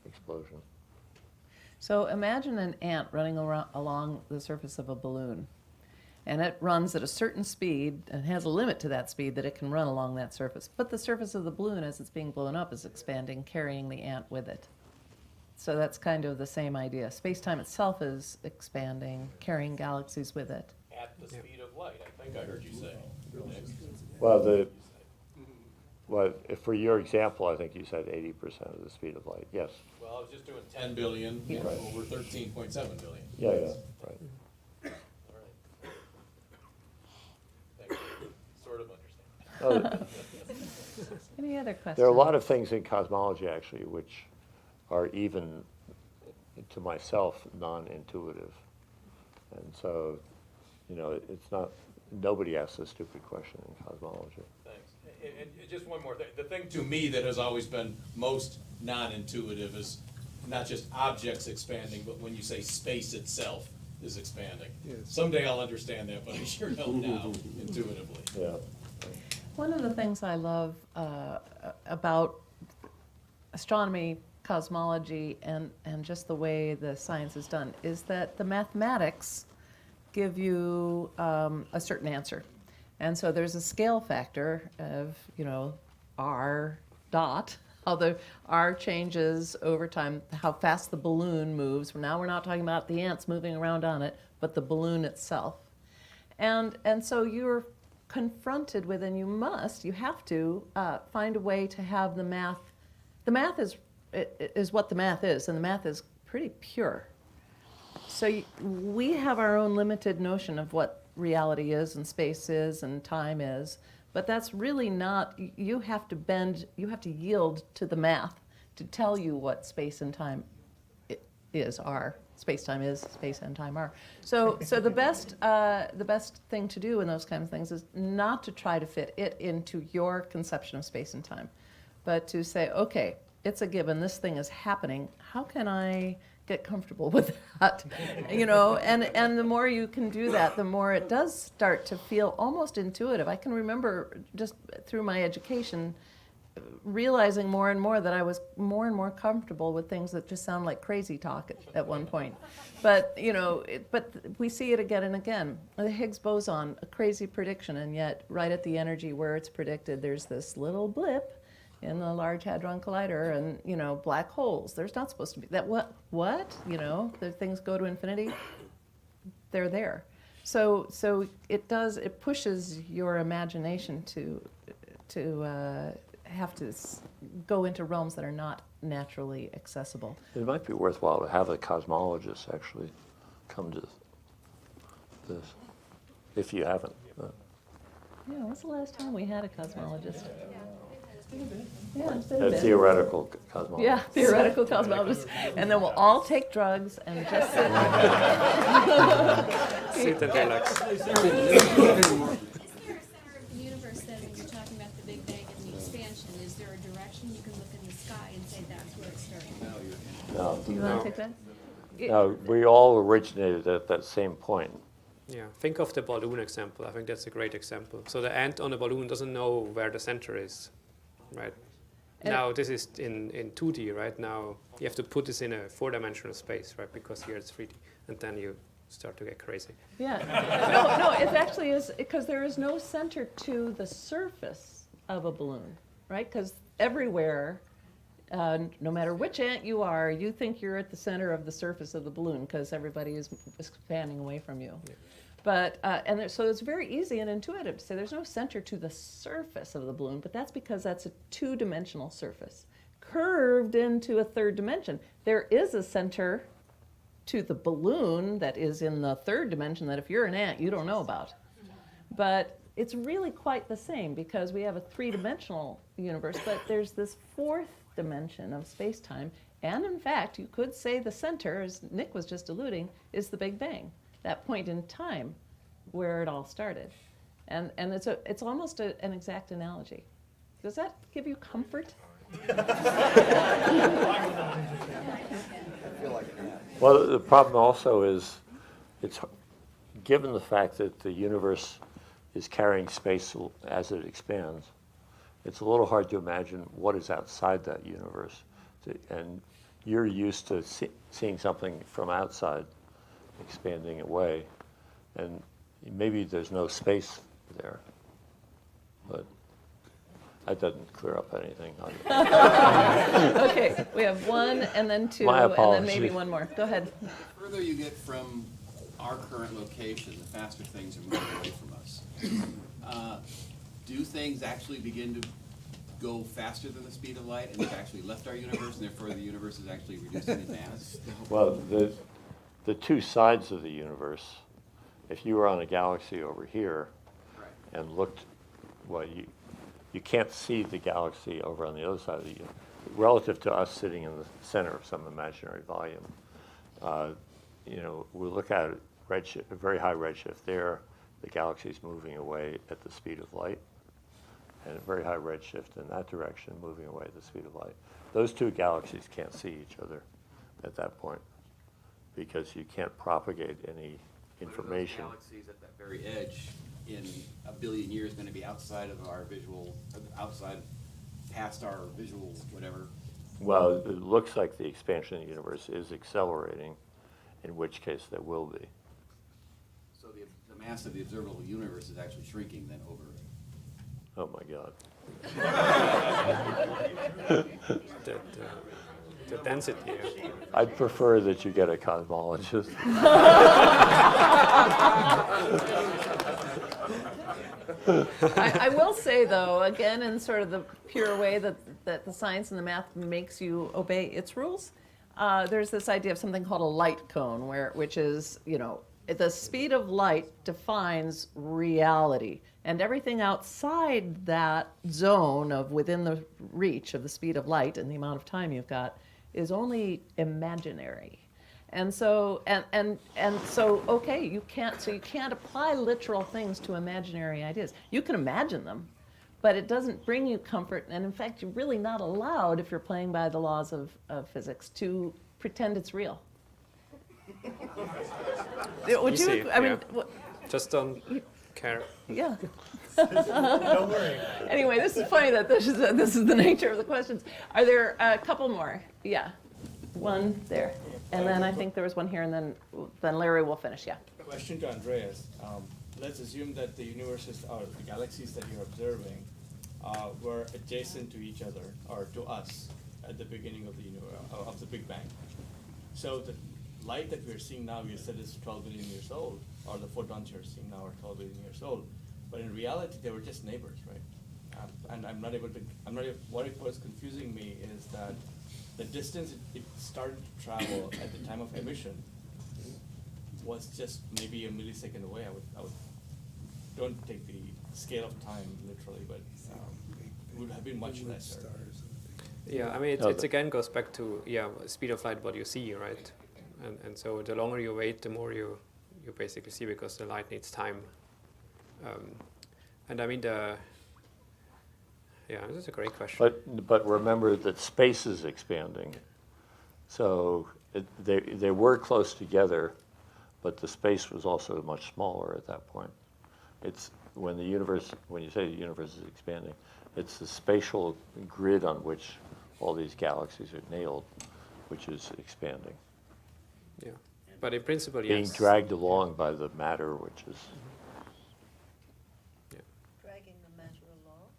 explosion. So imagine an ant running along the surface of a balloon. And it runs at a certain speed and has a limit to that speed that it can run along that surface. But the surface of the balloon, as it's being blown up, is expanding, carrying the ant with it. So that's kind of the same idea. Space-time itself is expanding, carrying galaxies with it. At the speed of light, I think I heard you say. Well, if for your example, I think you said 80% of the speed of light. Yes. Well, I was just doing 10 billion over 13.7 billion. Yeah, right. Sort of understand. Any other questions? There are a lot of things in cosmology, actually, which are even, to myself, non-intuitive. And so, it's not, nobody asks a stupid question in cosmology. Thanks. And just one more thing. The thing to me that has always been most non-intuitive is not just objects expanding, but when you say space itself is expanding. Yes. Someday I'll understand that, but I sure don't now intuitively. Yeah. One of the things I love about astronomy, cosmology, and just the way the science is done is that the mathematics give you a certain answer. And so there's a scale factor of, R dot, how the R changes over time, how fast the balloon moves. Now we're not talking about the ants moving around on it, but the balloon itself. And so you're confronted with, and you have to find a way to have the math. The math is what the math is, and the math is pretty pure. So we have our own limited notion of what reality is and space is and time is, but that's really not, you have to yield to the math to tell you what space and time are. Space-time is, space and time are. So the best thing to do in those kinds of things is not to try to fit it into your conception of space and time, but to say, okay, it's a given, this thing is happening, how can I get comfortable with that? And the more you can do that, the more it does start to feel almost intuitive. I can remember just through my education realizing more and more that I was more and more comfortable with things that just sound like crazy talk at one point. But, but we see it again and again. The Higgs boson, a crazy prediction, and yet right at the energy where it's predicted, there's this little blip in the Large Hadron Collider, and, black holes. There's not supposed to be that. What? The things go to infinity. They're there. So it pushes your imagination to have to go into realms that are not naturally accessible. It might be worthwhile to have a cosmologist actually come to this, if you haven't. Yeah, when's the last time we had a cosmologist? Yeah, it's been A theoretical cosmologist. Yeah, theoretical cosmologist. And then we'll all take drugs and just sit. Sit and relax. Is there a center of the universe then when you're talking about the Big Bang and the expansion? Is there a direction you can look in the sky and say that's where it started? No. Do you want to take that? No, we all originated at that same point. Yeah, think of the balloon example. I think that's a great example. So the ant on the balloon doesn't know where the center is, right? And now this is in 2D, right? Now you have to put this in a 4-dimensional space, right? Because here it's 3D, and then you start to get crazy. Yeah. No, it actually is, because there is no center to the surface of a balloon, right? Because everywhere, no matter which ant you are, you think you're at the center of the surface of the balloon because everybody is expanding away from you. Yeah. But, so it's very easy and intuitive to say there's no center to the surface of the balloon, but that's because that's a 2-dimensional surface, curved into a 3rd dimension. There is a center to the balloon that is in the 3rd dimension that if you're an ant, you don't know about. But it's really quite the same because we have a 3-dimensional universe, but there's this 4th dimension of space-time. And in fact, you could say the center, as Nick was just alluding, is the Big Bang, that point in time where it all started. And it's almost an exact analogy. Does that give you comfort? Well, the problem also is, it's given the fact that the universe is carrying space as it expands, it's a little hard to imagine what is outside that universe. And you're used to seeing something from outside expanding away. And maybe there's no space there, but that doesn't clear up anything. Okay, we have one and then two, My and then apologies. maybe one more. Go ahead. The further you get from our current location, the faster things are moving away from us. Do things actually begin to go faster than the speed of light, and they've actually left our universe, and therefore the universe is actually reducing in mass? Well, the two sides of the universe, if you were on a galaxy over here and looked, well, you can't see the galaxy over on the other side of the universe. Relative to us sitting in the center of some imaginary volume, we look at redshift, a very high redshift there. The galaxy's moving away at the speed of light, and a very high redshift in that direction, moving away at the speed of light. Those two galaxies can't see each other at that point because you can't propagate any information. But are those galaxies at that very edge in a billion years going to be outside of our visual, past our visual whatever? Well, it looks like the expansion of the universe is accelerating, in which case there will be. So the mass of the observable universe is actually shrinking then over. Oh my God. The density. I'd prefer that you get a cosmologist. I will say, though, again, in sort of the pure way that the science and the math makes you obey its rules, there's this idea of something called a light cone, which is, the speed of light defines reality. And everything outside that zone of within the reach of the speed of light and the amount of time you've got is only imaginary. And so, okay, you can't apply literal things to imaginary ideas. You can imagine them, but it doesn't bring you comfort. And in fact, you're really not allowed, if you're playing by the laws of physics, to pretend it's real. Would you? Easy, I mean, just don't care. Yeah. Don't worry. Anyway, this is funny that this is the nature of the questions. Are there a couple more? Yeah, one there, and then I think there was one here, and then Larry will finish. Yeah. Question to Andreas. Let's assume that the universes or the galaxies that you're observing were adjacent to each other or to us at the beginning of the of the Big Bang. So the light that we're seeing now, you said is 12 billion years old, or the photons you're seeing now are 12 billion years old. But in reality, they were just neighbors, right? And what it was confusing me is that the distance it started to travel at the time of emission was just maybe a millisecond away. I would don't take the scale of time literally, but it would have been much less. Yeah, I mean, it again goes back to, speed of light, what you see, right? And so the longer you wait, the more you basically see, because the light needs time. And I mean, this is a great question. But remember that space is expanding. So they were close together, but the space was also much smaller at that point. It's when you say the universe is expanding, it's the spatial grid on which all these galaxies are nailed, which is expanding. Yeah, but in principle, yes. Being dragged along by the matter, which is. Dragging the matter along?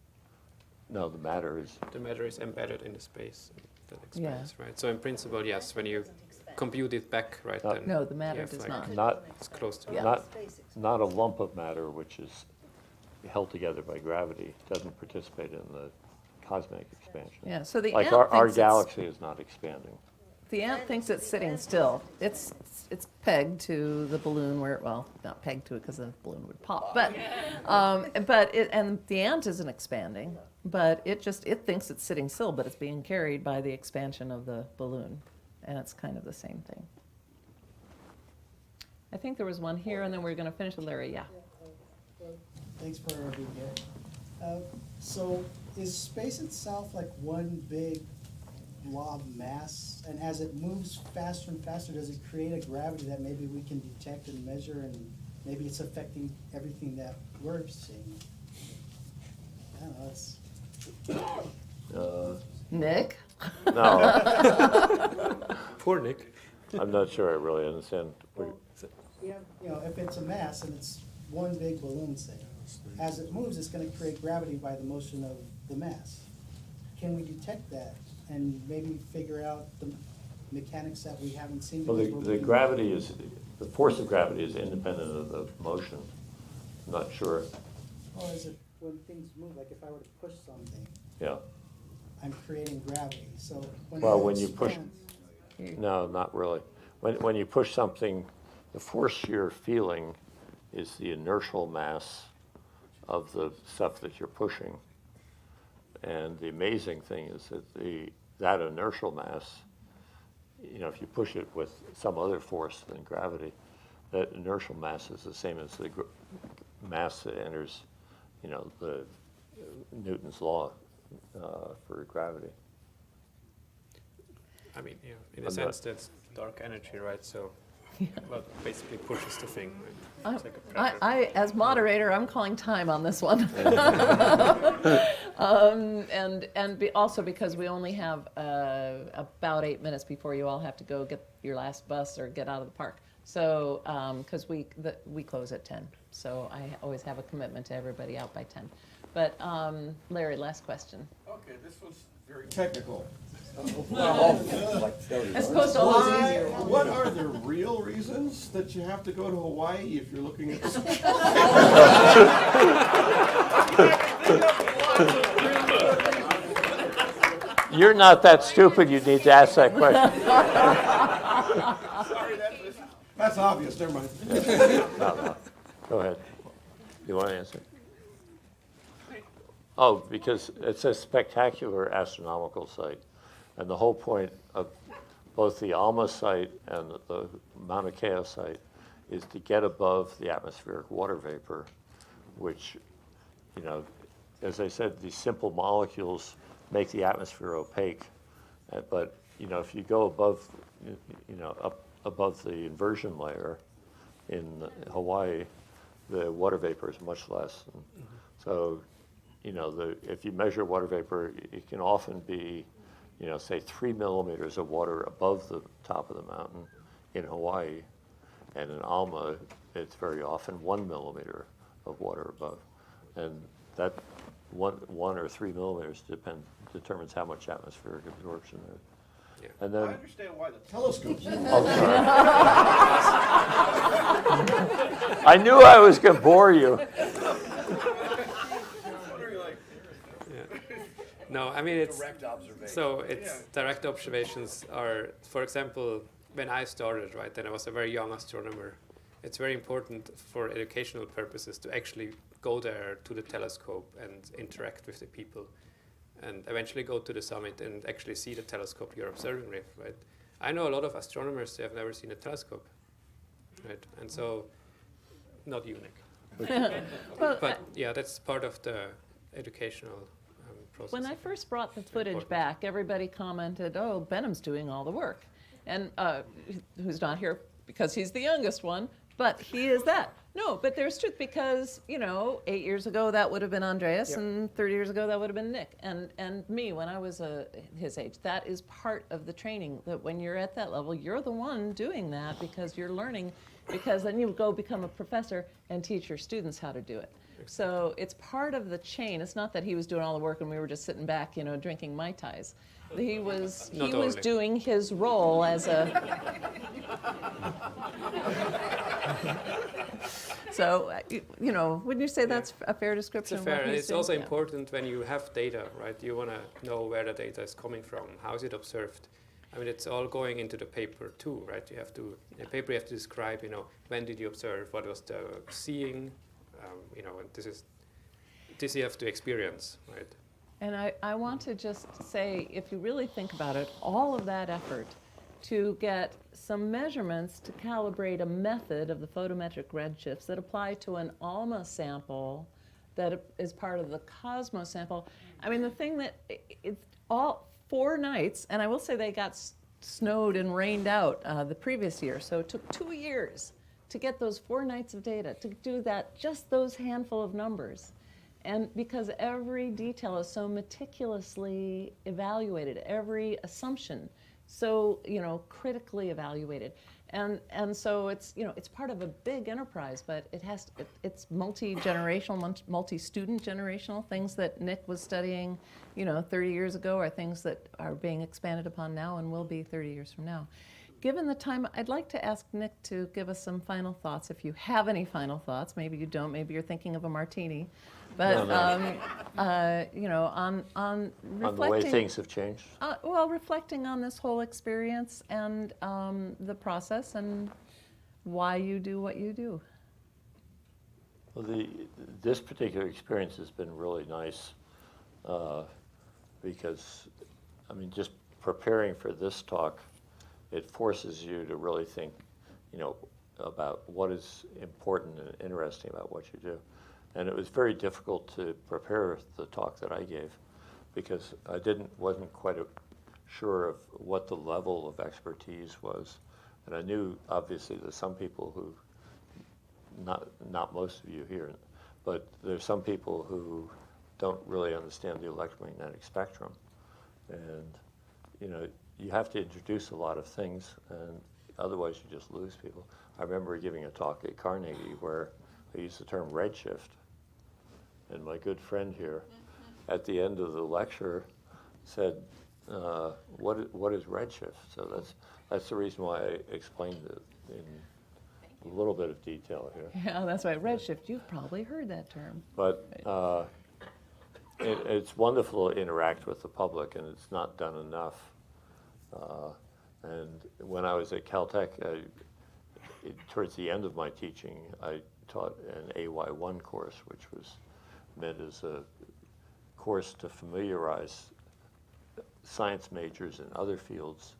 No, the matter is. The matter is embedded in the space that expands, right? So in principle, yes, when you compute it back, right? Then No, the matter does not. It's close to Not a lump of matter which is held together by gravity, doesn't participate in the cosmic expansion. Yeah, so the like ant our thinks galaxy is not expanding. The ant thinks it's sitting still. It's pegged to the balloon not pegged to it because the balloon would pop. But the ant isn't expanding, but it thinks it's sitting still, but it's being carried by the expansion of the balloon, and it's kind of the same thing. I think there was one here, and then we're going to finish with Larry. Yeah. Thanks for being here. So is space itself like one big blob mass, and as it moves faster and faster, does it create a gravity that maybe we can detect and measure, and maybe it's affecting everything that we're seeing? I don't know, Nick? No. Poor Nick. I'm not sure I really understand. if it's a mass and it's one big balloon, say. As it moves, it's gonna create gravity by the motion of the mass. Can we detect that and maybe figure out the mechanics that we haven't seen? Well, because we're the moving- gravity is, the force of gravity is independent of the motion. I'm not sure. Or is it when things move, like if I were to push something, Yeah. I'm creating gravity, so when Well, it when you push, expands- no, not really. When you push something, the force you're feeling is the inertial mass of the stuff that you're pushing. And the amazing thing is that that inertial mass, you know, if you push it with some other force than gravity, that inertial mass is the same as the mass that enters, you know, the Newton's law for gravity. I mean, yeah, in a I'm sense, not- that's dark energy, right? So, well, basically pushes the thing. Right? I, It's like a pressure. as moderator, I'm calling time on this one. Also because we only have about 8 minutes before you all have to go get your last bus or get out of the park. So, because we close at 10, so I always have a commitment to everybody out by 10. But Larry, last question. Okay, this was very technical. As opposed to all those easier ones. What are the real reasons that you have to go to Hawaii if you're looking at the You're not that stupid, you need to ask that question. Sorry, that's obvious, never mind. No. Go ahead. You want to answer? Oh, because it's a spectacular astronomical site. And the whole point of both the ALMA site and the Mauna Kea site is to get above the atmospheric water vapor, which, you know, as I said, these simple molecules make the atmosphere opaque. But, you know, if you go above, you know, up above the inversion layer in Hawaii, the water vapor is much less. And so, you know, if you measure water vapor, it can often be, you know, say 3 millimeters of water above the top of the mountain in Hawaii. And in Alma, it's very often 1 millimeter of water above. And that one or 3 millimeters determines how much atmospheric absorption there is. Yeah. And then, I understand why the telescope's I knew I was going to bore you. No, I mean it's direct observation. So it's direct observations are, for example, when I started, right, then I was a very young astronomer. It's very important for educational purposes to actually go there to the telescope and interact with the people, and eventually go to the summit and actually see the telescope you're observing with, right? I know a lot of astronomers who have never seen a telescope, right? And so, not unique. But yeah, that's part of the educational process. When I first brought the footage back, everybody commented, "Oh, Benham's doing all the work," and who's not here because he's the youngest one, but he is that. No, but there's truth because, you know, 8 years ago that would have been Andreas, Yep. and 30 years ago that would have been Nick, and me when I was his age. That is part of the training. That when you're at that level, you're the one doing that because you're learning. Because then you go become a professor and teach your students how to do it. So it's part of the chain. It's not that he was doing all the work and we were just sitting back, you know, drinking Mai Tais. He was doing his role as a. So, you know, wouldn't you say that's a fair description? It's fair, of what and he's it's doing? also Yeah. important when you have data, right? You want to know where the data is coming from, how is it observed. I mean, it's all going into the paper too, right? You have to, in the paper you have to describe, you know, when did you observe, what was the seeing, you know, and this you have to experience, right? And I want to just say, if you really think about it, all of that effort to get some measurements to calibrate a method of the photometric redshifts that apply to an ALMA sample that is part of the Cosmos sample. I mean, the thing that it's all 4 nights, and I will say they got snowed and rained out the previous year, so it took 2 years to get those 4 nights of data, to do that, just those handful of numbers. And because every detail is so meticulously evaluated, every assumption so, critically evaluated. And so it's, it's part of a big enterprise, but it's multi-generational, multi-student generational. Things that Nick was studying, 30 years ago are things that are being expanded upon now and will be 30 years from now. Given the time, I'd like to ask Nick to give us some final thoughts, if you have any final thoughts. Maybe you don't, maybe you're thinking of a martini. But, No. on reflecting. On the way things have changed? Well, reflecting on this whole experience and the process and why you do what you do. Well, this particular experience has been really nice because, just preparing for this talk, it forces you to really think, about what is important and interesting about what you do. And it was very difficult to prepare the talk that I gave because I wasn't quite sure of what the level of expertise was. And I knew, obviously, there's some people who, not most of you here, but there's some people who don't really understand the electromagnetic spectrum. And, you have to introduce a lot of things, and otherwise you just lose people. I remember giving a talk at Carnegie where I used the term redshift. And my good friend here, at the end of the lecture, said, what is redshift? So that's the reason why I explained it in a little bit of detail here. Yeah, that's right. Redshift, you've probably heard that term. But it's wonderful to interact with the public, and it's not done enough. And when I was at Caltech, towards the end of my teaching, I taught an AY1 course, which was meant as a course to familiarize science majors in other fields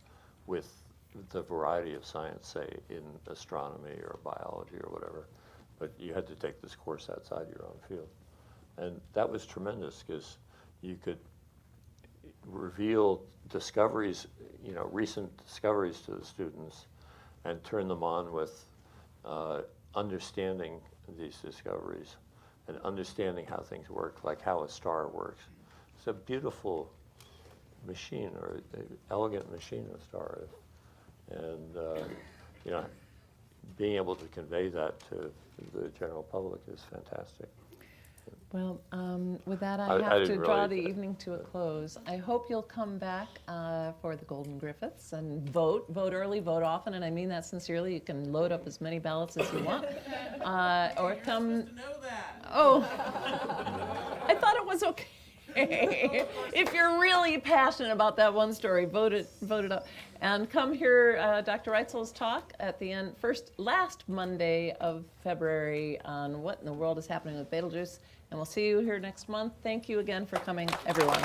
with the variety of science, say in astronomy or biology or whatever. But you had to take this course outside your own field. And that was tremendous because you could reveal discoveries, recent discoveries to the students and turn them on with understanding these discoveries and understanding how things work, like how a star works. It's a beautiful machine, or elegant machine a star is. And, being able to convey that to the general public is fantastic. Well, with that, I I have to didn't draw really- the evening to a close. I hope you'll come back for the Golden Griffiths and vote. Vote early, vote often, and I mean that sincerely. You can load up as many ballots as you want. Or come... Oh, I thought it was okay. If you're really passionate about that one story, vote it up. And come hear Dr. Reitzel's talk at the end, last Monday of February on what in the world is happening with Betelgeuse. And we'll see you here next month. Thank you again for coming, everyone.